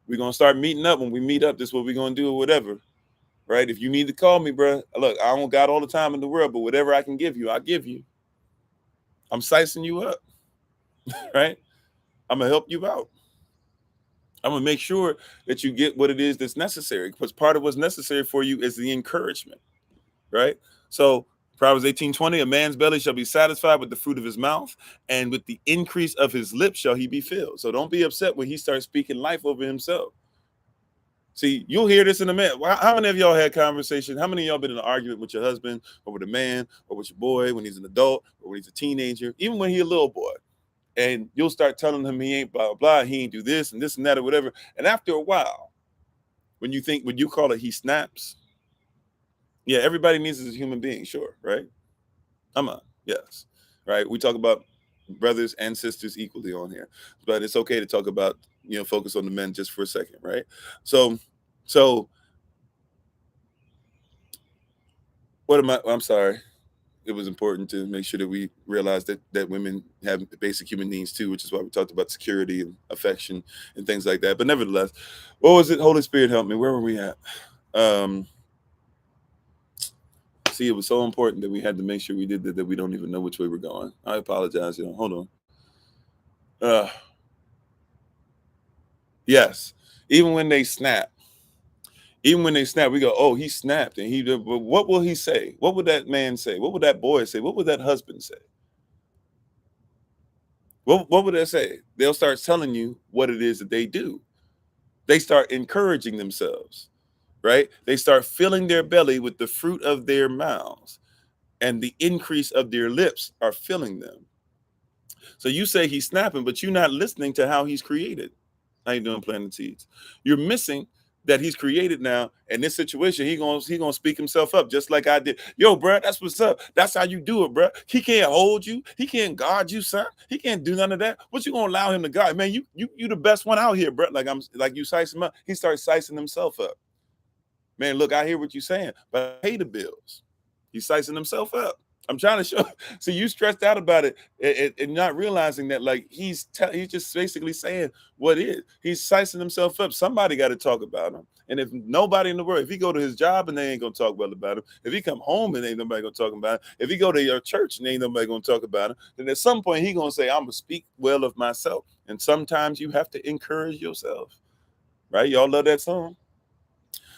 We're going to start meeting up. When we meet up, this is what we're going to do or whatever, right? If you need to call me, bruh, look, I don't got all the time in the world, but whatever I can give you, I'll give you. I'm sizing you up, right? I'm going to help you out. I'm going to make sure that you get what it is that's necessary, because part of what's necessary for you is the encouragement, right? So Proverbs 18:20, a man's belly shall be satisfied with the fruit of his mouth, and with the increase of his lips shall he be filled. So don't be upset when he starts speaking life over himself. See, you'll hear this in a minute. How many of y'all had conversation? How many of y'all been in an argument with your husband or with a man or with your boy when he's an adult or when he's a teenager, even when he's a little boy? And you'll start telling him he ain't blah, blah, blah, he ain't do this and that or whatever. And after a while, when you call it, he snaps. Yeah, everybody needs this as a human being, sure, right? Come on, yes, right. We talk about brothers and sisters equally on here, but it's okay to talk about, focus on the men just for a second, right? So, so what am I? I'm sorry. It was important to make sure that we realize that women have basic human needs too, which is why we talked about security and affection and things like that. But nevertheless, what was it? Holy Spirit, help me. Where were we at? See, it was so important that we had to make sure we did that we don't even know which way we're going. I apologize, y'all. Hold on. Yes. Even when they snap, we go, oh, he snapped. And what will he say? What would that man say? What would that boy say? What would that husband say? What would they say? They'll start telling you what it is that they do. They start encouraging themselves, right? They start filling their belly with the fruit of their mouths, and the increase of their lips are filling them. So you say he's snapping, but you're not listening to how he's created. How you doing, planting seeds? You're missing that he's created now. In this situation, he gonna speak himself up just like I did. Yo, bro, that's what's up. That's how you do it, bro. He can't hold you. He can't guard you, son. He can't do none of that. What you gonna allow him to guard? Man, you the best one out here, bro. Like you size him up. He starts sizing himself up. Man, look, I hear what you're saying, but I pay the bills. He's sizing himself up. I'm trying to show. So you stressed out about it and not realizing that, like, he's just basically saying what is. He's sizing himself up. Somebody got to talk about him. And if nobody in the world, if he go to his job and they ain't gonna talk well about him, if he come home and ain't nobody gonna talk about him, if he go to your church and ain't nobody gonna talk about him, then at some point he gonna say, I'm gonna speak well of myself. And sometimes you have to encourage yourself, right? Y'all love that song.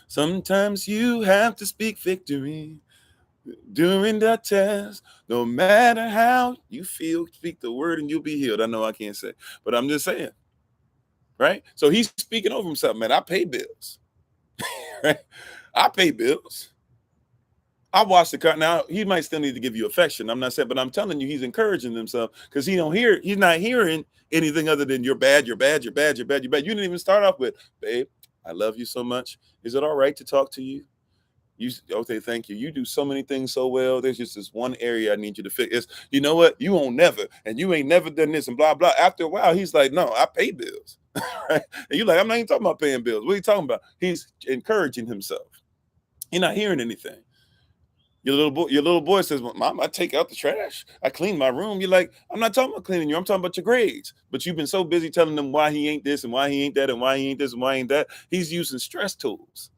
Sometimes you have to speak victory during the test. No matter how you feel, speak the word and you'll be healed. I know I can't say, but I'm just saying, right? So he's speaking over himself. Man, I pay bills. Right? I pay bills. I watch the car. Now he might still need to give you affection. I'm not saying, but I'm telling you, he's encouraging himself because he's not hearing anything other than you're bad, you're bad, you're bad, you're bad, you're bad. You didn't even start off with, babe, I love you so much. Is it all right to talk to you? Okay, thank you. You do so many things so well. There's just this one area I need you to fix. It's, you know what? You won't never, and you ain't never done this, and blah blah. After a while, he's like, "No, I pay bills." Right? And you're like, "I'm not even talking about paying bills. What are you talking about?" He's encouraging himself. You're not hearing anything. Your little boy says, well, "Mom, I take out the trash. I clean my room." You're like, "I'm not talking about cleaning you. I'm talking about your grades." But you've been so busy telling them why he ain't this and why he ain't that and why he ain't this and why he ain't that. He's using stress tools.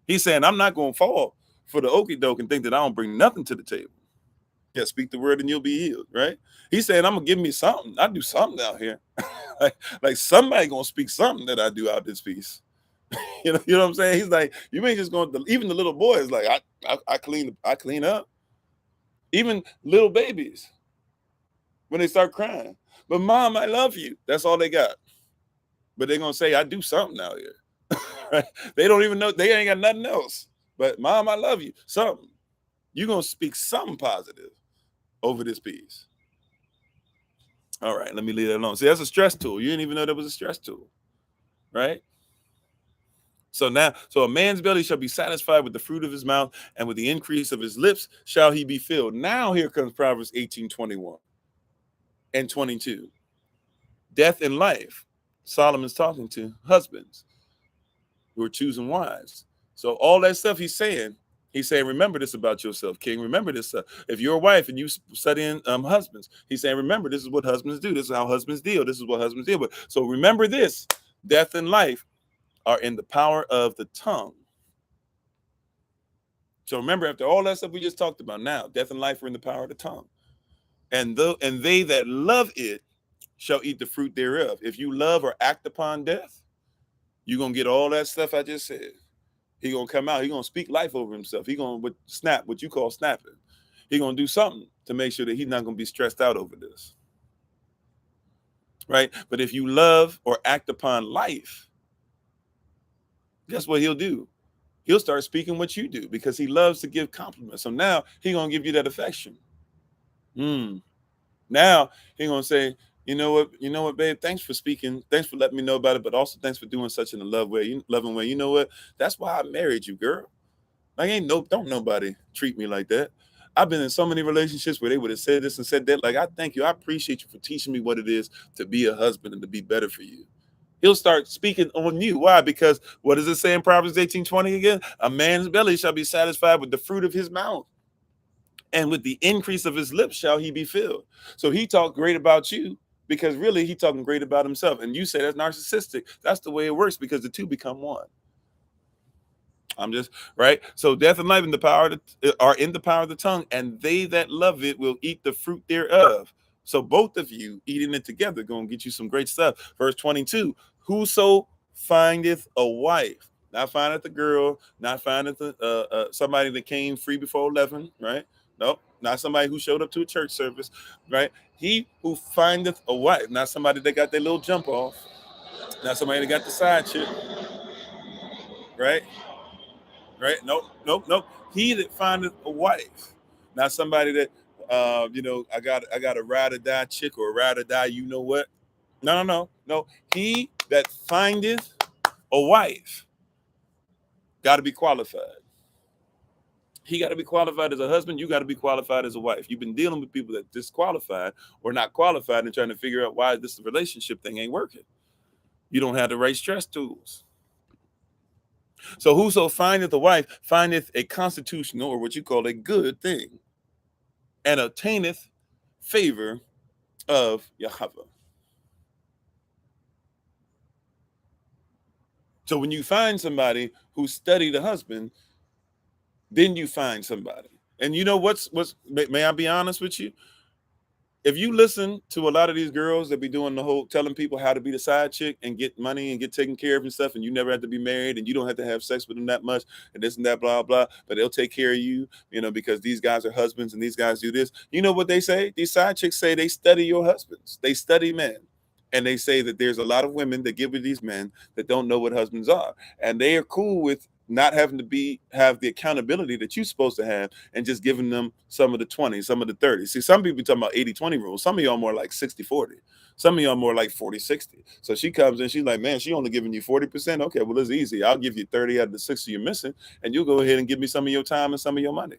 He's saying, I'm not going to fall for the okie doke and think that I don't bring nothing to the table. Yeah, speak the word and you'll be healed, right? He's saying, I'm going to give me something. I do something out here. like somebody going to speak something that I do out this piece. You know what I'm saying? He's like, you ain't just going to, even the little boy is like, I clean up. Even little babies, when they start crying. But mom, I love you. That's all they got. But they're going to say, I do something out here. Right? They don't even know, they ain't got nothing else. But mom, I love you. Something. You're going to speak something positive over this piece. All right, let me leave that alone. See, that's a stress tool. You didn't even know that was a stress tool. Right? So a man's belly shall be satisfied with the fruit of his mouth, and with the increase of his lips shall he be filled. Now here comes Proverbs 18:21 and 22. Death and life. Solomon's talking to husbands who are choosing wives. So all that stuff he's saying, remember this about yourself, king. Remember this. If you're a wife and you study husbands, he's saying, remember, this is what husbands do. This is how husbands deal. This is what husbands deal with. So remember this. Death and life are in the power of the tongue. So remember, after all that stuff we just talked about, now death and life are in the power of the tongue. And they that love it shall eat the fruit thereof. If you love or act upon death, you're going to get all that stuff I just said. He's going to come out. He's going to speak life over himself. He's going to snap, what you call snapping. He's going to do something to make sure that he's not going to be stressed out over this. Right? But if you love or act upon life, guess what he'll do? He'll start speaking what you do because he loves to give compliments. So now he gonna give you that affection. Now he gonna say, you know what, babe, thanks for speaking. Thanks for letting me know about it, but also thanks for doing such in a loving way. You know what? That's why I married you, girl. Like don't nobody treat me like that. I've been in so many relationships where they would have said this and said that. Like, I thank you. I appreciate you for teaching me what it is to be a husband and to be better for you. He'll start speaking on you. Why? Because what does it say in Proverbs 18:20 again? A man's belly shall be satisfied with the fruit of his mouth, and with the increase of his lips shall he be filled. So he talked great about you because really he talking great about himself. And you say that's narcissistic. That's the way it works because the two become one. I'm just right. So death and life are in the power of the tongue, and they that love it will eat the fruit thereof. So both of you eating it together gonna get you some great stuff. Verse 22: Whoso findeth a wife, not findeth a girl, not findeth somebody that came free before 11, right? Nope, not somebody who showed up to a church service, right? He who findeth a wife, not somebody that got their little jump off, not somebody that got the side chick, right? Right? Nope, nope, nope. He that findeth a wife, not somebody that, I got a ride or die chick or a ride or die. You know what? No, no, no, no. He that findeth a wife got to be qualified. He got to be qualified as a husband. You got to be qualified as a wife. You've been dealing with people that disqualified or not qualified and trying to figure out why this relationship thing ain't working. You don't have the right stress tools. So whoso findeth a wife findeth a constitutional, or what you call a good thing, and obtaineth favor of Yahweh. So when you find somebody who studied a husband, then you find somebody. And you know what's may I be honest with you? If you listen to a lot of these girls that be doing the whole telling people how to be the side chick and get money and get taken care of and stuff, and you never have to be married and you don't have to have sex with them that much and this and that, blah, blah, but they'll take care of you, because these guys are husbands and these guys do this. You know what they say? These side chicks say they study your husbands. They study men. And they say that there's a lot of women that get with these men that don't know what husbands are. And they are cool with not having to have the accountability that you're supposed to have and just giving them some of the 20, some of the 30. See, some people talking about 80-20 rules. Some of y'all more like 60-40. Some of y'all more like 40-60. So she comes in, she's like, man, she only giving you 40%. Okay, well, it's easy. I'll give you 30 out of the 60 you're missing, and you'll go ahead and give me some of your time and some of your money.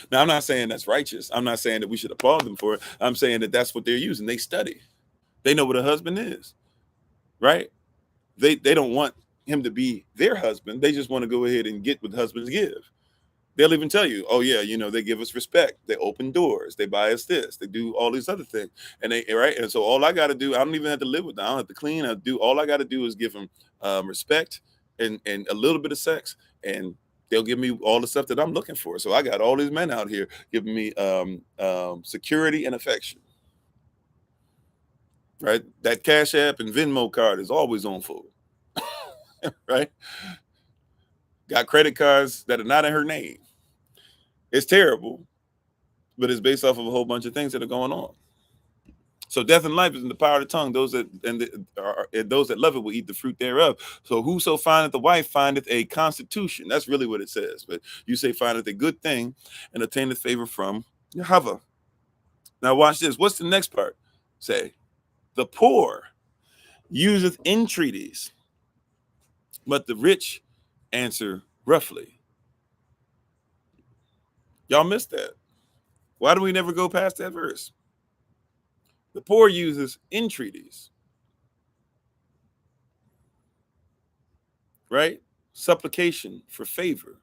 Now, I'm not saying that's righteous. I'm not saying that we should applaud them for it. I'm saying that that's what they're using. They study. They know what a husband is, right? They don't want him to be their husband. They just want to go ahead and get what husbands give. They'll even tell you, oh yeah, they give us respect. They open doors. They buy us this. They do all these other things. And right. And so all I got to do, I don't even have to live with them. I don't have to clean. All I got to do is give them respect and a little bit of sex, and they'll give me all the stuff that I'm looking for. So I got all these men out here giving me security and affection. Right. That Cash App and Venmo card is always on full. Right. Got credit cards that are not in her name. It's terrible, but it's based off of a whole bunch of things that are going on. So death and life is in the power of the tongue. Those that love it will eat the fruit thereof. So whoso findeth a wife findeth a constitution. That's really what it says. But you say findeth a good thing and obtaineth favor from Yahweh. Now watch this. What's the next part? Say, the poor useth entreaties, but the rich answer roughly. Y'all missed that. Why do we never go past that verse? The poor uses entreaties, right? Supplication for favor.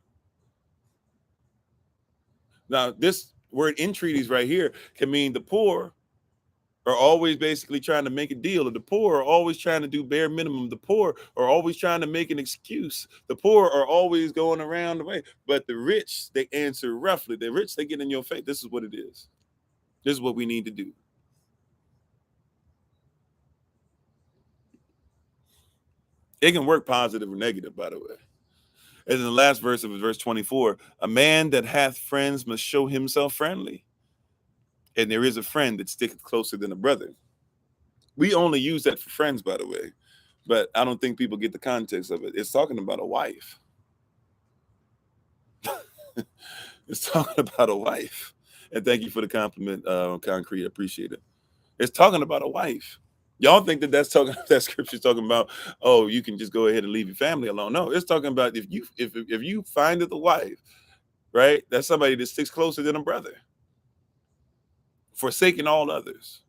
Now, this word entreaties right here can mean the poor are always basically trying to make a deal, or the poor are always trying to do bare minimum. The poor are always trying to make an excuse. The poor are always going around the way. But the rich, they answer roughly. The rich, they get in your face. This is what it is. This is what we need to do. It can work positive or negative, by the way. As in the last verse of verse 24, a man that hath friends must show himself friendly. And there is a friend that sticketh closer than a brother. We only use that for friends, by the way. But I don't think people get the context of it. It's talking about a wife. It's talking about a wife. And thank you for the compliment, Concrete. Appreciate it. It's talking about a wife. Y'all think that that scripture's talking about, oh, you can just go ahead and leave your family alone. No, it's talking about if you find it a wife, right? That's somebody that sticks closer than a brother, forsaking all others.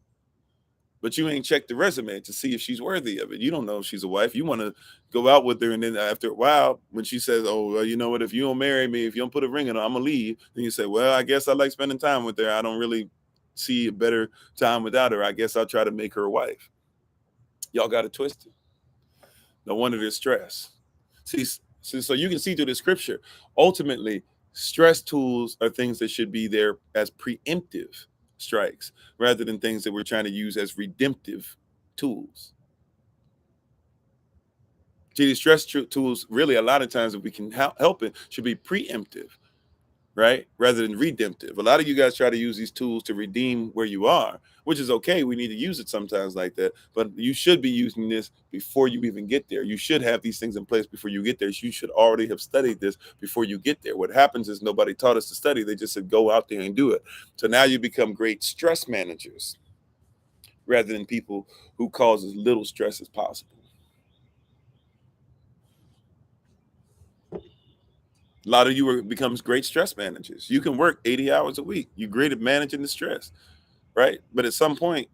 But you ain't checked the resume to see if she's worthy of it. You don't know if she's a wife. You want to go out with her, and then after a while, when she says, "Oh, well, you know what? If you don't marry me, if you don't put a ring on her, I'm gonna leave," then you say, "Well, I guess I like spending time with her. I don't really see a better time without her. I guess I'll try to make her a wife." Y'all got it twisted. No wonder there's stress. See, so you can see through the scripture. Ultimately, stress tools are things that should be there as preemptive strikes rather than things that we're trying to use as redemptive tools. See, the stress tools really a lot of times, if we can help it, should be preemptive, right? Rather than redemptive. A lot of you guys try to use these tools to redeem where you are, which is okay. We need to use it sometimes like that. But you should be using this before you even get there. You should have these things in place before you get there. You should already have studied this before you get there. What happens is nobody taught us to study. They just said, go out there and do it. So now you become great stress managers rather than people who cause as little stress as possible. A lot of you becomes great stress managers. You can work 80 hours a week. You're great at managing the stress, right? But at some point,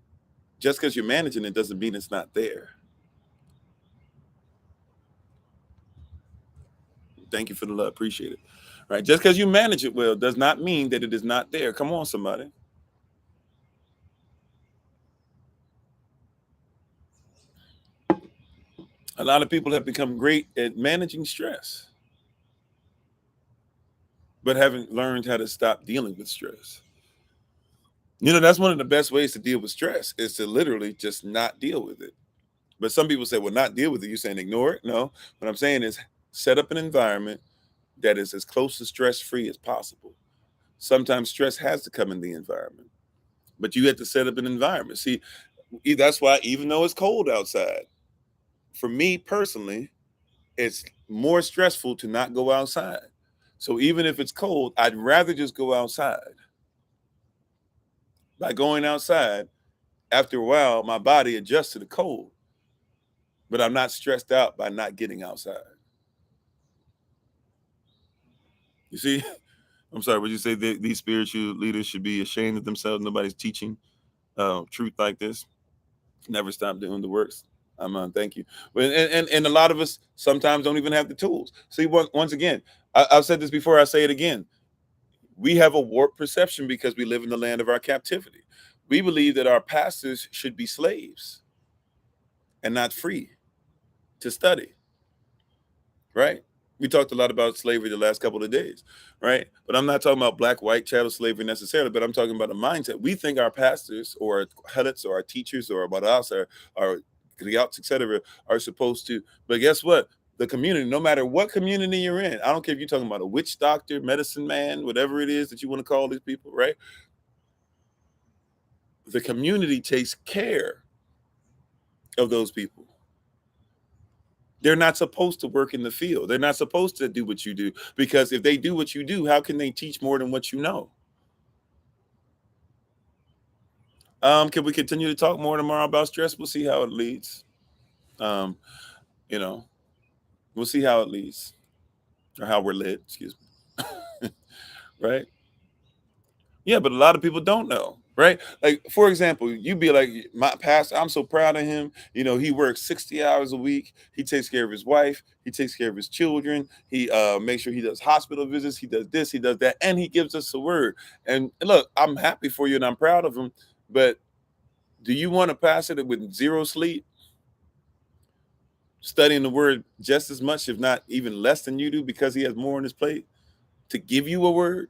just because you're managing it doesn't mean it's not there. Thank you for the love. Appreciate it. Right? Just because you manage it well does not mean that it is not there. Come on, somebody. A lot of people have become great at managing stress, but haven't learned how to stop dealing with stress. You know, that's one of the best ways to deal with stress is to literally just not deal with it. But some people say, well, not deal with it. You're saying ignore it? No. What I'm saying is set up an environment that is as close to stress free as possible. Sometimes stress has to come in the environment, but you have to set up an environment. See, that's why even though it's cold outside, for me personally, it's more stressful to not go outside. So even if it's cold, I'd rather just go outside. By going outside, after a while, my body adjusts to the cold, but I'm not stressed out by not getting outside. You see? I'm sorry, would you say that these spiritual leaders should be ashamed of themselves? Nobody's teaching truth like this. Never stop doing the works. I'm on. Thank you. And a lot of us sometimes don't even have the tools. See, once again, I've said this before. I say it again. We have a warped perception because we live in the land of our captivity. We believe that our pastors should be slaves and not free to study. Right? We talked a lot about slavery the last couple of days, right? But I'm not talking about black, white, chattel slavery necessarily, but I'm talking about a mindset. We think our pastors or our helots or our teachers or about us or our griots, etc., are supposed to. But guess what? The community, no matter what community you're in, I don't care if you're talking about a witch doctor, medicine man, whatever it is that you want to call these people, right? The community takes care of those people. They're not supposed to work in the field. They're not supposed to do what you do because if they do what you do, how can they teach more than what you know? Can we continue to talk more tomorrow about stress? We'll see how it leads. Um, you know, we'll see how it leads or how we're led. Excuse me. Right? Yeah, but a lot of people don't know, right? Like, for example, you be like, my pastor, I'm so proud of him. You know, he works 60 hours a week. He takes care of his wife. He takes care of his children. He makes sure he does hospital visits. He does this, he does that, and he gives us a word. And look, I'm happy for you and I'm proud of him. But do you want a pastor that with zero sleep, studying the word just as much, if not even less than you do, because he has more on his plate to give you a word?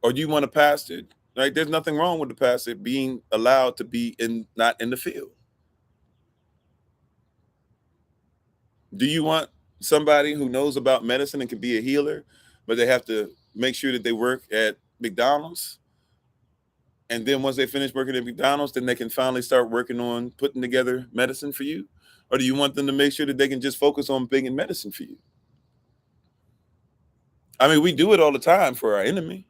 Or do you want a pastor? Right? There's nothing wrong with the pastor being allowed to be not in the field. Do you want somebody who knows about medicine and can be a healer, but they have to make sure that they work at McDonald's? And then once they finish working at McDonald's, then they can finally start working on putting together medicine for you? Or do you want them to make sure that they can just focus on bringing medicine for you? I mean, we do it all the time for our enemy.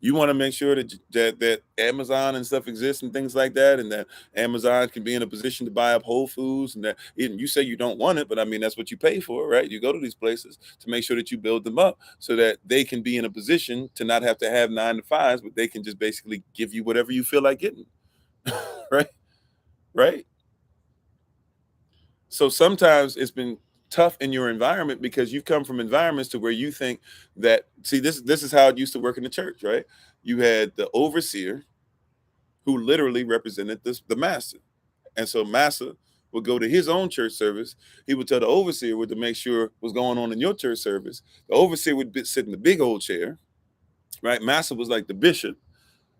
You want to make sure that Amazon and stuff exists and things like that, and that Amazon can be in a position to buy up Whole Foods, and that even you say you don't want it, but I mean that's what you pay for, right? You go to these places to make sure that you build them up so that they can be in a position to not have to have 9 to 5s, but they can just basically give you whatever you feel like getting, right? Right. So sometimes it's been tough in your environment because you come from environments to where you think that, see, this is how it used to work in the church, right? You had the overseer who literally represented the master. And so master would go to his own church service. He would tell the overseer what to make sure was going on in your church service. The overseer would sit in the big old chair, right? Master was like the bishop,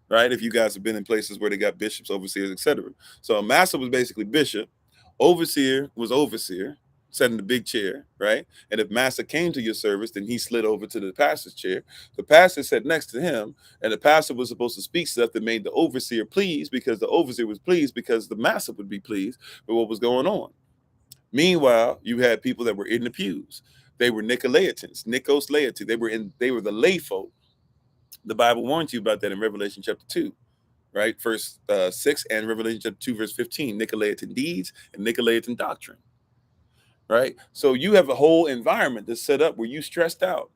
right? If you guys have been in places where they got bishops, overseers, etc. So a master was basically bishop, overseer was overseer, sat in the big chair, right? And if master came to your service, then he slid over to the pastor's chair. The pastor sat next to him, and the pastor was supposed to speak stuff that made the overseer pleased, because the overseer was pleased because the master would be pleased with what was going on. Meanwhile, you had people that were in the pews. They were Nicolaitans, Nikos laity. They were the lay folk. The Bible warns you about that in Revelation chapter 2, right? Verse 6, and Revelation chapter 2, verse 15, Nicolaitan deeds and Nicolaitan doctrine, right? So you have a whole environment that's set up where you stressed out.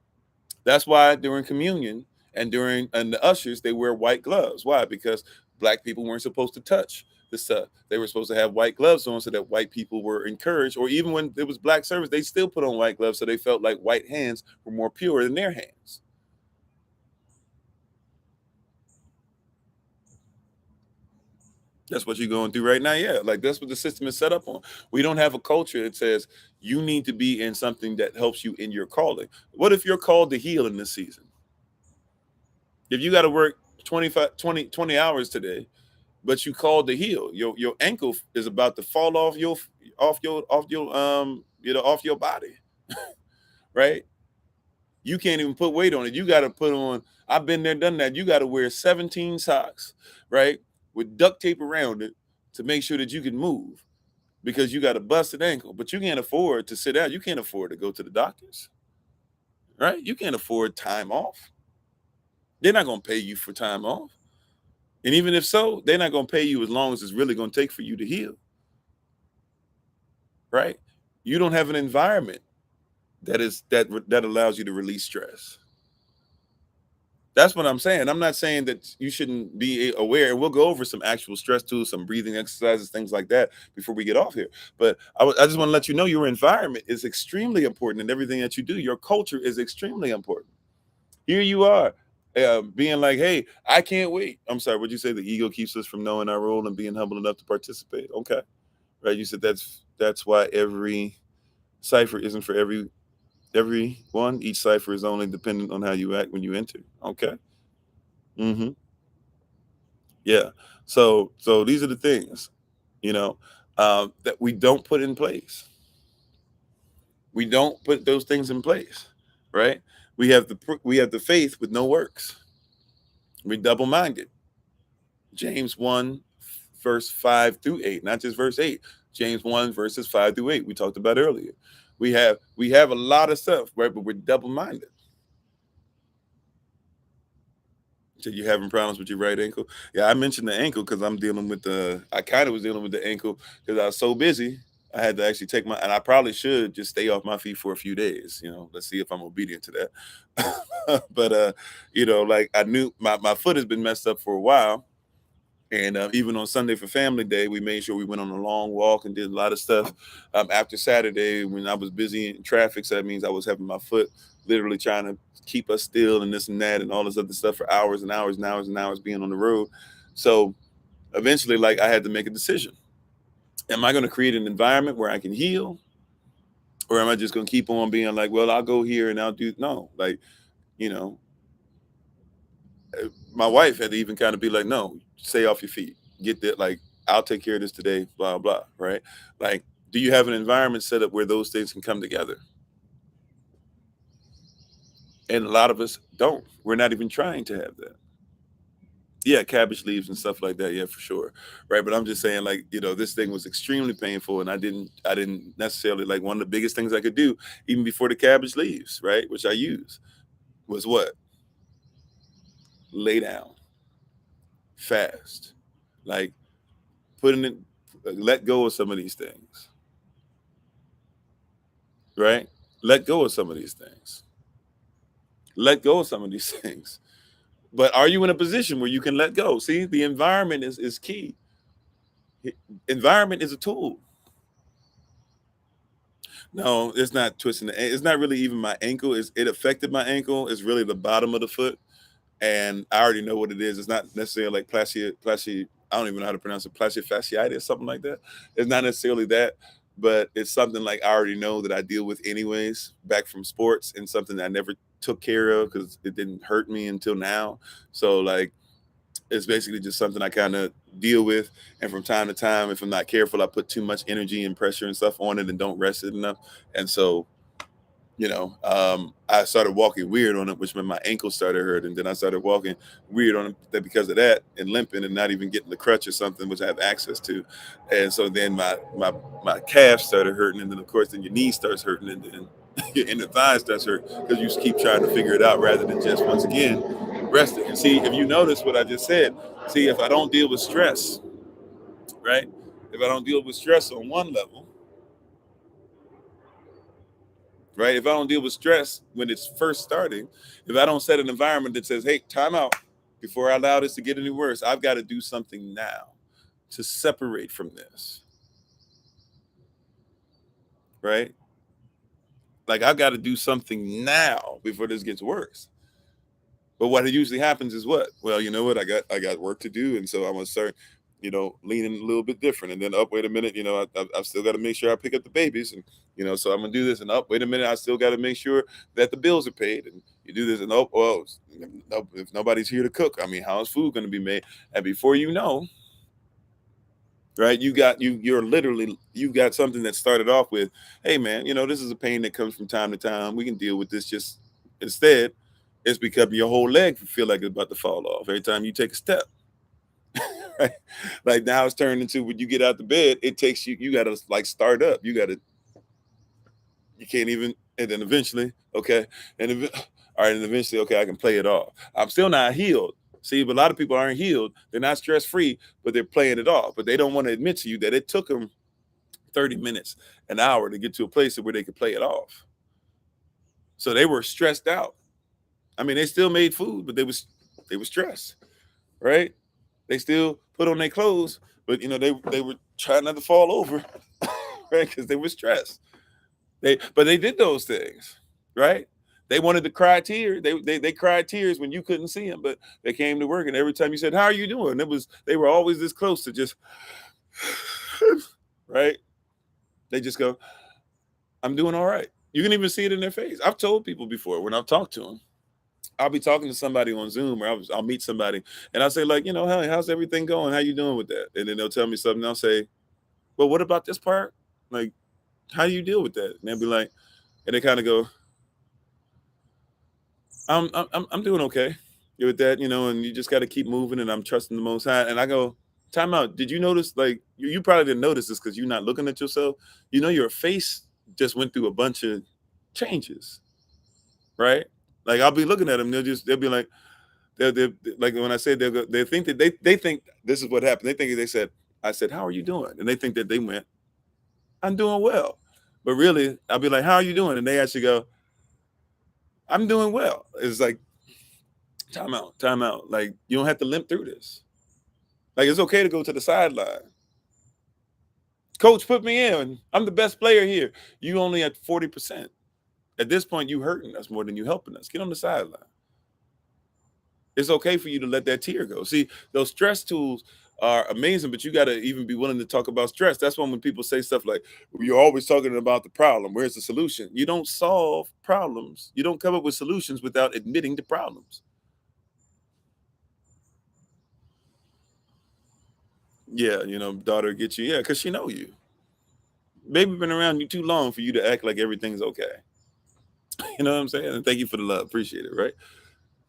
That's why during communion and the ushers, they wear white gloves. Why? Because black people weren't supposed to touch the stuff. They were supposed to have white gloves on so that white people were encouraged, or even when it was black service, they still put on white gloves so they felt like white hands were more pure than their hands. That's what you're going through right now. Yeah. Like that's what the system is set up on. We don't have a culture that says you need to be in something that helps you in your calling. What if you're called to heal in this season? If you got to work 20 hours today, but you called to heal, your ankle is about to fall off your body, right? You can't even put weight on it. You got to put on, I've been there, done that. You got to wear 17 socks, right? With duct tape around it to make sure that you can move, because you got a busted ankle, but you can't afford to sit out. You can't afford to go to the doctors, right? You can't afford time off. They're not going to pay you for time off. And even if so, they're not going to pay you as long as it's really going to take for you to heal, right? You don't have an environment that allows you to release stress. That's what I'm saying. I'm not saying that you shouldn't be aware. And we'll go over some actual stress tools, some breathing exercises, things like that before we get off here. But I just want to let you know your environment is extremely important in everything that you do. Your culture is extremely important. Here you are, being like, hey, I can't wait. I'm sorry, what'd you say? The ego keeps us from knowing our role and being humble enough to participate. Okay. Right. You said that's why every cipher isn't for everyone. Each cipher is only dependent on how you act when you enter. Okay. Mm-hmm. Yeah. So these are the things, you know, that we don't put in place. We don't put those things in place, right? We have the faith with no works. We double minded. James 1, verse 5 through 8, not just verse 8. James 1, verses 5 through 8. We talked about earlier. We have a lot of stuff, right? But we're double minded. So you having problems with your right ankle? Yeah, I mentioned the ankle because I kind of was dealing with the ankle because I was so busy. I had to actually and I probably should just stay off my feet for a few days. Let's see if I'm obedient to that. But, like I knew my foot has been messed up for a while. And even on Sunday for Family Day, we made sure we went on a long walk and did a lot of stuff. After Saturday, when I was busy in traffic, so that means I was having my foot literally trying to keep us still and this and that and all this other stuff for hours and hours and hours and hours being on the road. So eventually, like I had to make a decision. Am I going to create an environment where I can heal? Or am I just going to keep on being like, well, I'll go here and I'll do, no, like, you know, my wife had to even kind of be like, no, stay off your feet. Get that, like, I'll take care of this today, blah, blah, right? Like, do you have an environment set up where those things can come together? And a lot of us don't. We're not even trying to have that. Yeah, cabbage leaves and stuff like that. Yeah, for sure. Right. But I'm just saying, like, this thing was extremely painful, and I didn't necessarily, like, one of the biggest things I could do, even before the cabbage leaves, right, which I use, was what? Lay down, fast, like, putting it, let go of some of these things, right? Let go of some of these things. Let go of some of these things. But are you in a position where you can let go? See, the environment is key. Environment is a tool. No, it's not twisting it's not really even my ankle. It affected my ankle. It's really the bottom of the foot. And I already know what it is. It's not necessarily like I don't even know how to pronounce it, plantar fasciitis, something like that. It's not necessarily that, but it's something like I already know that I deal with anyways, back from sports, and something that I never took care of because it didn't hurt me until now. So, like, it's basically just something I kind of deal with. And from time to time, if I'm not careful, I put too much energy and pressure and stuff on it and don't rest it enough. And so, I started walking weird on it, which meant my ankle started hurting. Then I started walking weird on it because of that, and limping, and not even getting the crutch or something, which I have access to. And so then my calf started hurting, and then of course then your knee starts hurting, and then your inner thigh starts hurting because you keep trying to figure it out rather than just, once again, resting. And see, if you notice what I just said, see, if I don't deal with stress, right? If I don't deal with stress on one level, right? If I don't deal with stress when it's first starting, if I don't set an environment that says, hey, time out before I allow this to get any worse, I've got to do something now to separate from this, right? Like, I've got to do something now before this gets worse. But what usually happens is what? Well, you know what? I got work to do, and so I'm gonna start, leaning a little bit different. And then, up, wait a minute, I've still got to make sure I pick up the babies, and so I'm gonna do this. And up, wait a minute, I still got to make sure that the bills are paid. And you do this, and oh, well, no, if nobody's here to cook, I mean, how is food going to be made? And before you know, right, you've got something that started off with, hey man, this is a pain that comes from time to time. We can deal with this. Just instead, it's becoming your whole leg feel like it's about to fall off every time you take a step. Right? Like, now it's turned into, when you get out the bed, it takes you gotta, like, start up. You can't even, and then eventually, okay, all right, and eventually, okay, I can play it off. I'm still not healed. See, but a lot of people aren't healed. They're not stress free, but they're playing it off. But they don't want to admit to you that it took them 30 minutes, an hour to get to a place where they could play it off. So they were stressed out. I mean, they still made food, but they were stressed, right? They still put on their clothes, but they were trying not to fall over, right? Because they were stressed. But they did those things, right? They wanted to cry tears. They cried tears when you couldn't see them, but they came to work, and every time you said, "How are you doing?" They were always this close to just, right? They just go, "I'm doing all right." You can even see it in their face. I've told people before, when I've talked to them, I'll be talking to somebody on Zoom, or I'll meet somebody, and I'll say, like, hey, how's everything going? How you doing with that? And then they'll tell me something. I'll say, well, what about this part? Like, how do you deal with that? And they'll be like, and they kind of go, I'm doing okay with that, and you just got to keep moving, and I'm trusting the Most High. And I go, time out. Did you notice, like, you probably didn't notice this because you're not looking at yourself. Your face just went through a bunch of changes, right? Like, I'll be looking at them, they'll be like, they're like, when I said, they think that they think this is what happened. They think they said, I said, how are you doing? And they think that they went, I'm doing well. But really, I'll be like, how are you doing? And they actually go, I'm doing well. It's like, time out, time out. Like, you don't have to limp through this. Like, it's okay to go to the sideline. Coach, put me in. I'm the best player here. You only at 40%. At this point, you hurting us more than you helping us. Get on the sideline. It's okay for you to let that tear go. See, those stress tools are amazing, but you got to even be willing to talk about stress. That's when people say stuff like, you're always talking about the problem. Where's the solution? You don't solve problems. You don't come up with solutions without admitting the problems. Yeah, daughter get you. Yeah, because she know you. Baby been around you too long for you to act like everything's okay. You know what I'm saying? And thank you for the love. Appreciate it, right?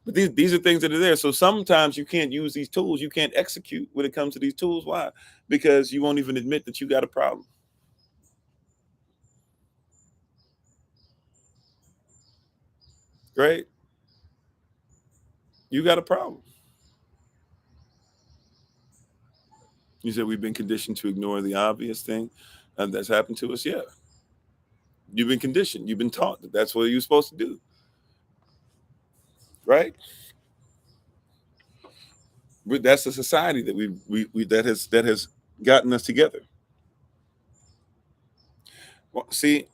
But these are things that are there. So sometimes you can't use these tools. You can't execute when it comes to these tools. Why? Because you won't even admit that you got a problem. Right? You got a problem. You said we've been conditioned to ignore the obvious thing that's happened to us. Yeah. You've been conditioned. You've been taught that that's what you're supposed to do. Right? That's the society that we that has gotten us together. Well, see,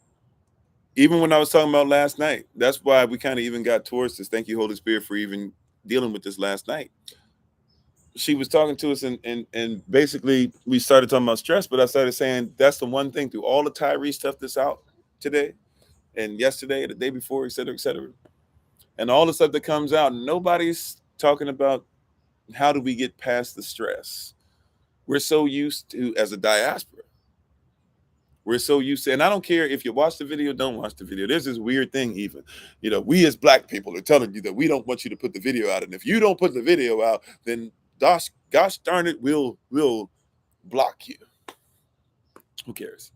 even when I was talking about last night, that's why we kind of even got towards this. Thank you, Holy Spirit, for even dealing with this last night. She was talking to us, and basically we started talking about stress, but I started saying that's the one thing through all the Tyree stuff that's out today and yesterday, the day before, et cetera, and all the stuff that comes out. Nobody's talking about how do we get past the stress. We're so used to, as a diaspora, we're so used to, and I don't care if you watch the video, don't watch the video. There's this weird thing, even, we as black people are telling you that we don't want you to put the video out. And if you don't put the video out, then gosh darn it, we'll block you. Who cares?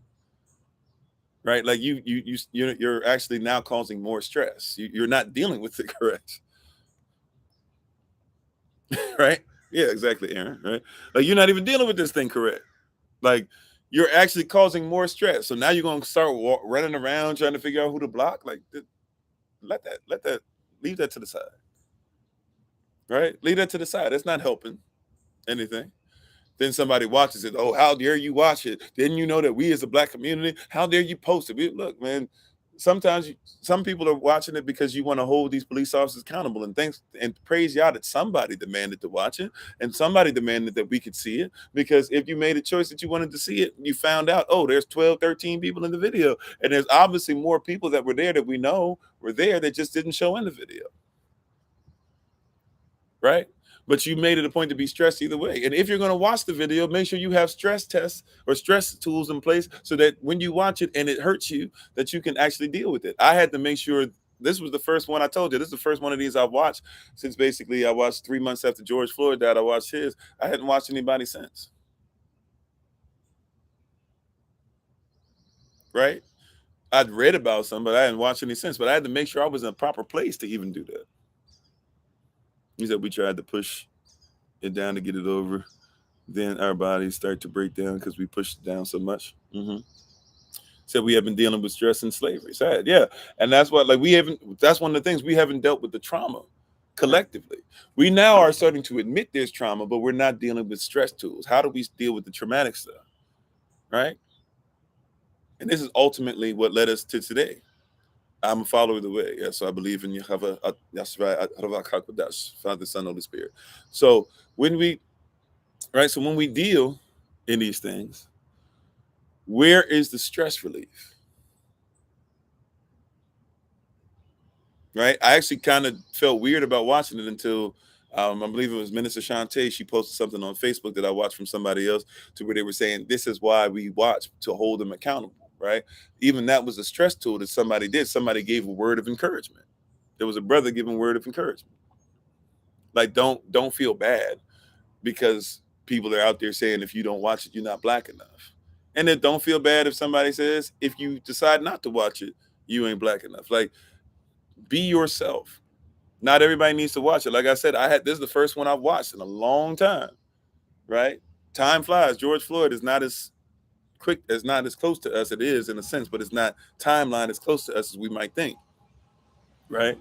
Right? Like you're actually now causing more stress. You're not dealing with it correct. Right? Yeah, exactly, Aaron. Right? Like you're not even dealing with this thing correct. Like you're actually causing more stress. So now you're gonna start running around trying to figure out who to block. Like let that leave that to the side. Right? Leave that to the side. That's not helping anything. Then somebody watches it. Oh, how dare you watch it? Didn't you know that we as a black community? How dare you post it? Look, man. Sometimes some people are watching it because you want to hold these police officers accountable, and thanks and praise y'all that somebody demanded to watch it, and somebody demanded that we could see it. Because if you made a choice that you wanted to see it, you found out, oh, there's 12, 13 people in the video, and there's obviously more people that were there that we know were there that just didn't show in the video. Right? But you made it a point to be stressed either way. And if you're going to watch the video, make sure you have stress tests or stress tools in place so that when you watch it and it hurts you, that you can actually deal with it. I had to make sure this was the first one. I told you, this is the first one of these I've watched since basically I watched 3 months after George Floyd died. I watched his. I hadn't watched anybody since. Right? I'd read about some, but I hadn't watched any since. But I had to make sure I was in a proper place to even do that. He said we tried to push it down to get it over. Then our bodies start to break down because we push it down so much. Said we have been dealing with stress and slavery. Sad, yeah, and that's what like we haven't. That's one of the things we haven't dealt with the trauma collectively. We now are starting to admit there's trauma, but we're not dealing with stress tools. How do we deal with the traumatic stuff, right? And this is ultimately what led us to today. I'm a follower of the way. Yeah, so I believe in Yahweh, Father, Son, Holy Spirit. So when we so when we deal in these things, where is the stress relief? Right? I actually kind of felt weird about watching it until I believe it was Minister Shantae. She posted something on Facebook that I watched from somebody else to where they were saying this is why we watch to hold them accountable. Right? Even that was a stress tool that somebody did. Somebody gave a word of encouragement. There was a brother giving word of encouragement. Like don't feel bad because people are out there saying if you don't watch it, you're not black enough. And then don't feel bad if somebody says if you decide not to watch it, you ain't black enough. Like be yourself. Not everybody needs to watch it. Like I said, this is the first one I've watched in a long time. Right? Time flies. George Floyd is not as quick, not as close to us. It is in a sense, but it's not timeline as close to us as we might think. Right?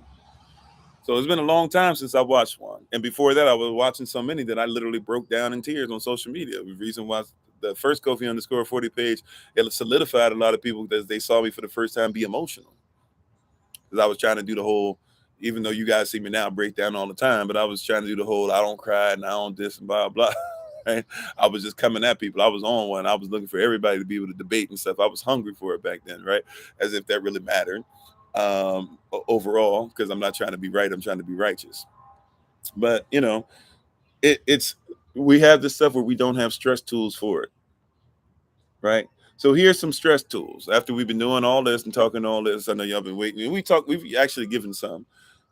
So it's been a long time since I watched one. And before that, I was watching so many that I literally broke down in tears on social media. The reason why the first Kofi underscore 40 page, it solidified a lot of people that they saw me for the first time be emotional. Because I was trying to do the whole, even though you guys see me now break down all the time, but I was trying to do the whole I don't cry and I don't this and blah, blah. Right? I was just coming at people. I was on one. I was looking for everybody to be able to debate and stuff. I was hungry for it back then, right? As if that really mattered overall, because I'm not trying to be right. I'm trying to be righteous. But, it's we have this stuff where we don't have stress tools for it, right? So here's some stress tools. After we've been doing all this and talking all this, I know y'all been waiting. We've actually given some.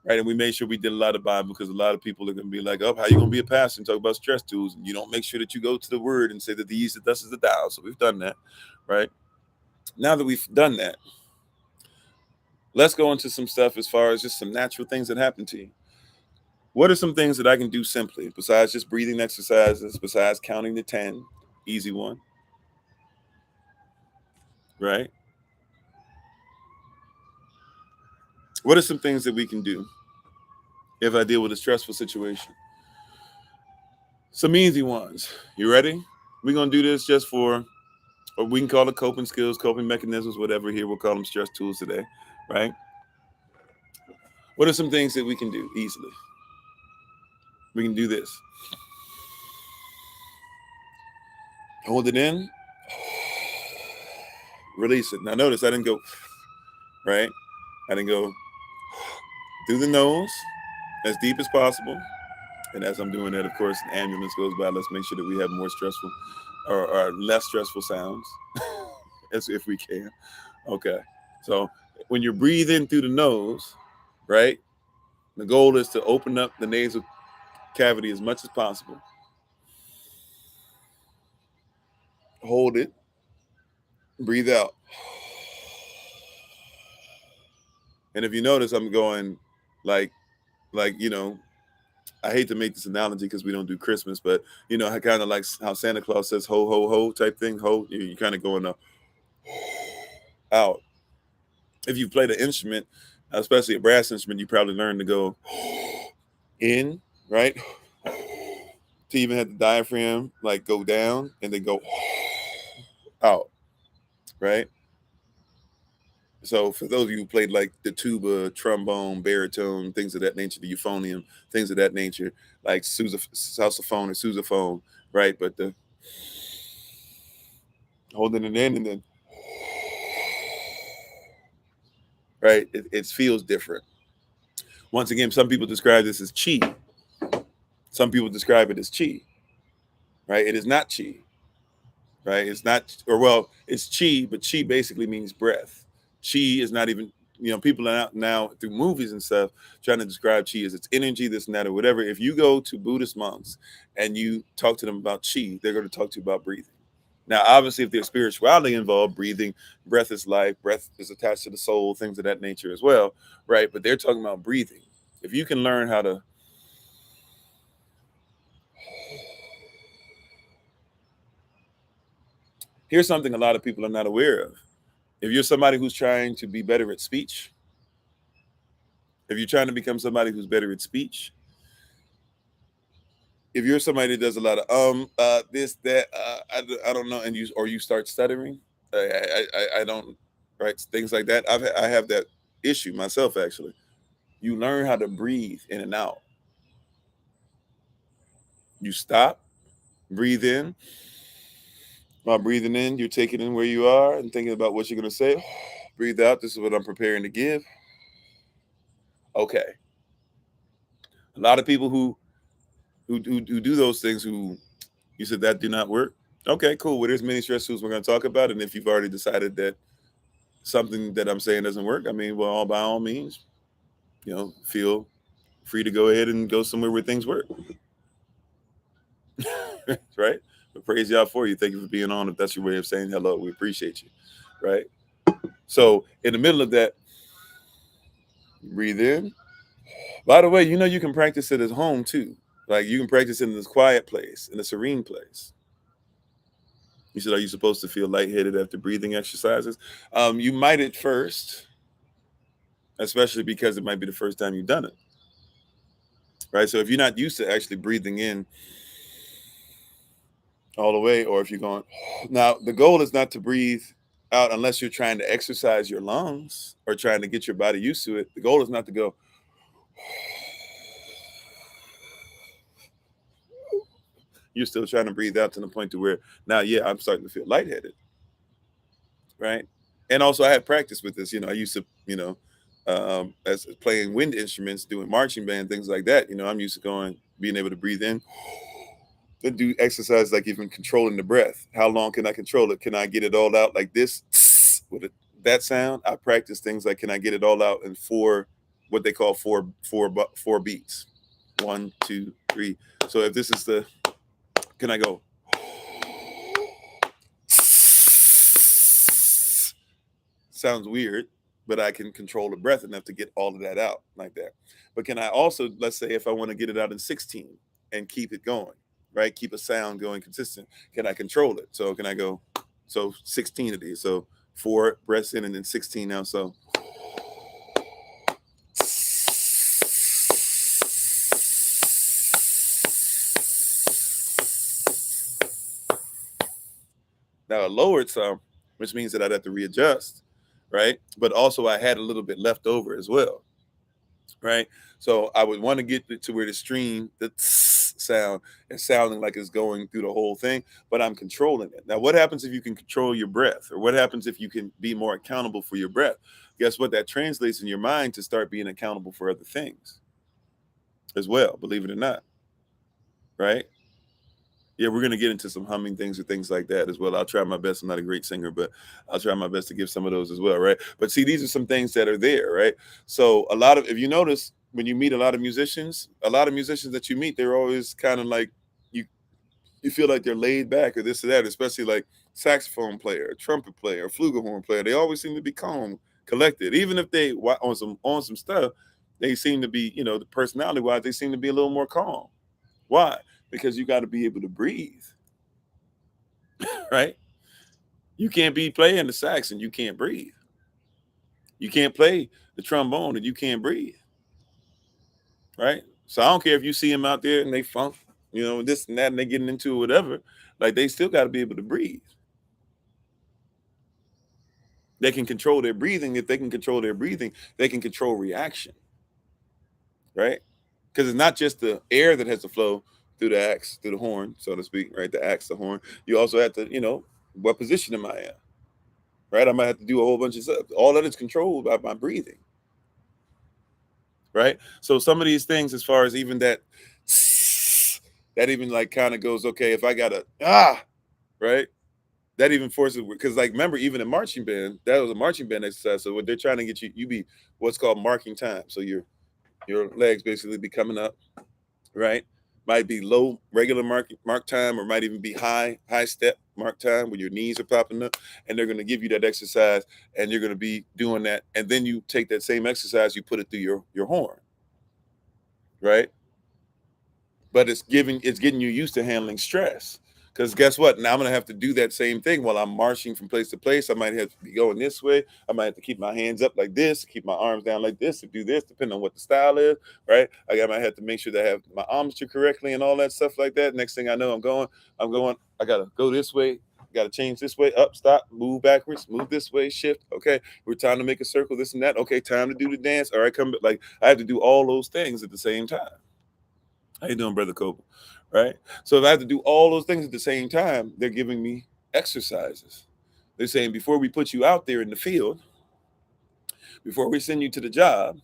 right? And we made sure we did a lot of Bible, because a lot of people are going to be like, oh, how you going to be a pastor and talk about stress tools? And you don't make sure that you go to the word and say that the yeast, that thus is the thou. So we've done that, right? Now that we've done that, let's go into some stuff as far as just some natural things that happen to you. What are some things that I can do simply, besides just breathing exercises, besides counting to 10? Easy one, right? What are some things that we can do if I deal with a stressful situation? Some easy ones. You ready? We're going to do this just for, or we can call it coping skills, coping mechanisms, whatever. Here, we'll call them stress tools today, right? What are some things that we can do easily? We can do this. Hold it in. Release it. Now notice I didn't go, right? I didn't go through the nose as deep as possible. And as I'm doing that, of course, an ambulance goes by. Let's make sure that we have more stressful or less stressful sounds as if we can. Okay. So when you're breathing through the nose, right, the goal is to open up the nasal cavity as much as possible. Hold it. Breathe out. And if you notice, I'm going like, you know, I hate to make this analogy because we don't do Christmas, but you know, I kind of like how Santa Claus says ho, ho, ho type thing. Ho, you're kind of going out. If you played an instrument, especially a brass instrument, you probably learned to go in, right? To even have the diaphragm like go down and then go out, right? So for those of you who played like the tuba, trombone, baritone, things of that nature, the euphonium, things of that nature, like sousaphone or sousaphone, right? But the holding it in and then, right? It feels different. Once again, some people describe this as chi. Some people describe it as chi, right? It is not chi, right? It's not, or well, it's chi, but chi basically means breath. Chi is not even, you know, people are out now through movies and stuff trying to describe chi as its energy, this and that, or whatever. If you go to Buddhist monks and you talk to them about chi, they're going to talk to you about breathing. Now, obviously, if there's spirituality involved, breathing, breath is life, breath is attached to the soul, things of that nature as well, right? But they're talking about breathing. If you can learn how to here's something a lot of people are not aware of. If you're somebody who's trying to be better at speech, if you're trying to become somebody who's better at speech, if you're somebody that does a lot of this, that, I don't know, and you start stuttering, I don't, right, things like that. I have that issue myself actually. You learn how to breathe in and out. You stop, breathe in. While breathing in, you're taking in where you are and thinking about what you're going to say. Breathe out. This is what I'm preparing to give. Okay. A lot of people who do those things, who you said that do not work. Okay, cool. Well, there's many stress tools we're going to talk about, and if you've already decided that something that I'm saying doesn't work, I mean, well, by all means, you know, feel free to go ahead and go somewhere where things work. Right? But praise y'all for you. Thank you for being on. If that's your way of saying hello, we appreciate you. Right? So in the middle of that, breathe in. By the way, you know, you can practice it at home too. Like you can practice it in this quiet place, in a serene place. You said, are you supposed to feel lightheaded after breathing exercises? You might at first, especially because it might be the first time you've done it. Right? So if you're not used to actually breathing in all the way, or if you're going, now the goal is not to breathe out unless you're trying to exercise your lungs or trying to get your body used to it. The goal is not to go, you're still trying to breathe out to the point to where now, yeah, I'm starting to feel lightheaded. Right. And also I had practice with this, you know, I used to, you know, as playing wind instruments, doing marching band, things like that. You know, I'm used to going, being able to breathe in and do exercise, like even controlling the breath. How long can I control it? Can I get it all out like this with that sound? I practice things like, can I get it all out in 4 what they call four beats. 1, 2, 3. So if this is the, can I go? Sounds weird, but I can control the breath enough to get all of that out like that. But can I also, let's say if I want to get it out in 16 and keep it going, right? Keep a sound going consistent. Can I control it? So can I go, so 16 of these. So 4 breaths in and then 16 out. So now a lowered some, which means that I'd have to readjust, right? But also I had a little bit left over as well, right? So I would want to get to where the stream, the sound, is sounding like it's going through the whole thing, but I'm controlling it. Now, what happens if you can control your breath? Or what happens if you can be more accountable for your breath? Guess what? That translates in your mind to start being accountable for other things as well, believe it or not, right? Yeah, we're going to get into some humming things or things like that as well. I'll try my best. I'm not a great singer, but I'll try my best to give some of those as well, right? But see, these are some things that are there, right? So a lot of, if you notice, when you meet a lot of musicians that you meet, they're always kind of like, you feel like they're laid back or this or that, especially like saxophone player, trumpet player, flugelhorn player. They always seem to be calm, collected. Even if they on some stuff, they seem to be, the personality wise, they seem to be a little more calm. Why? Because you got to be able to breathe, right? You can't be playing the sax and you can't breathe. You can't play the trombone and you can't breathe, right? So I don't care if you see them out there and they funk, this and that, and they getting into whatever. Like they still got to be able to breathe. They can control their breathing. If they can control their breathing, they can control reaction, right? Because it's not just the air that has to flow through the axe, through the horn, so to speak, right? The axe, the horn. You also have to, what position am I in? Right? I might have to do a whole bunch of stuff. All that is controlled by my breathing. Right? So some of these things, as far as even that even like kind of goes, okay, if I gotta right? That even forces, because like remember, even in marching band, that was a marching band exercise. So what they're trying to get you be what's called marking time. So your legs basically be coming up, right? Might be low regular mark time, or might even be high step mark time where your knees are popping up, and they're going to give you that exercise, and you're going to be doing that, and then you take that same exercise, you put it through your horn, right? But it's getting you used to handling stress. Because guess what? Now I'm gonna have to do that same thing while I'm marching from place to place. I might have to be going this way. I might have to keep my hands up like this, keep my arms down like this, to do this, depending on what the style is, right? Might have to make sure that I have my armature correctly and all that stuff like that. Next thing I know, I'm going. I gotta go this way. Got to change this way. Up, stop, move backwards, move this way, shift. Okay, we're time to make a circle. This and that. Okay, time to do the dance. All right, come. Like I have to do all those things at the same time. How you doing, Brother Kofi? Right? So if I have to do all those things at the same time, they're giving me exercises. They're saying, before we put you out there in the field, before we send you to the job,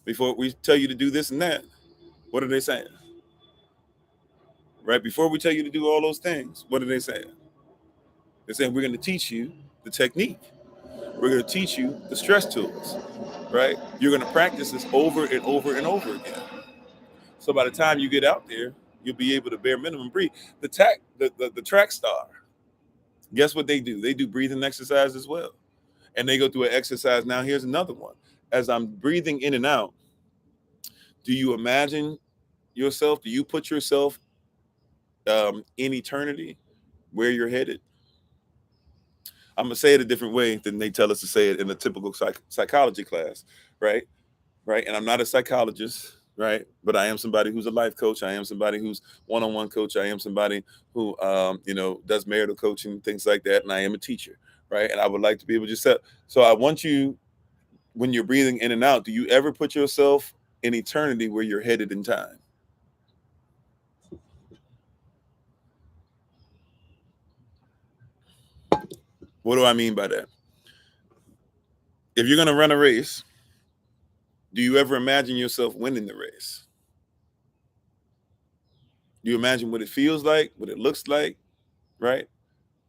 before we tell you to do this and that, what are they saying? Right? Before we tell you to do all those things, what are they saying? They're saying, we're going to teach you the technique. We're going to teach you the stress tools, right? You're going to practice this over and over and over again. So by the time you get out there, you'll be able to bare minimum breathe. The track star, guess what they do? They do breathing exercise as well. And they go through an exercise. Now here's another one. As I'm breathing in and out, do you imagine yourself? Do you put yourself in eternity where you're headed? I'm gonna say it a different way than they tell us to say it in a typical psychology class, right? Right. And I'm not a psychologist, right? But I am somebody who's a life coach. I am somebody who's one-on-one coach. I am somebody who, does marital coaching, things like that. And I am a teacher, right? And I would like to be able to just set. So I want you, when you're breathing in and out, do you ever put yourself in eternity where you're headed in time? What do I mean by that? If you're going to run a race, do you ever imagine yourself winning the race? Do you imagine what it feels like, what it looks like, right?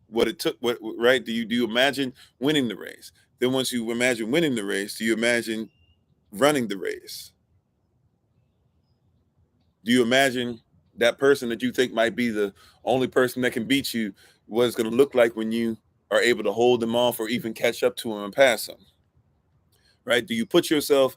What it took, what right? Do you imagine winning the race? Then once you imagine winning the race, do you imagine running the race? Do you imagine that person that you think might be the only person that can beat you, what it's going to look like when you are able to hold them off or even catch up to them and pass them? Right? Do you put yourself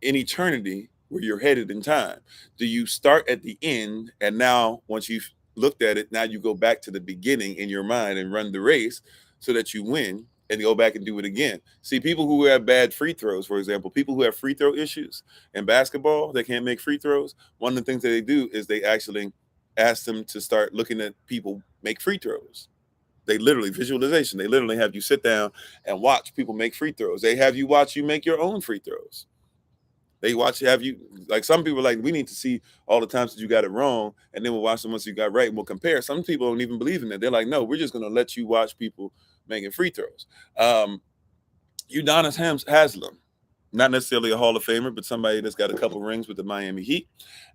in eternity where you're headed in time? Do you start at the end, and now once you've looked at it, now you go back to the beginning in your mind and run the race so that you win and go back and do it again? See, people who have bad free throws, for example, people who have free throw issues in basketball, they can't make free throws. One of the things that they do is they actually ask them to start looking at people make free throws. They literally, visualization, they literally have you sit down and watch people make free throws. They have you watch you make your own free throws. They watch have you, like, some people are like, we need to see all the times that you got it wrong, and then we'll watch the ones you got right and we'll compare. Some people don't even believe in that. They're like, no, we're just gonna let you watch people making free throws. Udonis Haslam, not necessarily a Hall of Famer, but somebody that's got a couple rings with the Miami Heat,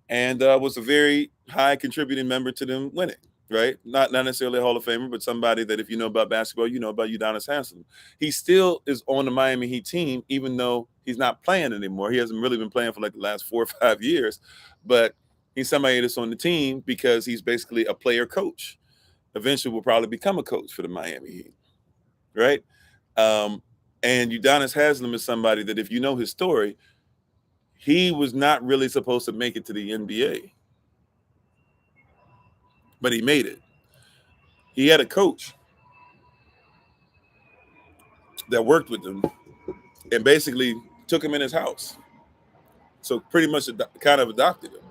and was a very high contributing member to them winning. Right, not necessarily a Hall of Famer, but somebody that if you know about basketball, you know about Udonis Haslam. He still is on the Miami Heat team, even though he's not playing anymore. He hasn't really been playing for like the last 4 or 5 years, but he's somebody that's on the team because he's basically a player coach. Eventually, will probably become a coach for the Miami Heat, right? Um, and Udonis Haslam is somebody that, if you know his story, he was not really supposed to make it to the NBA, but he made it. He had a coach that worked with him and basically took him in his house. So pretty much kind of adopted him,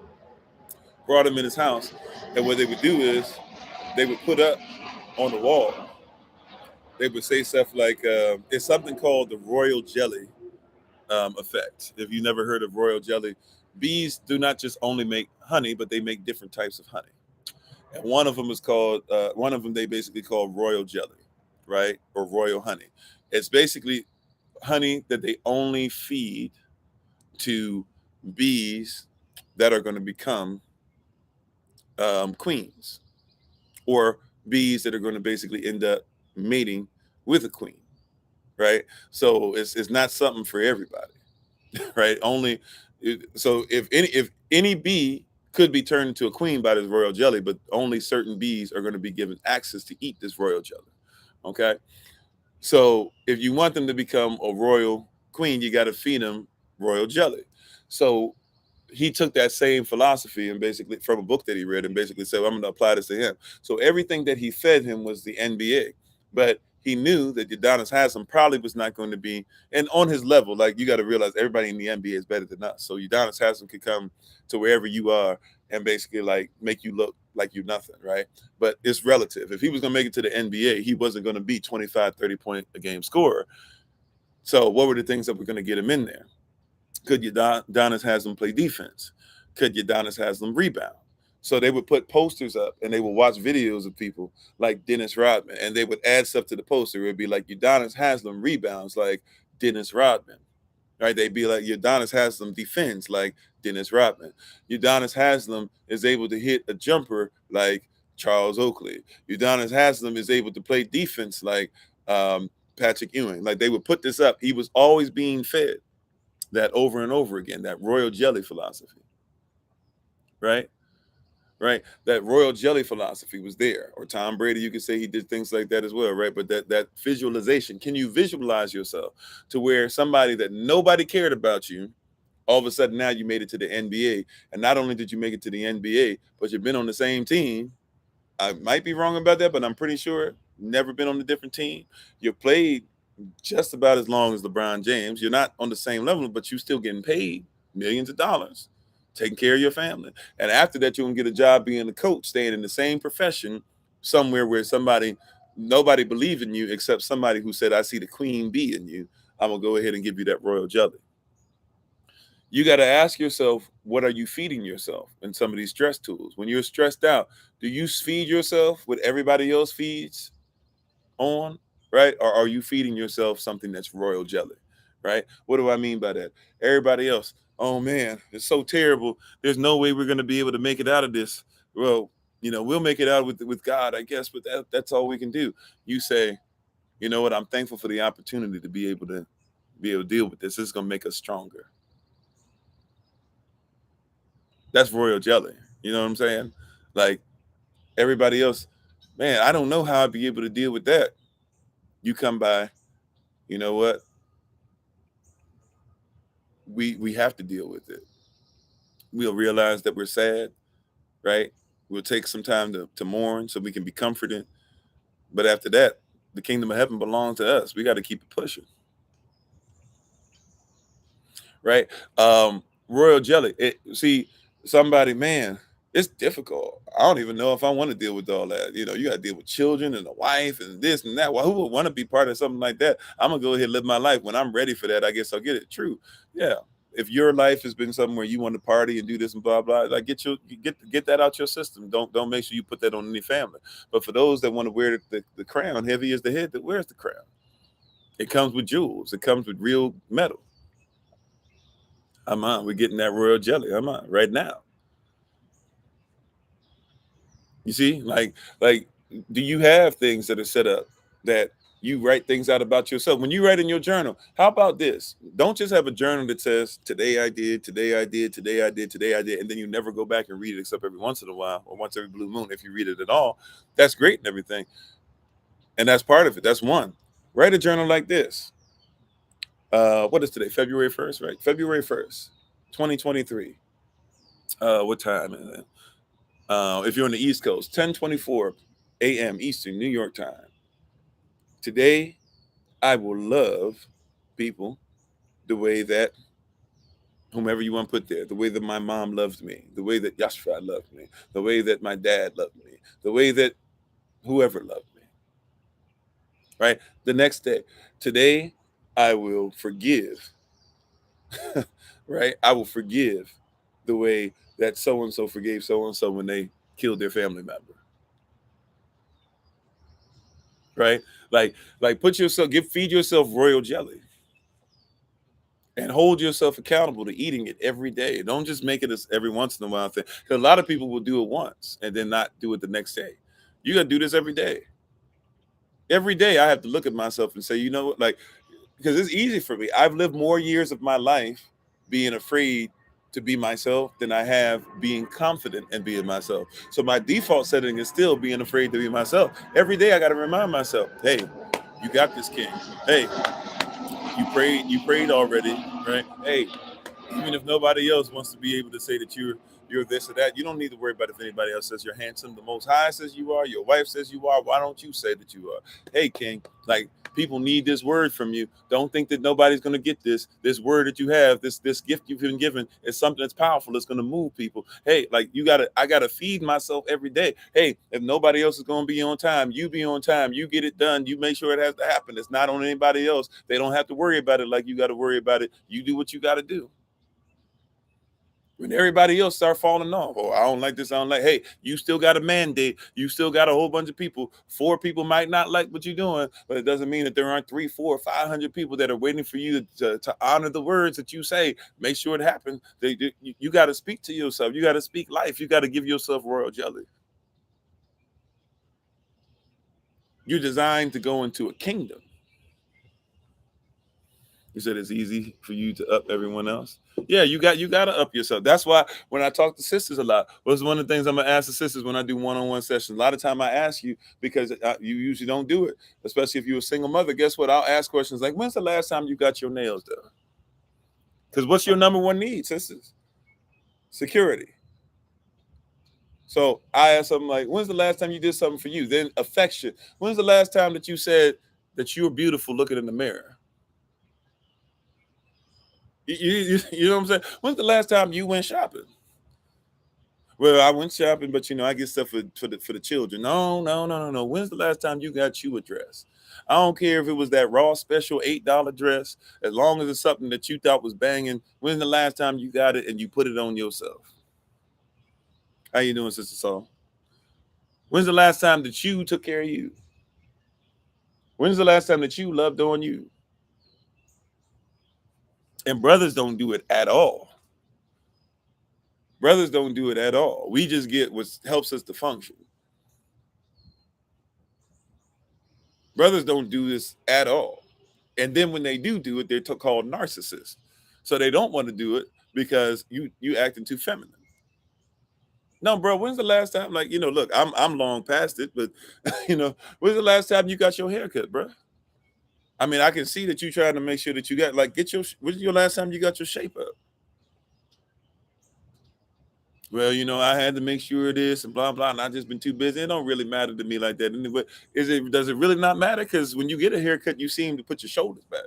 brought him in his house. And what they would do is they would put up on the wall, they would say stuff like, it's something called the royal jelly effect. If you never heard of royal jelly, bees do not just only make honey, but they make different types of honey. And one of them they basically call royal jelly, right? Or royal honey. It's basically honey that they only feed to bees that are going to become queens, or bees that are going to basically end up mating with a queen, right? So it's not something for everybody, right? So if any bee could be turned into a queen by this royal jelly, but only certain bees are going to be given access to eat this royal jelly. Okay, so if you want them to become a royal queen, you got to feed them royal jelly. So he took that same philosophy and basically from a book that he read and basically said, well, I'm going to apply this to him. So everything that he fed him was the NBA, but he knew that Udonis Haslam probably was not going to be, and on his level, like, you got to realize everybody in the NBA is better than us. So Udonis Haslam could come to wherever you are and basically like make you look like you're nothing, right? But it's relative. If he was going to make it to the NBA, he wasn't going to be 25, 30 point a game scorer. So what were the things that were going to get him in there? Could Udonis Haslam play defense? Could Udonis Haslam rebound? So they would put posters up and they would watch videos of people like Dennis Rodman, and they would add stuff to the poster. It would be like Udonis Haslam rebounds like Dennis Rodman, right? They'd be like Udonis Haslam defends like Dennis Rodman. Udonis Haslam is able to hit a jumper like Charles Oakley. Udonis Haslam is able to play defense like Patrick Ewing. Like, they would put this up. He was always being fed that over and over again, that royal jelly philosophy, right? Right. That royal jelly philosophy was there. Or Tom Brady, you could say he did things like that as well, right? But that visualization, can you visualize yourself to where somebody that nobody cared about you, all of a sudden now you made it to the NBA, and not only did you make it to the NBA, but you've been on the same team. I might be wrong about that, but I'm pretty sure never been on a different team. You played just about as long as LeBron James. You're not on the same level, but you're still getting paid millions of dollars, taking care of your family. And after that, you're gonna get a job being a coach, staying in the same profession somewhere where nobody believed in you except somebody who said, I see the queen bee in you. I'm gonna go ahead and give you that royal jelly. You got to ask yourself, what are you feeding yourself in some of these stress tools? When you're stressed out, do you feed yourself what everybody else feeds on, right? Or are you feeding yourself something that's royal jelly, right? What do I mean by that? Everybody else, oh man, it's so terrible. There's no way we're going to be able to make it out of this. Well, we'll make it out with God, I guess, but that's all we can do. You say, you know what? I'm thankful for the opportunity to be able to deal with this. This is going to make us stronger. That's royal jelly. You know what I'm saying? Like everybody else, man, I don't know how I'd be able to deal with that. You come by, you know what? We have to deal with it. We'll realize that we're sad, right? We'll take some time to mourn so we can be comforted. But after that, the kingdom of heaven belongs to us. We got to keep it pushing, right? Royal jelly. See, somebody, man, it's difficult. I don't even know if I want to deal with all that. You know, you got to deal with children and a wife and this and that. Well, who would want to be part of something like that? I'm gonna go ahead and live my life. When I'm ready for that, I guess I'll get it. True, yeah. If your life has been somewhere you want to party and do this and blah blah, like get that out your system. Don't make sure you put that on any family. But for those that want to wear the crown, heavy is the head that wears the crown. It comes with jewels. It comes with real metal. I'm on. We're getting that royal jelly. I'm on right now. You see, like, do you have things that are set up that you write things out about yourself? When you write in your journal, how about this? Don't just have a journal that says, today I did, today I did, today I did, today I did, and then you never go back and read it except every once in a while or once every blue moon if you read it at all. That's great and everything. And that's part of it. That's one. Write a journal like this. What is today? February 1st, right? February 1st, 2023. What time is it? If you're on the East Coast, 10:24 a.m. Eastern, New York time. Today, I will love people the way that whomever you want to put there, the way that my mom loved me, the way that Yashra loved me, the way that my dad loved me, the way that whoever loved me. Right? The next day, today, I will forgive. Right? I will forgive the way that so and so forgave so and so when they killed their family member. Right? Like put yourself, feed yourself royal jelly and hold yourself accountable to eating it every day. Don't just make it every once in a while thing. Because a lot of people will do it once and then not do it the next day. You got to do this every day. Every day I have to look at myself and say, you know what, like, because it's easy for me. I've lived more years of my life being afraid to be myself than I have being confident and being myself. So my default setting is still being afraid to be myself. Every day I got to remind myself, hey, you got this, king. Hey, you prayed already, right? Hey, even if nobody else wants to be able to say that you're this or that, you don't need to worry about if anybody else says you're handsome. The Most High says you are. Your wife says you are. Why don't you say that you are? Hey, king, like people need this word from you. Don't think that nobody's going to get this word that you have, this gift you've been given is something that's powerful. It's going to move people. Hey, like I gotta feed myself every day. Hey, if nobody else is going to be on time, you be on time. You get it done. You make sure it has to happen. It's not on anybody else. They don't have to worry about it like you got to worry about it. You do what you got to do. When everybody else start falling off, oh, I don't like this, I don't like, hey, you still got a mandate. You still got a whole bunch of people. 4 people might not like what you're doing, but it doesn't mean that there aren't 3, 4, 500 people that are waiting for you to honor the words that you say. Make sure it happens. You got to speak to yourself. You got to speak life. You got to give yourself royal jelly. You're designed to go into a kingdom. You said it's easy for you to up everyone else. Yeah, you got to up yourself. That's why when I talk to sisters a lot, what's one of the things I'm gonna ask the sisters when I do one-on-one sessions. A lot of time I ask you because you usually don't do it, especially if you're a single mother. Guess what? I'll ask questions like, "When's the last time you got your nails done?" Because what's your number one need, sisters? Security. So I ask something like, "When's the last time you did something for you?" Then affection. When's the last time that you said that you were beautiful looking in the mirror? You know what I'm saying? When's the last time you went shopping? Well, I went shopping, but I get stuff for the children. No, no, no, no, no. When's the last time you got you a dress? I don't care if it was that raw special $8 dress, as long as it's something that you thought was banging. When's the last time you got it and you put it on yourself? How you doing, Sister Saul? When's the last time that you took care of you? When's the last time that you loved on you? And brothers don't do it at all. Brothers don't do it at all. We just get what helps us to function. Brothers don't do this at all. And then when they do it, they're called narcissists. So they don't want to do it because you acting too feminine. No, bro, when's the last time? Like, look, I'm long past it, but when's the last time you got your hair cut, bro? I mean, I can see that you trying to make sure that you got like when's your last time you got your shape up? Well, I had to make sure it is and blah blah, and I just been too busy. It don't really matter to me like that. Anyway, does it really not matter? Because when you get a haircut, you seem to put your shoulders back.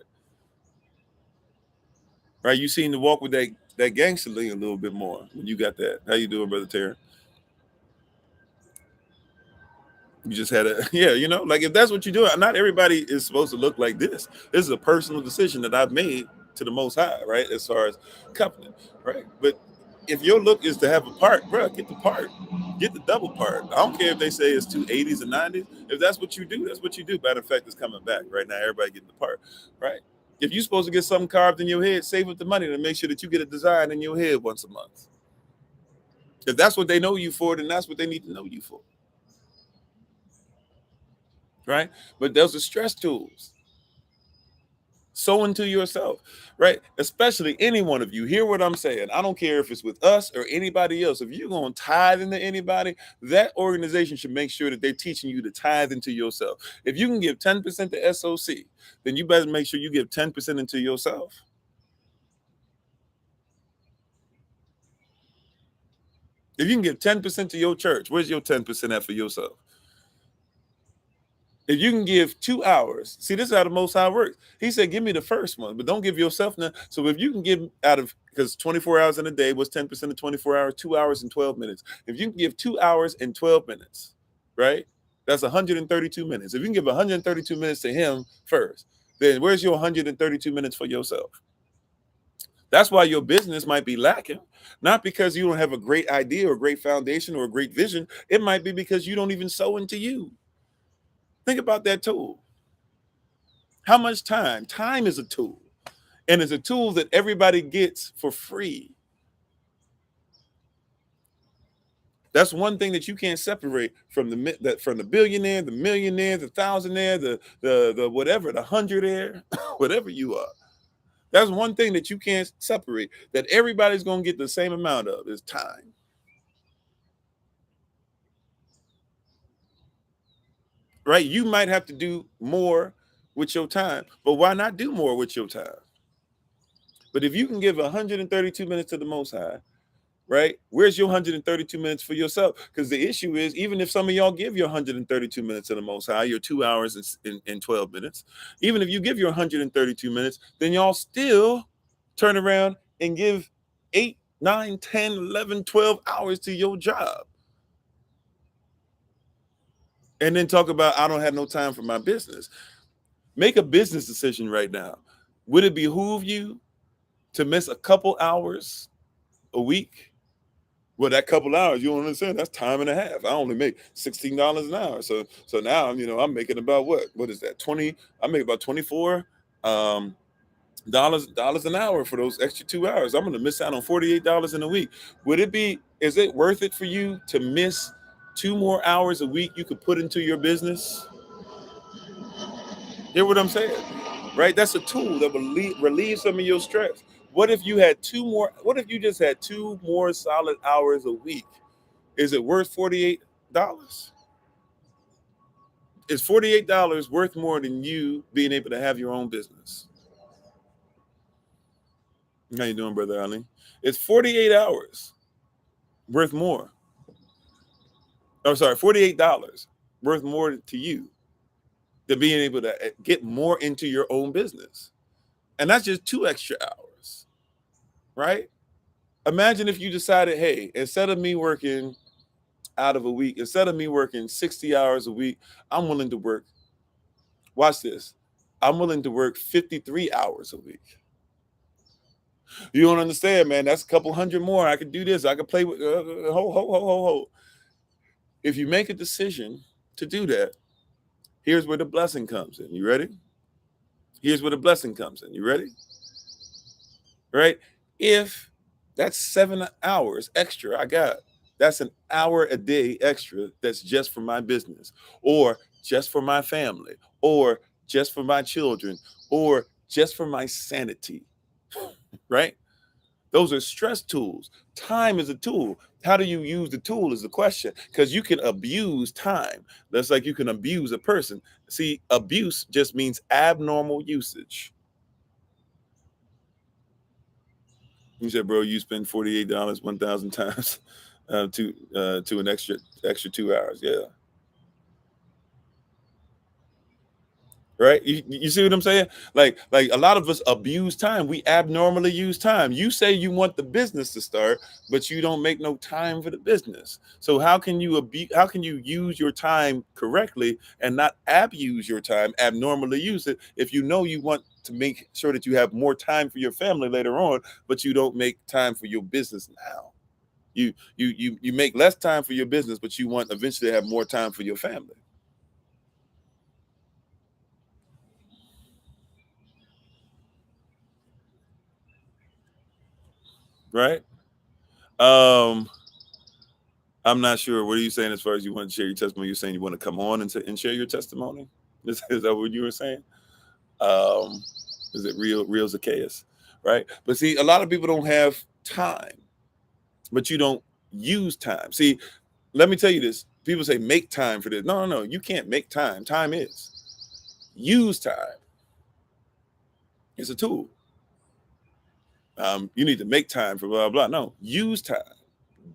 Right? You seem to walk with that gangster lean a little bit more when you got that. How you doing, Brother Terry? You just had a like if that's what you're doing, not everybody is supposed to look like this. This is a personal decision that I've made to the Most High, right? As far as covenant, right? But if your look is to have a part, bro, get the part, get the double part. I don't care if they say it's 280s and 90s. If that's what you do, that's what you do. Matter of fact, it's coming back right now. Everybody getting the part, right? If you're supposed to get something carved in your head, save up the money to make sure that you get a design in your head once a month. If that's what they know you for, then that's what they need to know you for. Right? But those are stress tools. Sow into yourself, right? Especially any one of you. Hear what I'm saying. I don't care if it's with us or anybody else. If you're going to tithe into anybody, that organization should make sure that they're teaching you to tithe into yourself. If you can give 10% to SOC, then you better make sure you give 10% into yourself. If you can give 10% to your church, where's your 10% at for yourself? If you can give 2 hours, see, this is how the Most High works. He said, give me the first one, but don't give yourself none. So if you can give because 24 hours in a day was 10% of 24 hours, 2 hours and 12 minutes. If you can give 2 hours and 12 minutes, right? That's 132 minutes. If you can give 132 minutes to him first, then where's your 132 minutes for yourself? That's why your business might be lacking, not because you don't have a great idea or a great foundation or a great vision. It might be because you don't even sow into you. Think about that tool. How much time? Time is a tool, and it's a tool that everybody gets for free. That's one thing that you can't separate from the billionaire, the millionaire, the thousandaire, the whatever, the hundredaire, whatever you are. That's one thing that you can't separate, that everybody's going to get the same amount of, is time. Right? You might have to do more with your time, but why not do more with your time? But if you can give 132 minutes to the Most High, right? Where's your 132 minutes for yourself? Because the issue is, even if some of y'all give your 132 minutes to the Most High, your 2 hours and 12 minutes, even if you give your 132 minutes, then y'all still turn around and give 8, 9, 10, 11, 12 hours to your job. And then talk about, I don't have no time for my business. Make a business decision right now. Would it behoove you to miss a couple hours a week? Well, that couple hours, you don't understand, that's time and a half. I only make $16 an hour. So now, I'm making about what is that? I make about $24 dollars an hour for those extra 2 hours. I'm going to miss out on $48 in a week. Is it worth it for you to miss 2 more hours a week you could put into your business? Hear what I'm saying? Right? That's a tool that will relieve some of your stress. What if you just had 2 more solid hours a week? Is it worth $48? Is $48 worth more than you being able to have your own business? How you doing, Brother Ali? It's 48 hours worth more. I'm sorry, $48 worth more to you than being able to get more into your own business. And that's just 2 extra hours, right? Imagine if you decided, hey, instead of me working out of a week, instead of me working 60 hours a week, I'm willing to work, watch this, I'm willing to work 53 hours a week. You don't understand, man. That's a couple hundred more. I could do this. I could play with, ho. If you make a decision to do that, here's where the blessing comes in. You ready? Here's where the blessing comes in. You ready? Right? If that's 7 hours extra I got, that's an hour a day extra that's just for my business, or just for my family, or just for my children, or just for my sanity, right? Those are stress tools. Time is a tool. How do you use the tool is the question, because you can abuse time. That's like you can abuse a person. See, abuse just means abnormal usage. You said, bro, you spend $48 1,000 times to an extra 2 hours. Yeah. Right? You see what I'm saying? Like a lot of us abuse time. We abnormally use time. You say you want the business to start, but you don't make no time for the business. So how can you use your time correctly and not abuse your time, abnormally use it, if you know you want to make sure that you have more time for your family later on, but you don't make time for your business now. You make less time for your business, but you want eventually to have more time for your family. Right? Um, I'm not sure. What are you saying as far as you want to share your testimony? You're saying you want to come on and share your testimony? Is that what you were saying? Um, is it real Zacchaeus? Right? But see, a lot of people don't have time, but you don't use time. See, let me tell you this. People say make time for this. No. You can't make time. Time is. Use time. It's a tool. You need to make time for blah blah. No, use time.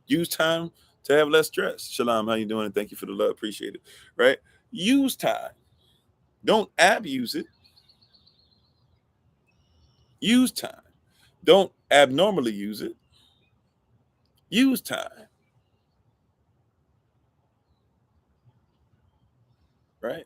Use time to have less stress. Shalom, how you doing? And thank you for the love. Appreciate it. Right? Use time. Don't abuse it. Use time. Don't abnormally use it. Use time. Right?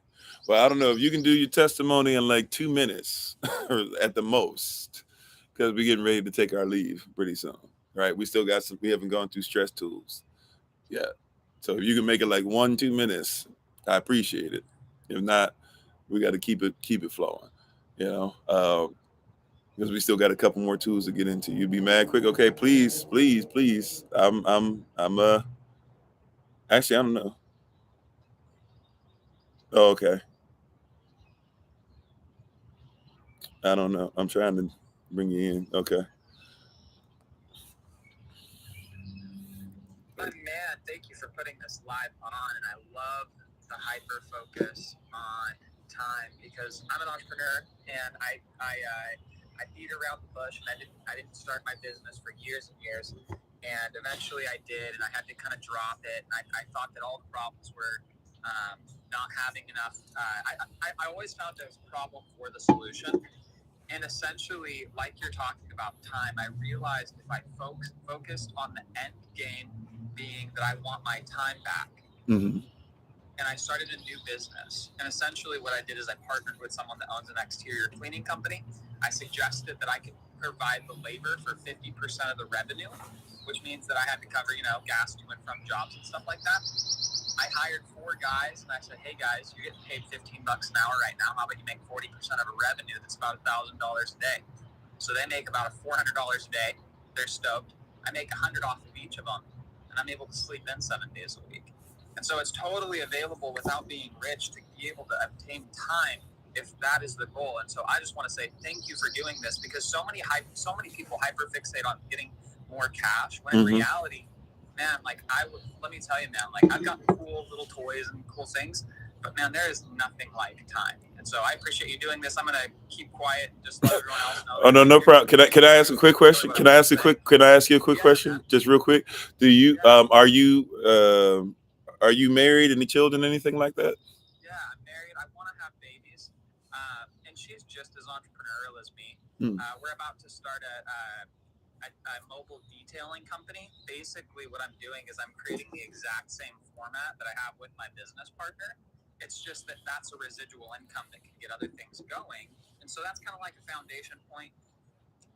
Well, I don't know if you can do your testimony in like 2 minutes or at the most, because we're getting ready to take our leave pretty soon. Right? We still got we haven't gone through stress tools yet. So if you can make it like 1-2 minutes, I appreciate it. If not, we got to keep it flowing. You know, because we still got a couple more tools to get into. You'd be mad quick. Okay, please. I'm actually, I don't know. Oh, okay. I don't know. I'm trying to bring you in. Okay. But man, thank you for putting this live on, and I love the hyper focus on time, because I'm an entrepreneur and I beat around the bush, and I didn't start my business for years and years, and eventually I did, and I had to kind of drop it, and I thought that all the problems were not having enough. I always found there was a problem for the solution. And essentially, like you're talking about time, I realized if I focused on the end game being that I want my time back, Mm-hmm. and I started a new business. And essentially what I did is I partnered with someone that owns an exterior cleaning company. I suggested that I could provide the labor for 50% of the revenue, which means that I had to cover, gas to and from jobs and stuff like that. I hired 4 guys, and I said, hey guys, you're getting paid $15 an hour right now. How about you make 40% of a revenue that's about $1,000 a day? So they make about $400 a day. They're stoked. I make $100 off of each of them, and I'm able to sleep in 7 days a week. And so it's totally available without being rich to be able to obtain time if that is the goal. And so I just want to say thank you for doing this, because so many people hyperfixate on getting more cash, when in reality, man, like let me tell you, man, like I've got cool little toys and cool things, but man, there is nothing like time. And so I appreciate you doing this. I'm gonna keep quiet and just let everyone else know. Oh no problem. Can I ask a quick question? Can I ask you a quick question? Man. Just real quick. Do you are you married? Any children? Anything like that? Yeah, I'm married. I want to have babies, and she's just as entrepreneurial as me. We're about to start a mobile detailing company. Basically, what I'm doing is I'm creating the exact same format that I have with my business partner. It's just that that's a residual income that can get other things going. And so that's kind of like a foundation point.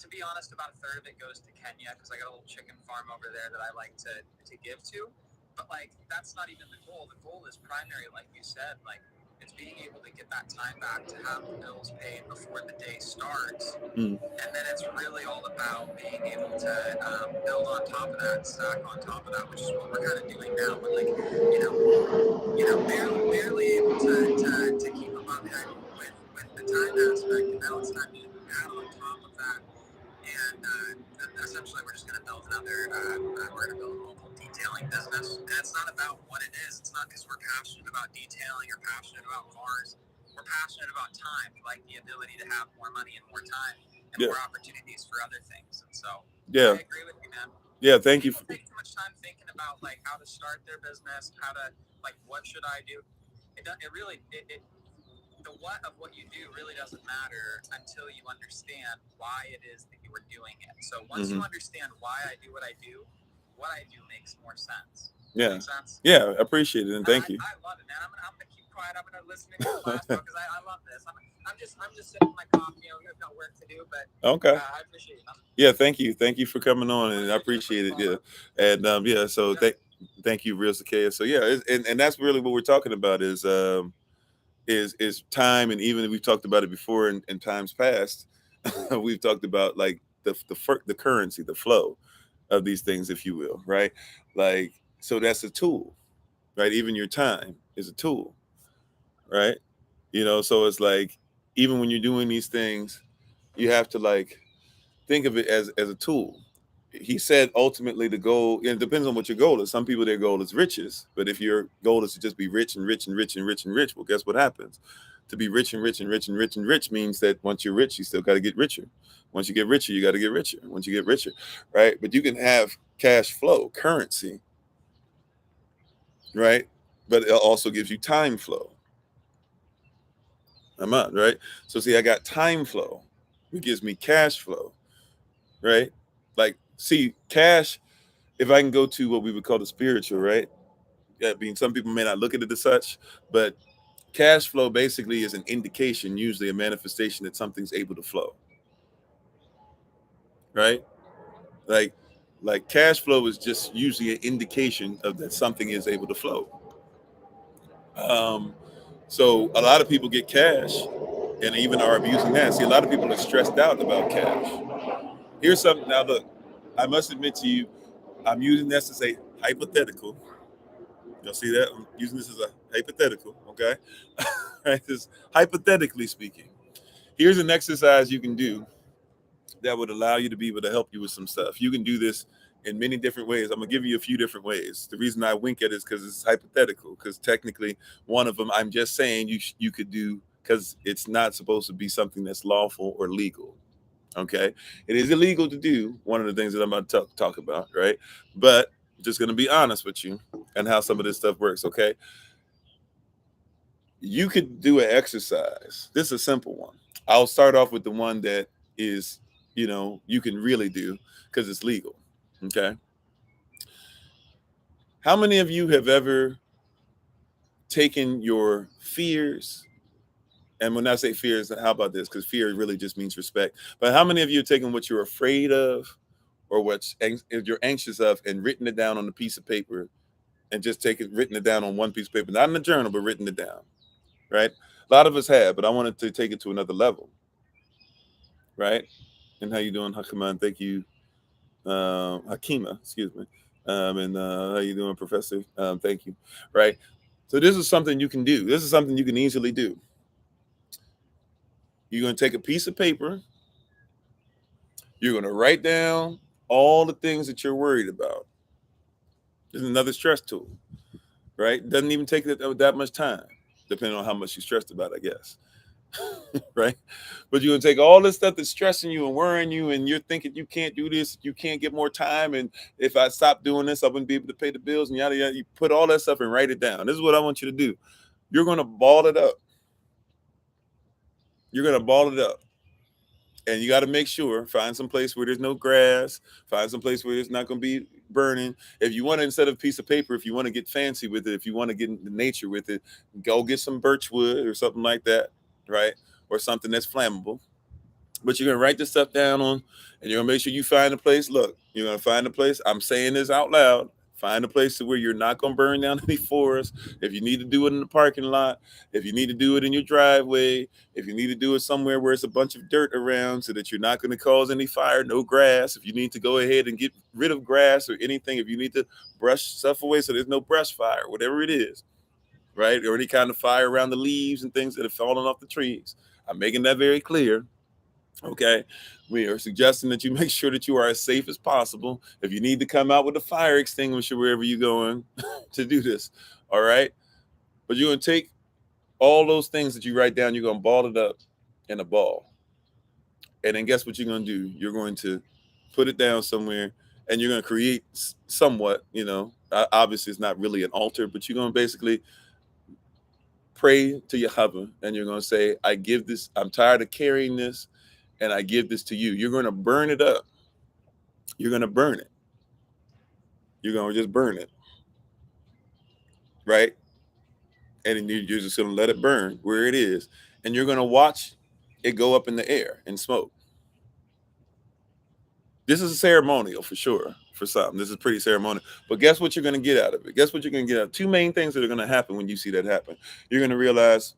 To be honest, about a third of it goes to Kenya, because I got a little chicken farm over there that I like to give to. But like, that's not even the goal. The goal is primary, like you said, like it's being able to get that time back to have the bills paid before the day starts. And then it's really all about being able to build on top of that, stack on top of that, which is what we're kind of doing now. But like, barely able to keep above head with the time aspect. And now it's time to add on top of that and essentially we're just going to build another, we're going to build a mobile detailing business. And it's not about what it is. It's not because we're passionate about detailing or passionate about cars. We're passionate about time. We like the ability to have more money and more time and more opportunities for other things. And so I agree with you, man. Yeah, thank you. People take too much time thinking about like how to start their business, how to like what should I do. It really the what of what you do really doesn't matter until you understand why it is that you are doing it. So once you understand why I do what I do, what I do makes more sense. Yeah. Makes sense? Yeah, I appreciate it, and thank you. I love it, man. I'm gonna keep quiet. I'm gonna listen to your class because I love this. I'm just sipping my coffee. You know, I've got work to do, but okay. I appreciate it. Yeah, thank you for coming on, and I appreciate it. Yeah, and yeah, so thank you, Real Sakea. So yeah, and that's really what we're talking about is time, and even we've talked about it before in times past. We've talked about like the currency, the flow of these things, if you will, right? Like, so that's a tool, right? Even your time is a tool, right? You know, so it's like even when you're doing these things, you have to like think of it as a tool. He said ultimately the goal, and it depends on what your goal is. Some people, their goal is riches, but if your goal is to just be rich and rich and rich and rich and rich, well, guess what happens? To be rich and rich and rich and rich and rich means that once you're rich, you still got to get richer. Once you get richer, you got to get richer. Once you get richer, right? But you can have cash flow, currency, right? But it also gives you time flow. I'm on, right? So see, I got time flow. It gives me cash flow, right? Like, see, cash, if I can go to what we would call the spiritual, right? I mean, some people may not look at it as such, but cash flow basically is an indication, usually a manifestation that something's able to flow, right? Like cash flow is just usually an indication of that something is able to flow. So a lot of people get cash and even are abusing that. See, a lot of people are stressed out about cash. Here's something. Now, look, I must admit to you, I'm using this as a hypothetical. You'll see that? I'm using this as a hypothetical, okay? Right? Just hypothetically speaking. Here's an exercise you can do that would allow you to be able to help you with some stuff. You can do this in many different ways. I'm gonna give you a few different ways. The reason I wink at it is because it's hypothetical. Because technically, one of them I'm just saying you could do because it's not supposed to be something that's lawful or legal. Okay, it is illegal to do one of the things that I'm about to talk about, right? But I'm just gonna be honest with you and how some of this stuff works. Okay, you could do an exercise. This is a simple one. I'll start off with the one that is, you can really do because it's legal. Okay. How many of you have ever taken your fears? And when I say fears, how about this? Because fear really just means respect. But how many of you have taken what you're afraid of or what you're anxious of and written it down on a piece of paper and just written it down on one piece of paper, not in a journal, but written it down, right? A lot of us have, but I wanted to take it to another level, right? And how you doing, Hakiman? Thank you, Hakima, excuse me. And how you doing, Professor? Thank you. Right. So this is something you can do. This is something you can easily do. You're going to take a piece of paper. You're going to write down all the things that you're worried about. This is another stress tool, right? Doesn't even take that much time, depending on how much you're stressed about, I guess. Right? But you're gonna take all this stuff that's stressing you and worrying you, and you're thinking you can't do this, you can't get more time, and if I stop doing this, I wouldn't be able to pay the bills, and yada yada. You put all that stuff and write it down. This is what I want you to do. You're gonna ball it up. You're gonna ball it up. And you got to make sure, find some place where there's no grass, find some place where it's not going to be burning. If you want to, instead of a piece of paper, if you want to get fancy with it, if you want to get into nature with it, go get some birch wood or something like that, right? Or something that's flammable. But you're going to write this stuff down on, and you're going to make sure you find a place. Look, you're going to find a place. I'm saying this out loud. Find a place to where you're not going to burn down any forests. If you need to do it in the parking lot, if you need to do it in your driveway, if you need to do it somewhere where it's a bunch of dirt around so that you're not going to cause any fire, no grass. If you need to go ahead and get rid of grass or anything, if you need to brush stuff away so there's no brush fire, whatever it is, right? Or any kind of fire around the leaves and things that have fallen off the trees. I'm making that very clear. Okay, we are suggesting that you make sure that you are as safe as possible. If you need to come out with a fire extinguisher wherever you're going to do this, all right. But you're gonna take all those things that you write down. You're gonna ball it up in a ball, and then guess what you're gonna do? You're going to put it down somewhere, and you're gonna create somewhat. Obviously it's not really an altar, but you're gonna basically pray to Yahweh, and you're gonna say, "I give this. I'm tired of carrying this, and I give this to you." You're gonna burn it up. You're gonna burn it. You're gonna just burn it, right? And then you're just gonna let it burn where it is, and you're gonna watch it go up in the air and smoke. This is a ceremonial for sure. For some, this is pretty ceremonial. But guess what you're gonna get out of it? Guess what you're gonna get out of it? Two main things that are gonna happen when you see that happen. You're gonna realize,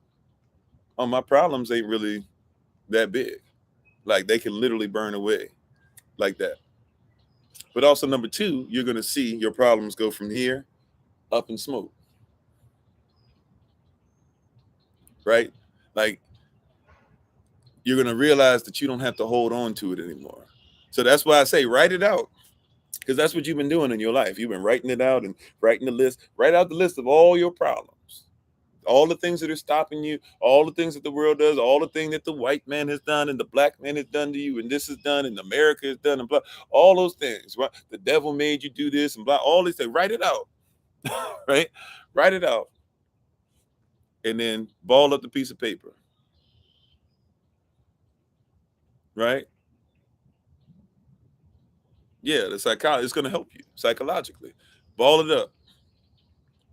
oh, my problems ain't really that big. Like they can literally burn away like that. But also number two, you're gonna see your problems go from here up in smoke. Right? Like you're going to realize that you don't have to hold on to it anymore. So that's why I say write it out, because that's what you've been doing in your life. You've been writing it out and writing the list. Write out the list of all your problems, all the things that are stopping you, all the things that the world does, all the things that the white man has done and the black man has done to you, and this is done and America has done, and blah, all those things. Right? The devil made you do this and blah, all these things. Write it out, right? Write it out, and then ball up the piece of paper, right? Yeah, the psychology is going to help you psychologically. Ball it up,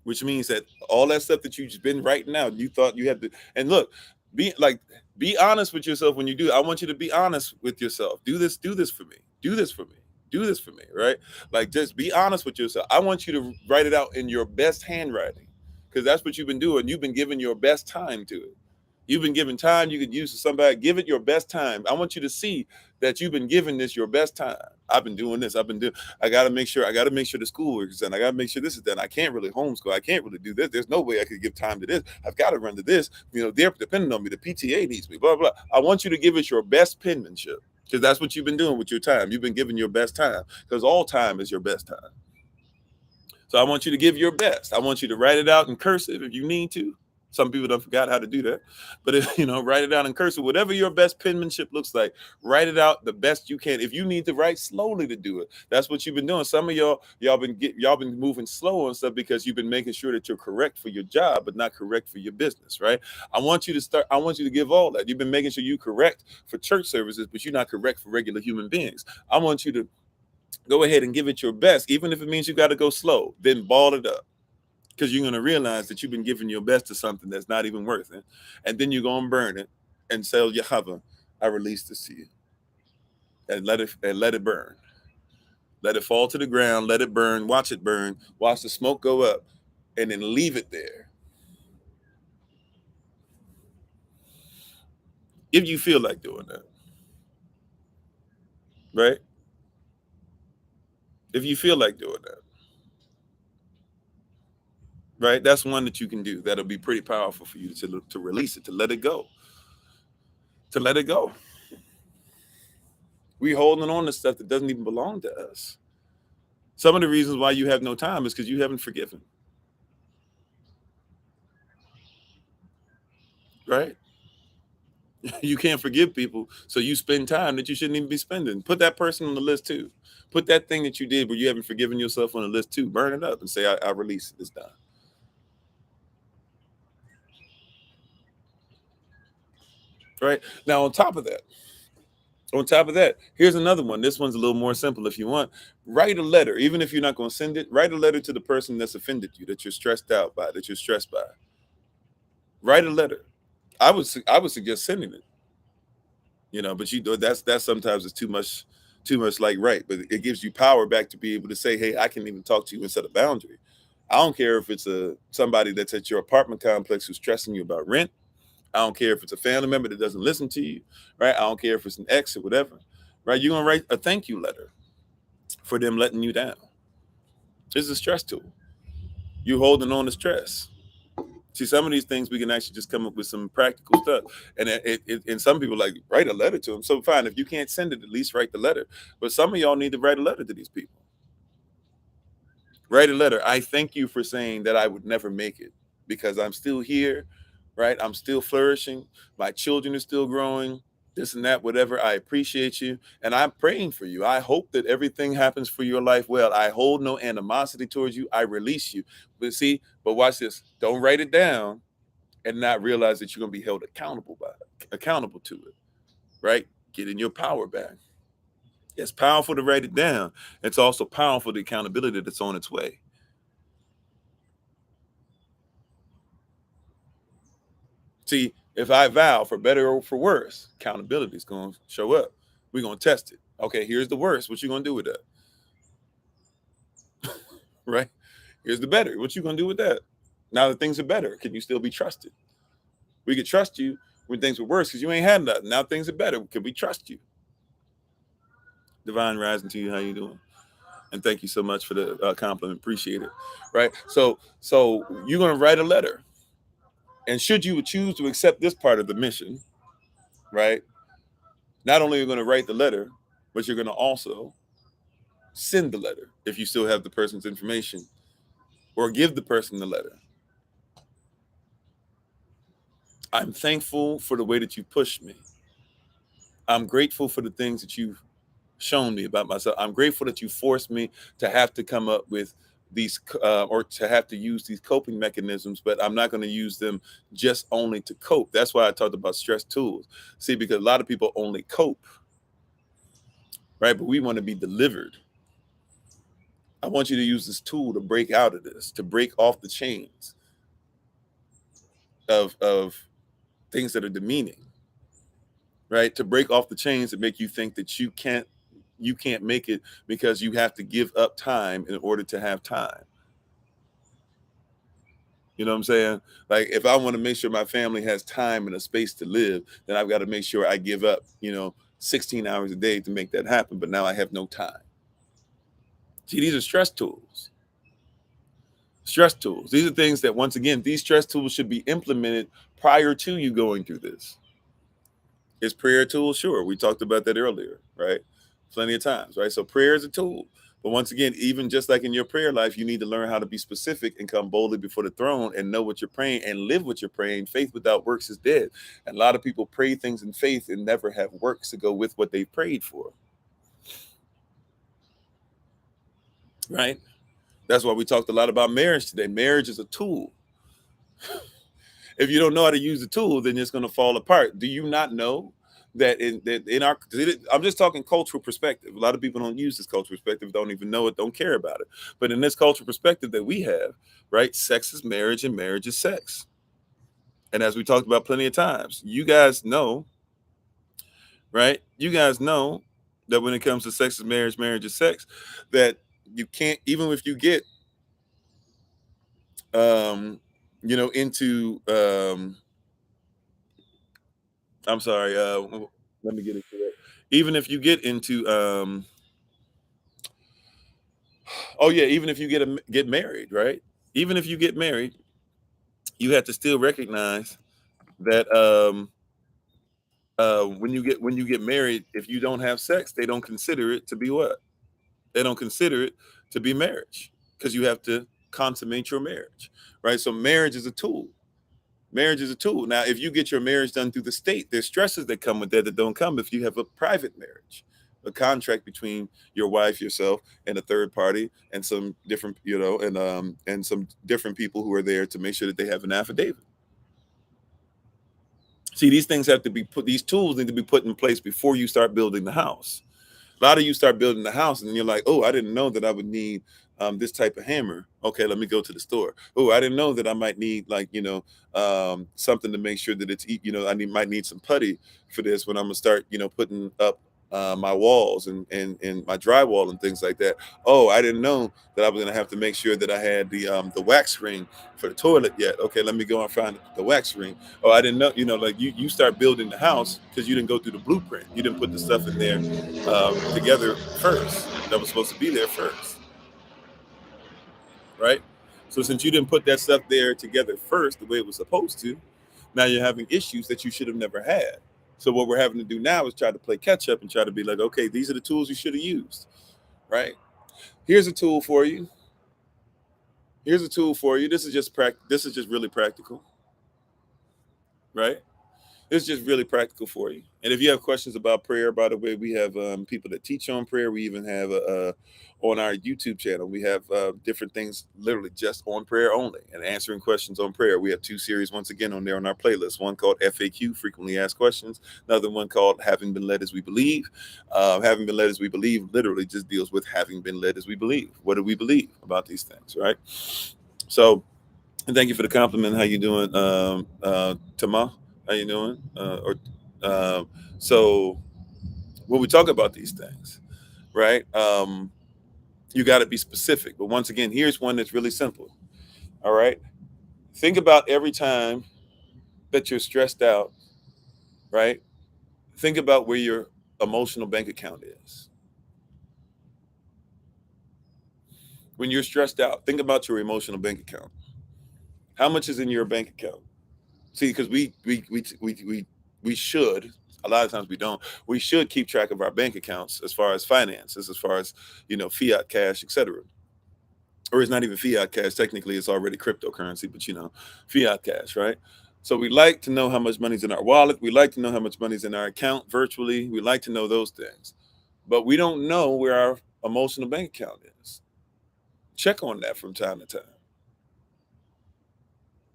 which means that all that stuff that you've been writing out, you thought you had to. And look, be honest with yourself when you do. I want you to be honest with yourself. Do this for me. Do this for me. Do this for me, right? Like just be honest with yourself. I want you to write it out in your best handwriting, because that's what you've been doing. You've been giving your best time to it. You've been giving time you could use to somebody. Give it your best time. I want you to see that you've been giving this your best time. I've been doing this. I got to make sure the schoolwork is done. I got to make sure this is done. I can't really homeschool. I can't really do this. There's no way I could give time to this. I've got to run to this. They're depending on me. The PTA needs me, blah, blah. I want you to give it your best penmanship, because that's what you've been doing with your time. You've been giving your best time, because all time is your best time. So I want you to give your best. I want you to write it out in cursive if you need to. Some people don't forgot how to do that, but write it out in cursive. Whatever your best penmanship looks like, write it out the best you can. If you need to write slowly to do it, that's what you've been doing. Some of y'all been moving slow on stuff because you've been making sure that you're correct for your job, but not correct for your business, right? I want you to give all that. You've been making sure you correct for church services, but you're not correct for regular human beings. I want you to go ahead and give it your best, even if it means you got to go slow. Then ball it up, because you're going to realize that you've been giving your best to something that's not even worth it. And then you're going to burn it and say, Yahweh, I release this to you. And let it burn. Let it fall to the ground. Let it burn. Watch it burn. Watch the smoke go up. And then leave it there. If you feel like doing that. Right? If you feel like doing that. Right? That's one that you can do. That'll be pretty powerful for you to release it, to let it go. To let it go. We holding on to stuff that doesn't even belong to us. Some of the reasons why you have no time is because you haven't forgiven. Right? You can't forgive people, so you spend time that you shouldn't even be spending. Put that person on the list too. Put that thing that you did where you haven't forgiven yourself on the list too. Burn it up and say, I release it. It's done. Right? Now, on top of that, here's another one. This one's a little more simple if you want. Write a letter, even if you're not going to send it. Write a letter to the person that's offended you, that you're stressed out by, that you're stressed by. Write a letter. I would suggest sending it. But that's sometimes it's too much like right, but it gives you power back to be able to say, hey, I can even talk to you and set a boundary. I don't care if it's somebody that's at your apartment complex who's stressing you about rent. I don't care if it's a family member that doesn't listen to you, right? I don't care if it's an ex or whatever, right? You're gonna write a thank you letter for them letting you down. It's a stress tool. You holding on to stress. See, some of these things we can actually just come up with some practical stuff, and and some people like write a letter to them. So fine, if you can't send it, at least write the letter. But some of y'all need to write a letter to these people. Write a letter. I thank you for saying that I would never make it because I'm still here, right? I'm still flourishing. My children are still growing. This and that, whatever. I appreciate you, and I'm praying for you. I hope that everything happens for your life well. I hold no animosity towards you. I release you. But see, but watch this. Don't write it down and not realize that you're going to be held accountable to it, right? Getting your power back. It's powerful to write it down. It's also powerful the accountability that's on its way. See, if I vow for better or for worse, accountability is going to show up. We're going to test it. Okay, here's the worst. What you going to do with that? Right? Here's the better. What you going to do with that? Now that things are better, can you still be trusted? We could trust you when things were worse because you ain't had nothing. Now things are better. Can we trust you? Divine rising to you. How you doing? And thank you so much for the compliment. Appreciate it. Right? So you're going to write a letter. And should you choose to accept this part of the mission, right? Not only are you going to write the letter, but you're going to also send the letter if you still have the person's information, or give the person the letter. I'm thankful for the way that you pushed me. I'm grateful for the things that you've shown me about myself. I'm grateful that you forced me to have to come up with these or to have to use these coping mechanisms, but I'm not going to use them just only to cope. That's why I talked about stress tools. See, because a lot of people only cope, right? But we want to be delivered. I want you to use this tool to break out of this, to break off the chains of things that are demeaning, right? To break off the chains that make you think that you can't make it because you have to give up time in order to have time. You know what I'm saying? Like if I want to make sure my family has time and a space to live, then I've got to make sure I give up, 16 hours a day to make that happen. But now I have no time. See, these are stress tools. Stress tools. These are things that, once again, these stress tools should be implemented prior to you going through this. Is prayer a tool? Sure. We talked about that earlier, right? Plenty of times, right? So prayer is a tool. But once again, even just like in your prayer life, you need to learn how to be specific and come boldly before the throne and know what you're praying and live what you're praying. Faith without works is dead. And a lot of people pray things in faith and never have works to go with what they prayed for. Right? That's why we talked a lot about marriage today. Marriage is a tool. If you don't know how to use the tool, then it's going to fall apart. Do you not know that in our, I'm just talking cultural perspective. A lot of people don't use this cultural perspective, don't even know it, don't care about it. But in this cultural perspective that we have, right, sex is marriage and marriage is sex. And as we talked about plenty of times, you guys know, right? You guys know that when it comes to sex is marriage, marriage is sex, that you can't, even if you get, into, I'm sorry, let me get into it. Even if you get into, even if you get married, right? Even if you get married, you have to still recognize that when you get married, if you don't have sex, they don't consider it to be what? They don't consider it to be marriage because you have to consummate your marriage, right? So marriage is a tool. Marriage is a tool. Now, if you get your marriage done through the state, there's stresses that come with that don't come if you have a private marriage, a contract between your wife, yourself, and a third party, and some different, and some different people who are there to make sure that they have an affidavit. See, these things have to be these tools need to be put in place before you start building the house. A lot of you start building the house and you're like, oh, I didn't know that I would need this type of hammer. Okay, let me go to the store. Oh, I didn't know that I might need something to make sure that it's, might need some putty for this when I'm gonna start, putting up my walls and my drywall and things like that. Oh, I didn't know that I was gonna have to make sure that I had the wax ring for the toilet yet. Okay, let me go and find the wax ring. Oh, I didn't know, you start building the house because you didn't go through the blueprint. You didn't put the stuff in there together first. That was supposed to be there first, right? So since you didn't put that stuff there together first, the way it was supposed to, now you're having issues that you should have never had. So what we're having to do now is try to play catch up and try to be like, okay, these are the tools you should have used, right? Here's a tool for you. Here's a tool for you. This is just This is just really practical, right? It's just really practical for you. And if you have questions about prayer, by the way, we have people that teach on prayer. We even have on our YouTube channel, we have different things literally just on prayer only and answering questions on prayer. We have 2 series once again on there on our playlist. One called FAQ, Frequently Asked Questions. Another one called Having Been Led as We Believe. Having Been Led as We Believe literally just deals with having been led as we believe. What do we believe about these things, right? So, and thank you for the compliment. How you doing, Tama? How you doing? So when we talk about these things, right? You got to be specific. But once again, here's one that's really simple. All right. Think about every time that you're stressed out, right? Think about where your emotional bank account is. When you're stressed out, think about your emotional bank account. How much is in your bank account? See, because we should, a lot of times we don't, we should keep track of our bank accounts as far as finances, as far as, fiat cash, etc. Or it's not even fiat cash, technically it's already cryptocurrency, but fiat cash, right? So we like to know how much money's in our wallet. We like to know how much money's in our account virtually. We like to know those things, but we don't know where our emotional bank account is. Check on that from time to time.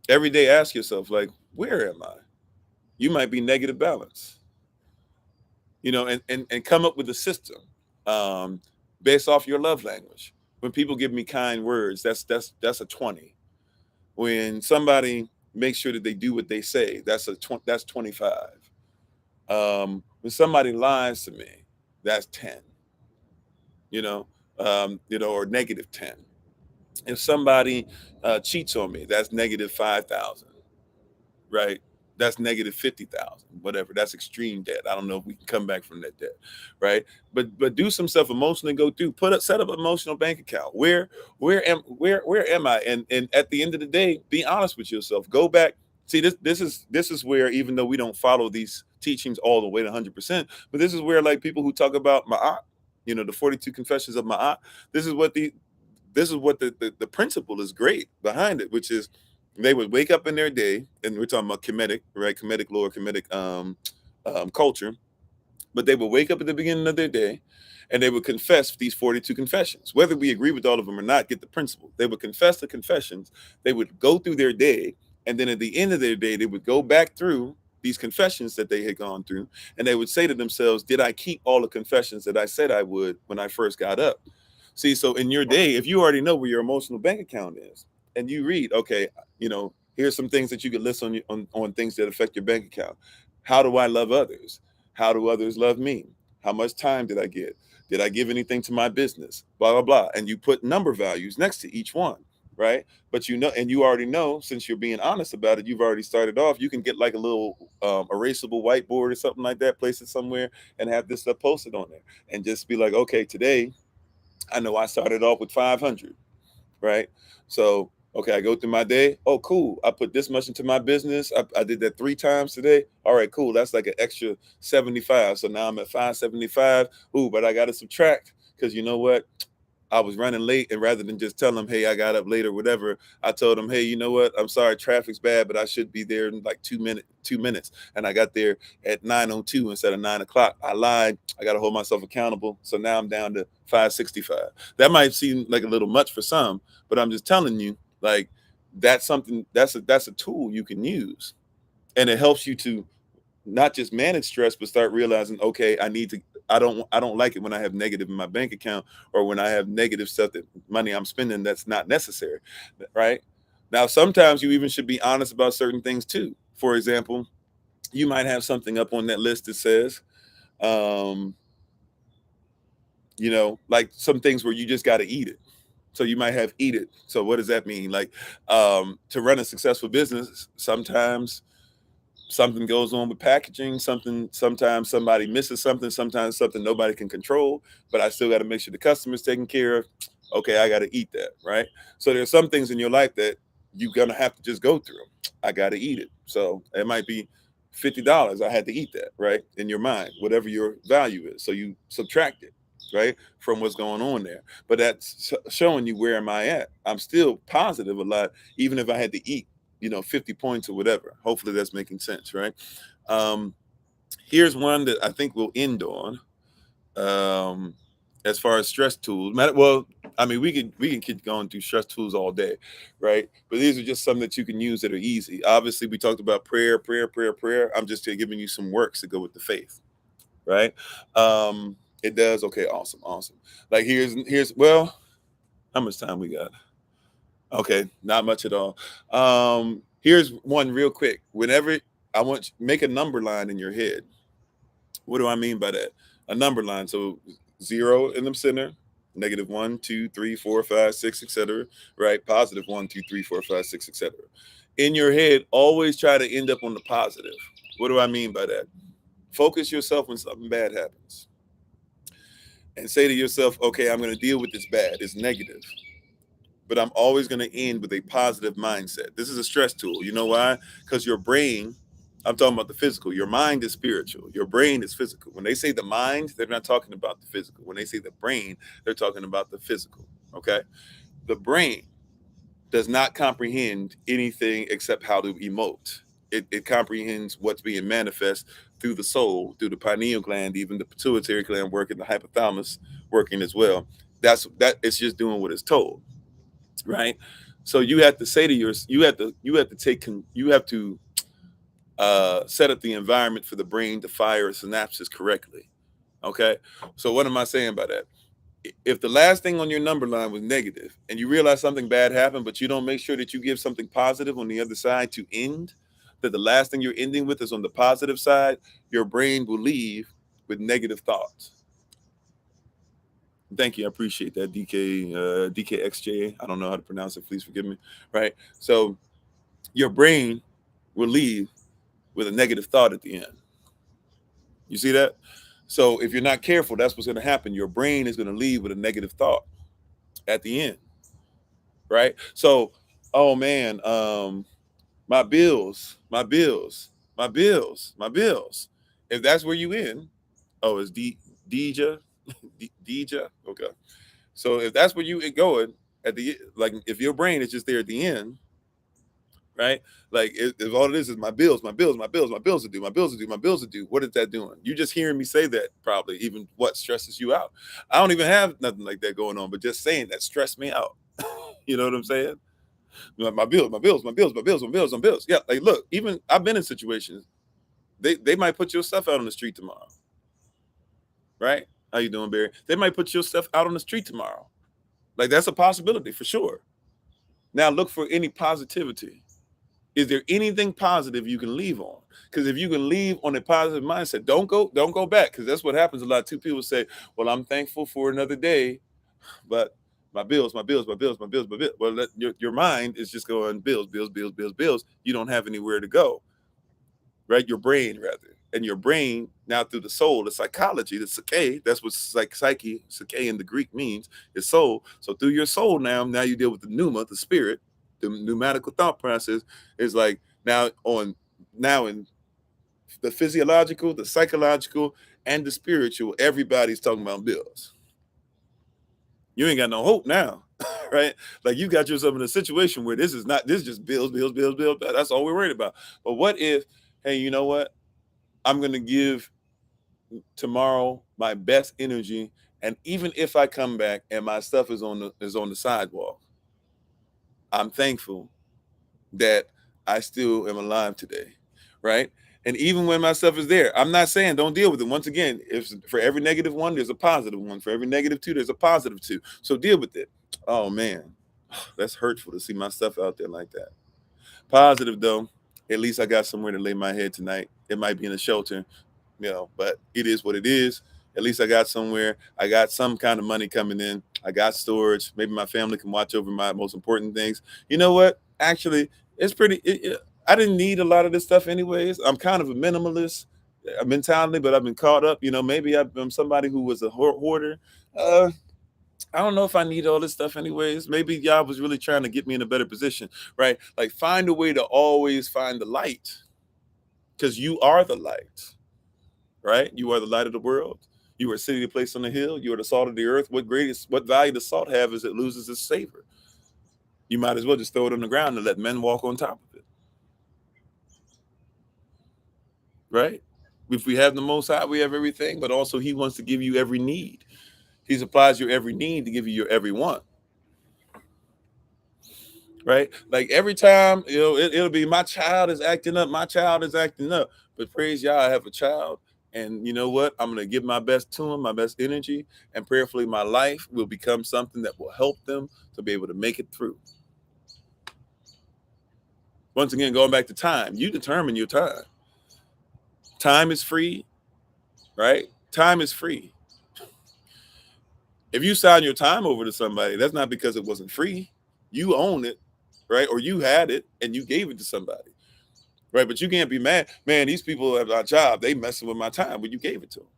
Every day ask yourself, like, where am I? You might be negative balance, and come up with a system based off your love language. When people give me kind words, that's a 20. When somebody makes sure that they do what they say, that's 25. When somebody lies to me, that's 10. Or negative 10. If somebody cheats on me, that's negative 5,000. Right? That's negative 50,000, whatever. That's extreme debt. I don't know if we can come back from that debt, right? But do some stuff emotionally. Go through. Set up an emotional bank account. Where am I? And at the end of the day, be honest with yourself. Go back. See, this is where, even though we don't follow these teachings all the way to 100%, but this is where, like, people who talk about Ma'at, the 42 confessions of Ma'at. This is what the principle is great behind it, which is they would wake up in their day, and we're talking about Kemetic, right? Kemetic lore, Kemetic culture. But they would wake up at the beginning of their day, and they would confess these 42 confessions. Whether we agree with all of them or not, get the principle. They would confess the confessions. They would go through their day, and then at the end of their day, they would go back through these confessions that they had gone through, and they would say to themselves, did I keep all the confessions that I said I would when I first got up? See, so in your day, if you already know where your emotional bank account is, and you read, okay, here's some things that you could list on things that affect your bank account. How do I love others? How do others love me? How much time did I get? Did I give anything to my business? Blah, blah, blah. And you put number values next to each one, right? But and you already know, since you're being honest about it, you've already started off. You can get like a little erasable whiteboard or something like that, place it somewhere, and have this stuff posted on there. And just be like, okay, today, I know I started off with 500, right? So, okay, I go through my day. Oh, cool. I put this much into my business. I did that 3 times today. All right, cool. That's like an extra 75. So now I'm at 575. Ooh, but I got to subtract, because you know what? I was running late, and rather than just tell them, hey, I got up late or whatever, I told them, hey, you know what? I'm sorry, traffic's bad, but I should be there in like 2 minutes. And I got there at 9:02 instead of 9 o'clock. I lied. I got to hold myself accountable. So now I'm down to 565. That might seem like a little much for some, but I'm just telling you, like, that's a tool you can use. And it helps you to not just manage stress, but start realizing, okay, I don't like it when I have negative in my bank account, or when I have negative stuff, that money I'm spending that's not necessary, right? Now, sometimes you even should be honest about certain things too. For example, you might have something up on that list that says, like some things where you just got to eat it. So you might have eat it. So what does that mean? Like, to run a successful business, sometimes something goes on with packaging, sometimes somebody misses something, sometimes something nobody can control, but I still got to make sure the customer's taken care of. Okay, I got to eat that, right? So there's some things in your life that you're gonna have to just go through. I got to eat it. So it might be $50. I had to eat that, right? In your mind, whatever your value is. So you subtract it, right, from what's going on there. But that's showing you where am I at. I'm still positive a lot, even if I had to eat, 50 points or whatever. Hopefully that's making sense, right? Um, Here's one that I think we'll end on. Um, as far as stress tools, well, I mean, we can keep going through stress tools all day, right? But these are just some that you can use that are easy. Obviously, we talked about prayer, prayer, prayer, prayer. I'm just giving you some works to go with the faith, right? It does. Okay, awesome, awesome. Like here's well, how much time we got? Okay, not much at all. Here's one real quick. Whenever I want you, make a number line in your head. What do I mean by that? A number line. So 0 in the center, negative 1, 2, 3, 4, 5, 6, etc. Right? Positive 1, 2, 3, 4, 5, 6, etc. In your head, always try to end up on the positive. What do I mean by that? Focus yourself when something bad happens. And say to yourself, okay, I'm going to deal with this bad. It's negative. But I'm always going to end with a positive mindset. This is a stress tool. You know why? Because your brain, I'm talking about the physical. Your mind is spiritual. Your brain is physical. When they say the mind, they're not talking about the physical. When they say the brain, they're talking about the physical. Okay? The brain does not comprehend anything except how to emote. It comprehends what's being manifest through the soul, through the pineal gland, even the pituitary gland working, the hypothalamus working as well. That it's just doing what it's told, right? So you have to say to you have to set up the environment for the brain to fire synapses correctly. Okay. So what am I saying by that? If the last thing on your number line was negative and you realize something bad happened, but you don't make sure that you give something positive on the other side to end, that the last thing you're ending with is on the positive side, your brain will leave with negative thoughts. Thank you. I appreciate that, DKXJ. I don't know how to pronounce it. Please forgive me. Right. So your brain will leave with a negative thought at the end. You see that? So if you're not careful, that's what's going to happen. Your brain is going to leave with a negative thought at the end. Right. So, oh man, my bills, my bills, my bills, my bills. If that's where you in, oh, it's Deja, Deja. Okay. So if that's where you going at the, like, if your brain is just there at the end, right? Like if all it is my bills, my bills, my bills, my bills to do, my bills to do, my bills to do. What is that doing? You just hearing me say that probably even what stresses you out. I don't even have nothing like that going on, but just saying that stressed me out. You know what I'm saying? My bills, my bills, my bills, my bills, my bills, my bills. Yeah, like look, even I've been in situations. They might put your stuff out on the street tomorrow, right? How you doing, Barry? They might put your stuff out on the street tomorrow. Like that's a possibility for sure. Now look for any positivity. Is there anything positive you can leave on? Because if you can leave on a positive mindset, don't go back. Because that's what happens a lot. Two people say, "Well, I'm thankful for another day, but my bills, my bills, my bills, my bills, my bills." Well, your mind is just going bills, bills, bills, bills, bills. You don't have anywhere to go, right? Your brain, rather. And your brain, now through the soul, the psychology, the psyche, that's what psyche in the Greek means, is soul. So through your soul now you deal with the pneuma, the spirit, the pneumatical thought process is like now in the physiological, the psychological, and the spiritual, everybody's talking about bills. You ain't got no hope now, right? Like you got yourself in a situation where this is just bills, bills, bills, bills. That's all we're worried about. But what if, hey, you know what? I'm going to give tomorrow my best energy, and even if I come back and my stuff is on the sidewalk, I'm thankful that I still am alive today, right? And even when my stuff is there, I'm not saying don't deal with it. Once again, if for every negative one, there's a positive one. For every negative two, there's a positive two. So deal with it. Oh man, that's hurtful to see my stuff out there like that. Positive though, at least I got somewhere to lay my head tonight. It might be in a shelter, but it is what it is. At least I got somewhere. I got some kind of money coming in. I got storage. Maybe my family can watch over my most important things. You know what? Actually, it's I didn't need a lot of this stuff anyways. I'm kind of a minimalist mentality, but I've been caught up. Maybe I'm somebody who was a hoarder. I don't know if I need all this stuff anyways. Maybe God was really trying to get me in a better position, right? Like find a way to always find the light, because you are the light, right? You are the light of the world. You are a city placed on the hill. You are the salt of the earth. What value does salt have as it loses its savor? You might as well just throw it on the ground and let men walk on top of it, right? If we have the Most High, we have everything, but also He wants to give you every need. He supplies your every need to give you your every want, right? Like every time, it'll be my child is acting up, my child is acting up. But praise y'all, I have a child, and you know what? I'm gonna give my best to him, my best energy, and prayerfully, my life will become something that will help them to be able to make it through. Once again, going back to time, you determine your time. Time is free, right? Time is free. If you sign your time over to somebody, that's not because it wasn't free. You own it, right? Or you had it and you gave it to somebody, right? But you can't be mad. Man, these people at our job, they messing with my time, but you gave it to them.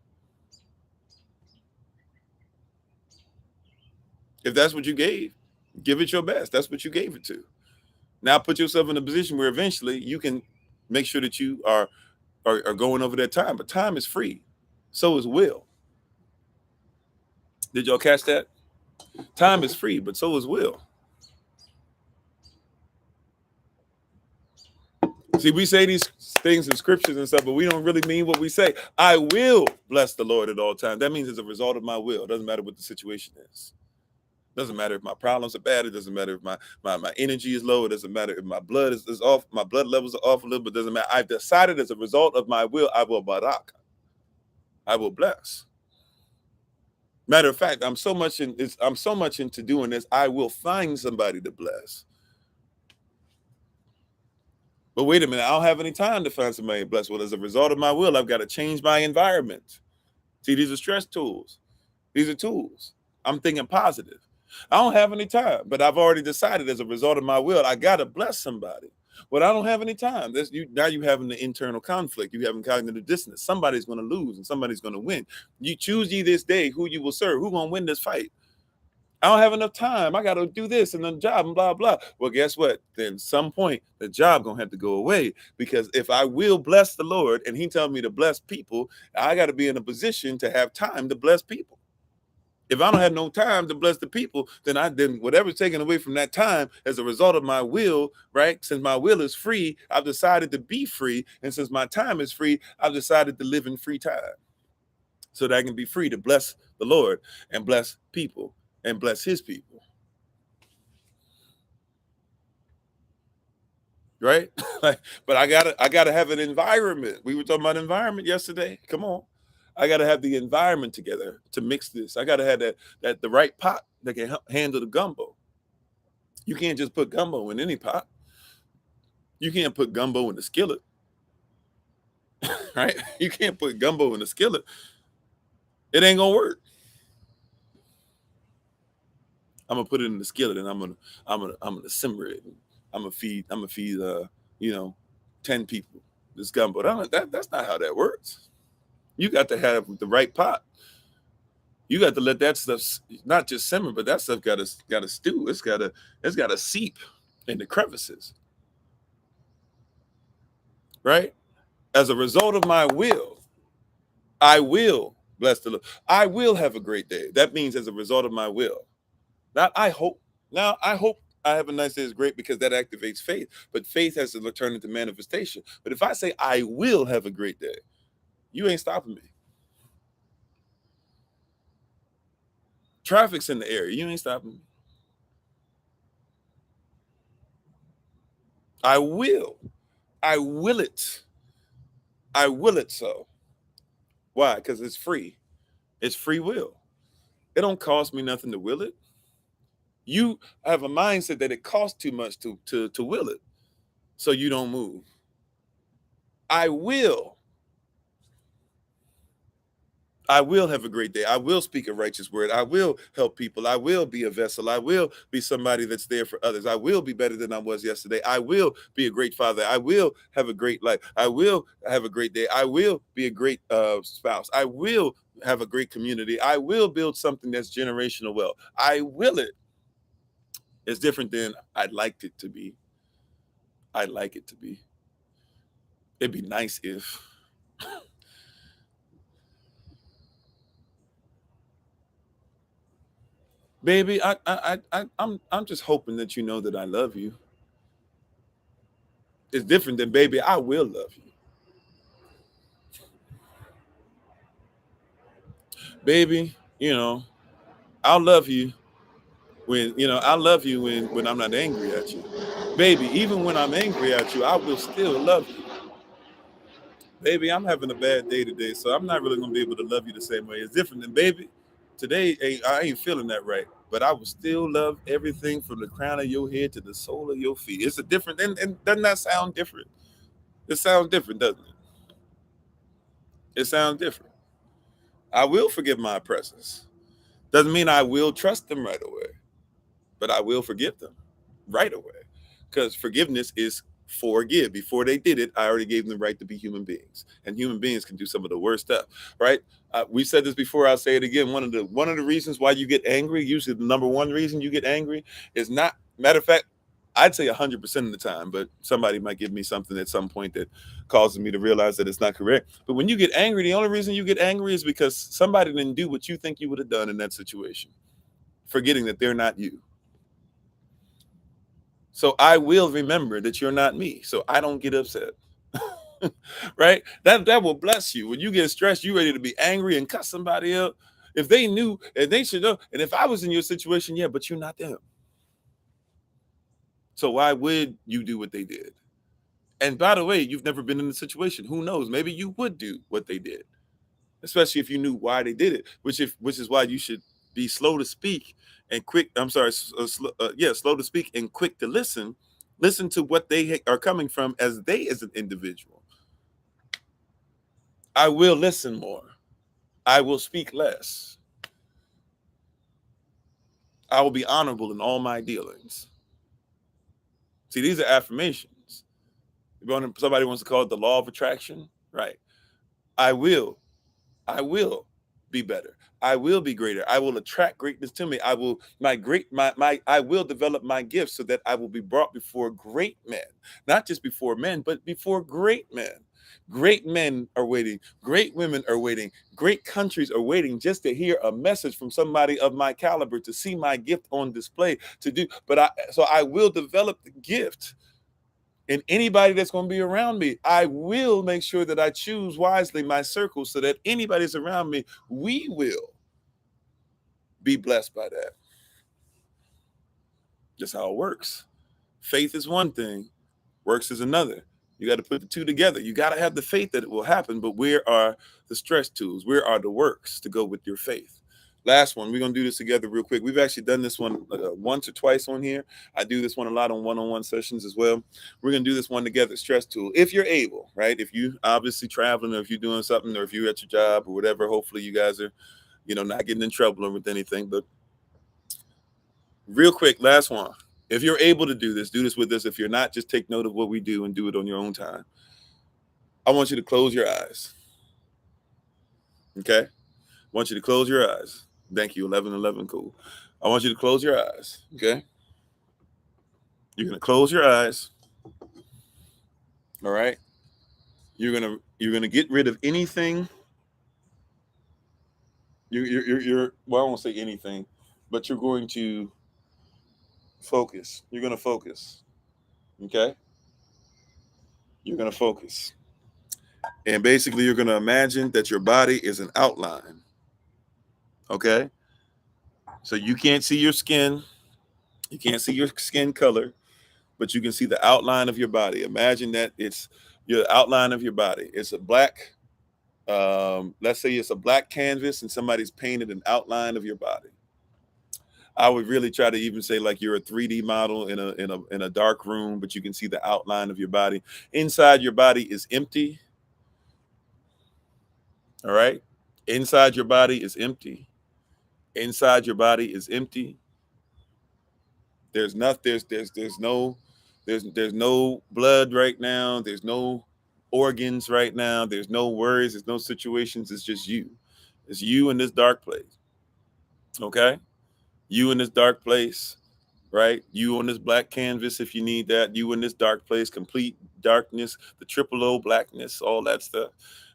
If that's what you gave, give it your best. That's what you gave it to. Now put yourself in a position where eventually you can make sure that you are going over that time. But time is free. So is will. Did y'all catch that? Time is free, but so is will. See, we say these things in scriptures and stuff, but we don't really mean what we say. I will bless the Lord at all times. That means it's a result of my will. It doesn't matter what the situation is. It doesn't matter if my problems are bad. It doesn't matter if my energy is low. It doesn't matter if my blood is off. My blood levels are off a little bit. It doesn't matter. I've decided as a result of my will, I will barak. I will bless. Matter of fact, I'm so much into doing this, I will find somebody to bless. But wait a minute, I don't have any time to find somebody to bless. Well, as a result of my will, I've got to change my environment. See, these are stress tools. These are tools. I'm thinking positive. I don't have any time, but I've already decided as a result of my will, I got to bless somebody. But I don't have any time. Now you having the internal conflict. You having cognitive dissonance. Somebody's going to lose and somebody's going to win. You choose ye this day who you will serve. Who's going to win this fight? I don't have enough time. I got to do this and then job and blah, blah. Well, guess what? Then some point the job going to have to go away, because if I will bless the Lord and he tells me to bless people, I got to be in a position to have time to bless people. If I don't have no time to bless the people, then whatever's taken away from that time as a result of my will, right? Since my will is free, I've decided to be free. And since my time is free, I've decided to live in free time so that I can be free to bless the Lord and bless people and bless his people. Right? But I gotta have an environment. We were talking about environment yesterday. Come on. I got to have the environment together to mix this. I got to have the right pot that can handle the gumbo. You can't just put gumbo in any pot. You can't put gumbo in the skillet, right? You can't put gumbo in the skillet. It ain't gonna work. I'm gonna put it in the skillet and I'm gonna simmer it. I'm gonna feed 10 people this gumbo. That's not how that works. You got to have the right pot. You got to let that stuff not just simmer, but that stuff got to stew. It's got to seep in the crevices, right? As a result of my will, I will bless the Lord. I will have a great day. That means as a result of my will. Not I hope. Now I hope I have a nice day is great because that activates faith. But faith has to turn into manifestation. But if I say I will have a great day, you ain't stopping me. Traffic's in the area. You ain't stopping me. I will. I will it. I will it so. Why? Because it's free. It's free will. It don't cost me nothing to will it. You have a mindset that it costs too much to will it, so you don't move. I will. I will have a great day. I will speak a righteous word. I will help people. I will be a vessel. I will be somebody that's there for others. I will be better than I was yesterday. I will be a great father. I will have a great life. I will have a great day. I will be a great spouse. I will have a great community. I will build something that's generational wealth. I will it. It's different than I'd like it to be. I'd like it to be. It'd be nice if. Baby, I'm just hoping that you know that I love you. It's different than, baby, I will love you. Baby, I'll love you I'll love you when I'm not angry at you. Baby, even when I'm angry at you, I will still love you. Baby, I'm having a bad day today, so I'm not really gonna be able to love you the same way. It's different than, baby, today I ain't feeling that right, but I will still love everything from the crown of your head to the sole of your feet. It's a different, and doesn't that sound different? It sounds different, doesn't it? It sounds different. I will forgive my oppressors. Doesn't mean I will trust them right away, but I will forgive them right away. Because forgiveness is forgive. Before they did it, I already gave them the right to be human beings, and human beings can do some of the worst stuff, right? We said this before. I'll say it again. One of the reasons why you get angry, usually the number one reason you get angry, is not, matter of fact, I'd say 100% of the time, but somebody might give me something at some point that causes me to realize that it's not correct. But when you get angry, the only reason you get angry is because somebody didn't do what you think you would have done in that situation, forgetting that they're not you. So I will remember that you're not me, so I don't get upset. Right? That will bless you. When you get stressed, you ready to be angry and cut somebody up. If they knew, and they should know, and if I was in your situation, yeah, but you're not them. So why would you do what they did? And by the way, you've never been in the situation. Who knows? Maybe you would do what they did, especially if you knew why they did it. Which is why you should be slow to speak and quick. I'm sorry, slow to speak and quick to listen. Listen to what they are coming from as an individual. I will listen more. I will speak less. I will be honorable in all my dealings. See, these are affirmations. Somebody wants to call it the law of attraction, right? I will I will be better. I will be greater. I will attract greatness to me. I will develop my gifts so that I will be brought before great men, not just before men, but before great men. Great men are waiting. Great women are waiting. Great countries are waiting just to hear a message from somebody of my caliber, to see my gift on display, to do. So I will develop the gift. And anybody that's going to be around me, I will make sure that I choose wisely my circle so that anybody that's around me, we will be blessed by that. Just how it works. Faith is one thing, works is another. You got to put the two together. You got to have the faith that it will happen, but where are the stress tools? Where are the works to go with your faith? Last one, we're going to do this together real quick. We've actually done this one once or twice on here. I do this one a lot on one-on-one sessions as well. We're going to do this one together, stress tool. If you're able, right? If you obviously traveling, or if you're doing something, or if you're at your job or whatever, hopefully you guys are, not getting in trouble or with anything. But real quick, last one. If you're able to do this with us. If you're not, just take note of what we do and do it on your own time. I want you to close your eyes. Okay? I want you to close your eyes. Thank you. 11:11. Cool. I want you to close your eyes. Okay. You're gonna close your eyes. All right. You're gonna get rid of anything. You're well, I won't say anything, but you're going to focus. You're gonna focus. Okay. You're gonna focus, and basically you're gonna imagine that your body is an outline. Okay. So you can't see your skin. You can't see your skin color, but you can see the outline of your body. Imagine that it's your outline of your body. It's a black, let's say it's a black canvas and somebody's painted an outline of your body. I would really try to even say like you're a 3D model in a dark room, but you can see the outline of your body. Inside your body is empty. All right. Inside your body is empty. Inside your body is empty. There's no blood right now. There's no organs right now. There's no worries. There's no situations. It's just you. It's you in this dark place. Okay? You in this dark place, right? You on this black canvas if you need that. You in this dark place, complete darkness, the triple O blackness, all that stuff.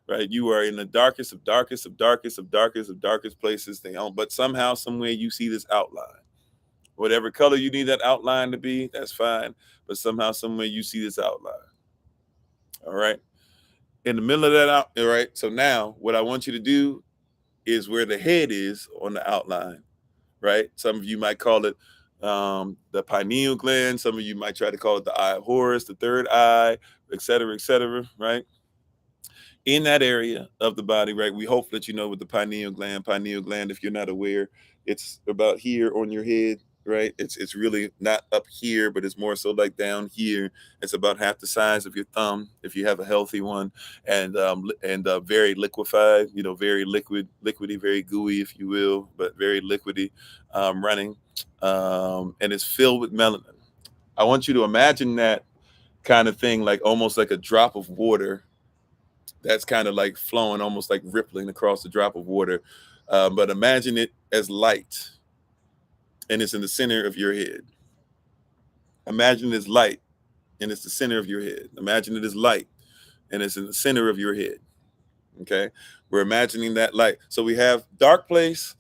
Right? You are in the darkest of darkest of darkest of darkest of darkest places. But somehow, somewhere you see this outline. Whatever color you need that outline to be, that's fine. But somehow, somewhere you see this outline. All right. In the middle of that out, all right. So now what I want you to do is where the head is on the outline, right? Some of you might call it the pineal gland. Some of you might try to call it the eye of Horus, the third eye, et cetera, right? In that area of the body, right? We hope that you know what the pineal gland, if you're not aware, it's about here on your head, right? It's really not up here, but it's more so like down here. It's about half the size of your thumb if you have a healthy one, and very liquefied, very liquidy, very gooey, if you will, but very liquidy, running, and it's filled with melanin. I want you to imagine that kind of thing, like almost like a drop of water that's kind of like flowing, almost like rippling across the drop of water. But imagine it as light, and it's in the center of your head. Imagine it as light, and it's the center of your head. Imagine it as light, and it's in the center of your head. Okay? We're imagining that light. So we have dark place,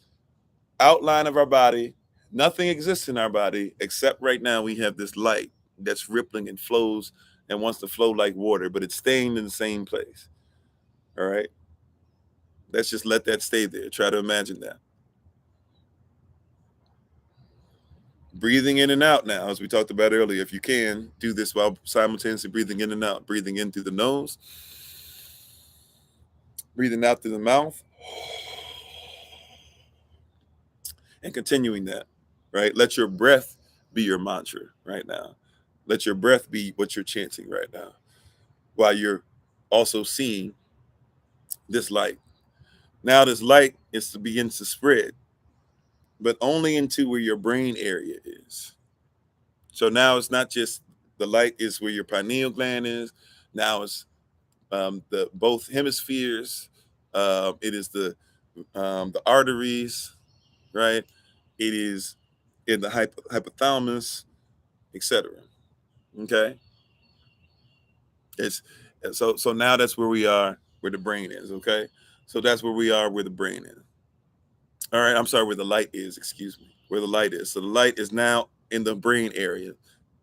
outline of our body. Nothing exists in our body except right now we have this light that's rippling and flows and wants to flow like water, but it's staying in the same place. All right? Let's just let that stay there. Try to imagine that. Breathing in and out now, as we talked about earlier. If you can, do this while simultaneously breathing in and out. Breathing in through the nose, breathing out through the mouth, and continuing that, right? Let your breath be your mantra right now. Let your breath be what you're chanting right now, while you're also seeing this light. Now this light begins to spread, but only into where your brain area is. So now it's not just the light is where your pineal gland is. Now it's the both hemispheres. It is the arteries, right? It is in the hypothalamus, etc. Okay, it's so now that's where we are, where the brain is. Okay, so that's where we are, where the brain is. All right, I'm sorry, where the light is. Excuse me, where the light is. So the light is now in the brain area.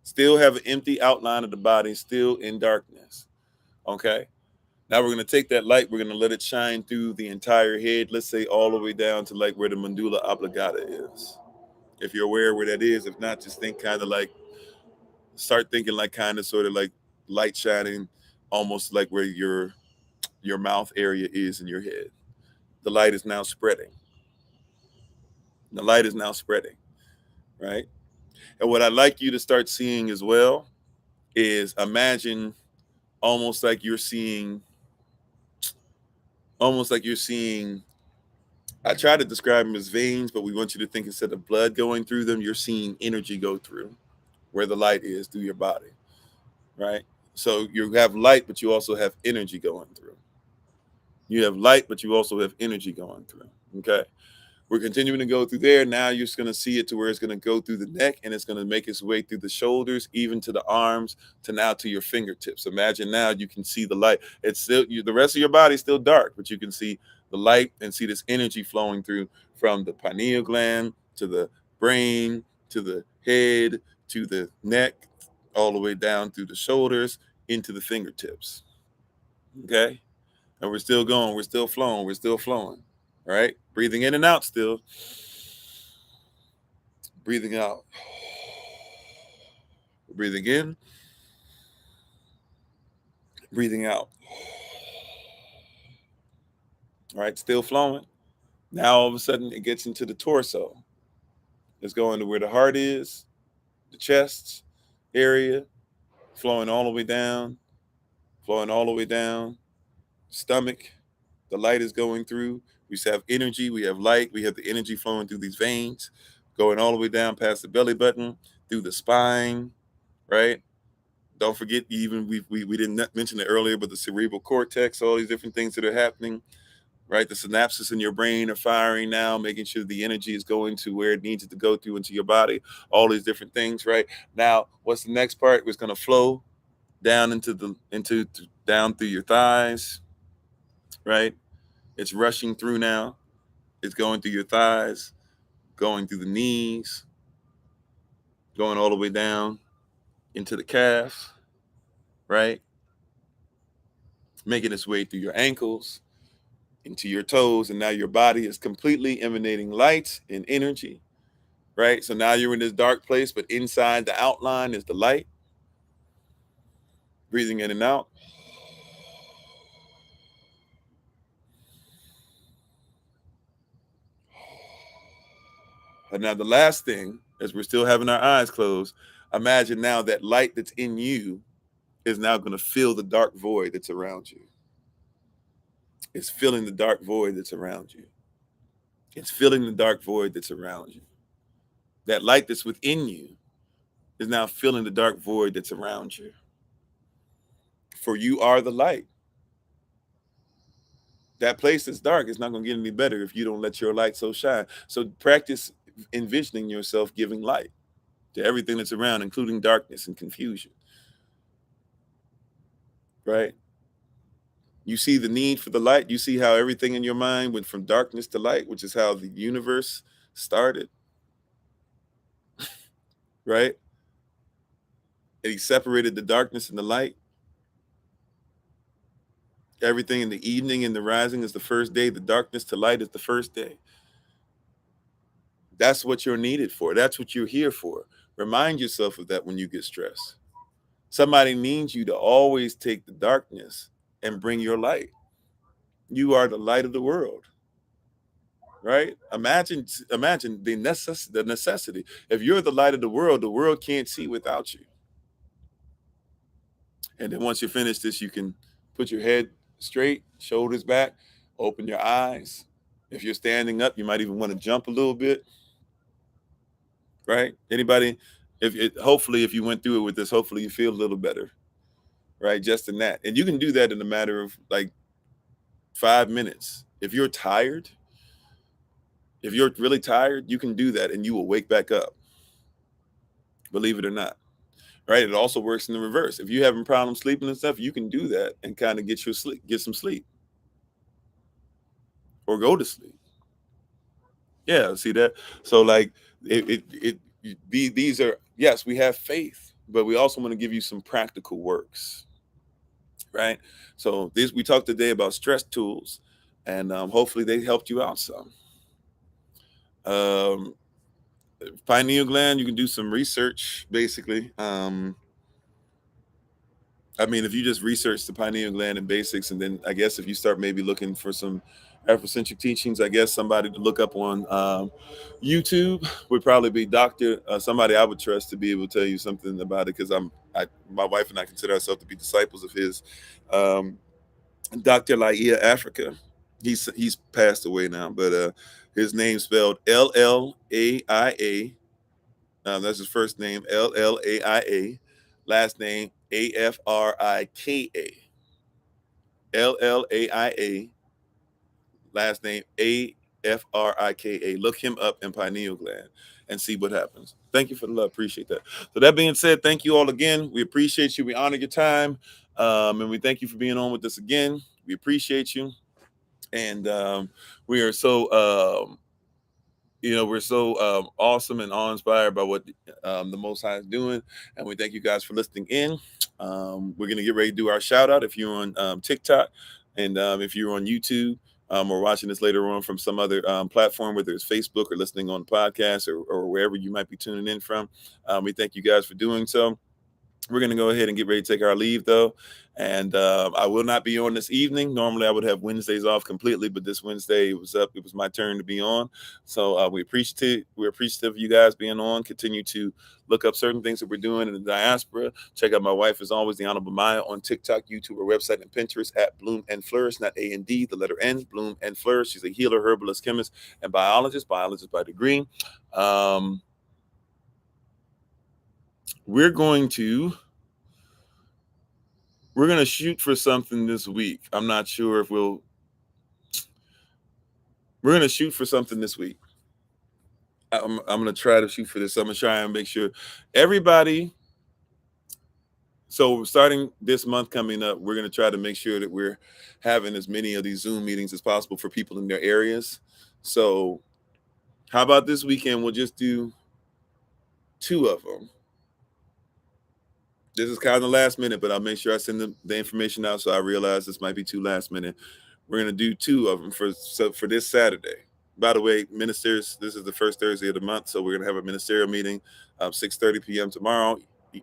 Still have an empty outline of the body, still in darkness. Okay. Now we're going to take that light, we're going to let it shine through the entire head, let's say all the way down to like where the medulla oblongata is. If you're aware where that is, if not, just think kind of like, start thinking like kind of sort of like light shining almost like where your mouth area is in your head. The light is now spreading. The light is now spreading, right? And what I'd like you to start seeing as well is imagine almost like you're seeing, I try to describe them as veins, but we want you to think instead of blood going through them, you're seeing energy go through where the light is through your body, right? So you have light, but you also have energy going through. You have light, but you also have energy going through, okay? We're continuing to go through there. Now you're just going to see it to where it's going to go through the neck, and it's going to make its way through the shoulders, even to the arms, to now to your fingertips. Imagine now you can see the light. It's still the rest of your body is still dark, but you can see the light and see this energy flowing through from the pineal gland to the brain to the head to the neck, all the way down through the shoulders into the fingertips. Okay, and we're still going. We're still flowing. We're still flowing. All right, breathing in and out still. Breathing out. Breathing in. Breathing out. All right, still flowing. Now all of a sudden it gets into the torso. It's going to where the heart is, the chest area, flowing all the way down, flowing all the way down. Stomach, the light is going through. We have energy, we have light, we have the energy flowing through these veins, going all the way down past the belly button, through the spine, right? Don't forget, even we didn't mention it earlier, but the cerebral cortex, all these different things that are happening, right? The synapses in your brain are firing now, making sure the energy is going to where it needs it to go through into your body, all these different things, right? Now, what's the next part? It's going to flow down down through your thighs, right? It's rushing through now. It's going through your thighs, going through the knees, going all the way down into the calf, right? Making its way through your ankles, into your toes, and now your body is completely emanating light and energy, right? So now you're in this dark place, but inside the outline is the light. Breathing in and out. And now the last thing, as we're still having our eyes closed, imagine now that light that's in you is now going to fill the dark void that's around you. It's filling the dark void that's around you. It's filling the dark void that's around you. That light that's within you is now filling the dark void that's around you. For you are the light. That place that's dark is not going to get any better if you don't let your light so shine. So practice envisioning yourself giving light to everything that's around, including darkness and confusion. Right? You see the need for the light. You see how everything in your mind went from darkness to light, which is how the universe started. Right? And he separated the darkness and the light. Everything in the evening and the rising is the first day. The darkness to light is the first day. That's what you're needed for. That's what you're here for. Remind yourself of that when you get stressed. Somebody needs you to always take the darkness and bring your light. You are the light of the world. Right? Imagine the necessity. If you're the light of the world can't see without you. And then once you finish this, you can put your head straight, shoulders back, open your eyes. If you're standing up, you might even want to jump a little bit. Right? Anybody? Hopefully, if you went through it with this, hopefully you feel a little better. Right? Just in that. And you can do that in a matter of like 5 minutes. If you're tired, if you're really tired, you can do that and you will wake back up. Believe it or not. Right? It also works in the reverse. If you're having problems sleeping and stuff, you can do that and kind of get some sleep. Or go to sleep. Yeah, see that? So like these are, yes, we have faith, but we also want to give you some practical works. Right? So we talked today about stress tools, and hopefully they helped you out some. Pineal gland, you can do some research, basically. I mean, if you just research the pineal gland and basics, and then I guess if you start maybe looking for some Afrocentric teachings, I guess somebody to look up on YouTube would probably be somebody I would trust to be able to tell you something about it, because my wife and I consider ourselves to be disciples of his. Dr. Laia Africa. He's passed away now, but his name spelled Laia. That's his first name, Laia. Last name Afrika. Laia. Last name Afrika. Look him up in pineal gland and see what happens. Thank you for the love. Appreciate that. So that being said, thank you all again. We appreciate you. We honor your time. And we thank you for being on with us again. We appreciate you. And we are so, we're so awesome and awe-inspired by what the Most High is doing. And we thank you guys for listening in. We're going to get ready to do our shout out if you're on TikTok, and if you're on YouTube, or watching this later on from some other platform, whether it's Facebook or listening on the podcast, or wherever you might be tuning in from. We thank you guys for doing so. We're going to go ahead and get ready to take our leave, though. And I will not be on this evening. Normally I would have Wednesdays off completely, but this Wednesday it was my turn to be on. So we're appreciative of you guys being on. Continue to look up certain things that we're doing in the diaspora. Check out my wife, as always, the Honorable Maya, on TikTok, YouTube, or website, and Pinterest at Bloom and Flourish, not A&D, the letter N, Bloom and Flourish. She's a healer, herbalist, chemist, and biologist by degree. We're going to shoot for something this week. I'm not sure if we're going to shoot for something this week. I'm going to try to shoot for this. I'm going to try and make sure everybody. So starting this month coming up, we're going to try to make sure that we're having as many of these Zoom meetings as possible for people in their areas. So how about this weekend? We'll just do 2 of them. This is kind of last minute, but I'll make sure I send the information out. So I realize this might be too last minute. We're going to do 2 of them for this Saturday. By the way, ministers, this is the first Thursday of the month, so we're going to have a ministerial meeting 6:30 p.m. tomorrow,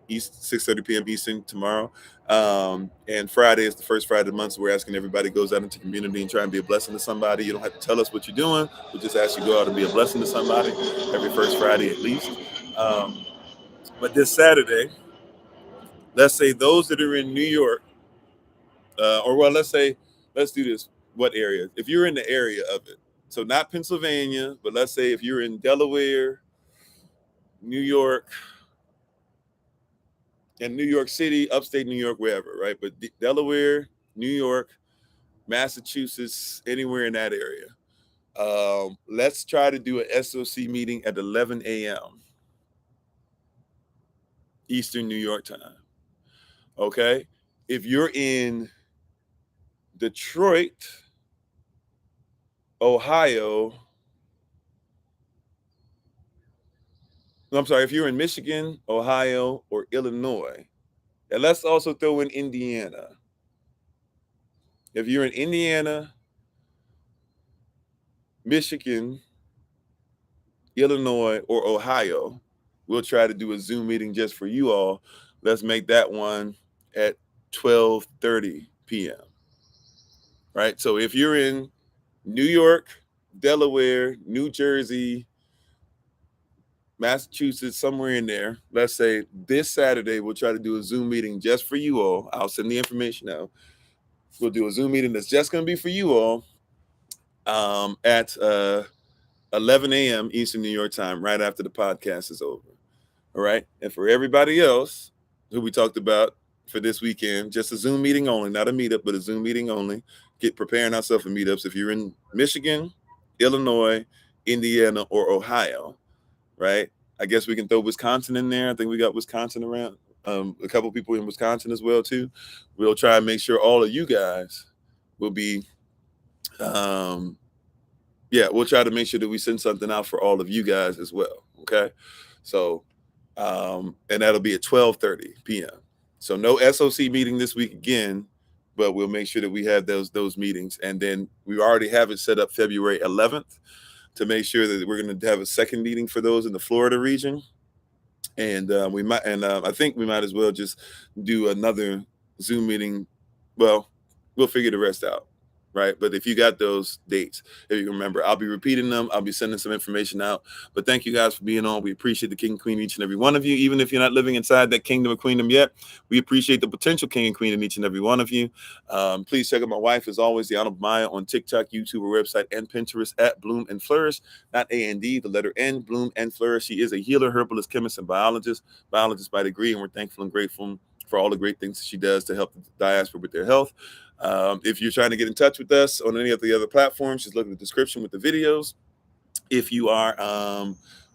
6:30 p.m. Eastern tomorrow. And Friday is the first Friday of the month, so we're asking everybody goes out into community and try and be a blessing to somebody. You don't have to tell us what you're doing. We'll just ask you to go out and be a blessing to somebody every first Friday at least. But this Saturday, let's say those that are in New York, let's do this. What area? If you're in the area of it, so not Pennsylvania, but let's say if you're in Delaware, New York, and New York City, upstate New York, wherever, right? But Delaware, New York, Massachusetts, anywhere in that area. Let's try to do an SOC meeting at 11 a.m. Eastern New York time. Okay? If you're in Detroit, Ohio, I'm sorry, if you're in Michigan, Ohio, or Illinois, and let's also throw in Indiana. If you're in Indiana, Michigan, Illinois, or Ohio, we'll try to do a Zoom meeting just for you all. Let's make that one at 12:30 p.m. Right? So if you're in New York, Delaware, New Jersey, Massachusetts, somewhere in there, let's say this Saturday, we'll try to do a Zoom meeting just for you all. I'll send the information out. We'll do a Zoom meeting that's just going to be for you all at 11 a.m. Eastern New York time, right after the podcast is over. All right. And for everybody else who we talked about for this weekend, just a Zoom meeting only, not a meetup, but a Zoom meeting only. Get preparing ourselves for meetups. If you're in Michigan, Illinois, Indiana, or Ohio, right? I guess we can throw Wisconsin in there. I think we got Wisconsin around. A couple people in Wisconsin as well too. We'll try and make sure all of you guys will be. We'll try to make sure that we send something out for all of you guys as well. Okay, so and that'll be at 12:30 p.m. So no SOC meeting this week again, but we'll make sure that we have those meetings, and then we already have it set up February 11th. To make sure that we're going to have a second meeting for those in the Florida region. And I think we might as well just do another Zoom meeting. Well, we'll figure the rest out. Right. But if you got those dates, if you remember, I'll be repeating them. I'll be sending some information out. But thank you guys for being on. We appreciate the King and Queen, each and every one of you. Even if you're not living inside that kingdom or queendom yet, we appreciate the potential King and Queen in each and every one of you. Please check out my wife, as always, the Honorable Maya, on TikTok, YouTube, or website, and Pinterest at Bloom and Flourish, not A&D, the letter N, Bloom and Flourish. She is a healer, herbalist, chemist, and biologist by degree, and we're thankful and grateful for all the great things that she does to help the diaspora with their health. If you're trying to get in touch with us on any of the other platforms, just look at the description with the videos. If you are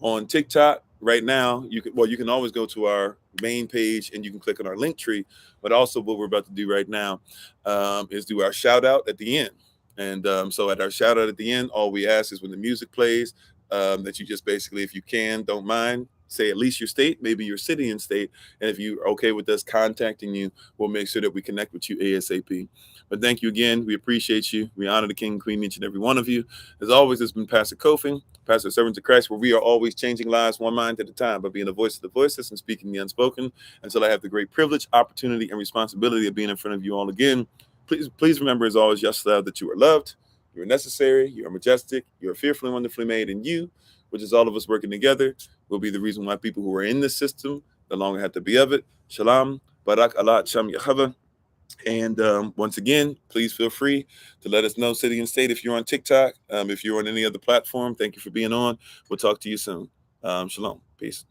on TikTok right now, you can always go to our main page and you can click on our link tree. But also what we're about to do right now is do our shout out at the end. And so at our shout out at the end, all we ask is when the music plays, that you just basically, if you can, don't mind, say at least your state, maybe your city and state. And if you're okay with us contacting you, we'll make sure that we connect with you ASAP. But thank you again. We appreciate you. We honor the King and Queen, each and every one of you. As always, it's been Pastor Kofi, Pastor Servant of Christ, where we are always changing lives one mind at a time by being the voice of the voiceless and speaking the unspoken. Until I have the great privilege, opportunity, and responsibility of being in front of you all again, please remember, as always, yes, love, that you are loved, you are necessary, you are majestic, you are fearfully and wonderfully made, and you, which is all of us working together, will be the reason why people who are in this system no longer have to be of it. Shalom, Barak Allah, Cham Yahava. And once again, please feel free to let us know, city and state, if you're on TikTok, if you're on any other platform. Thank you for being on. We'll talk to you soon. Shalom. Peace.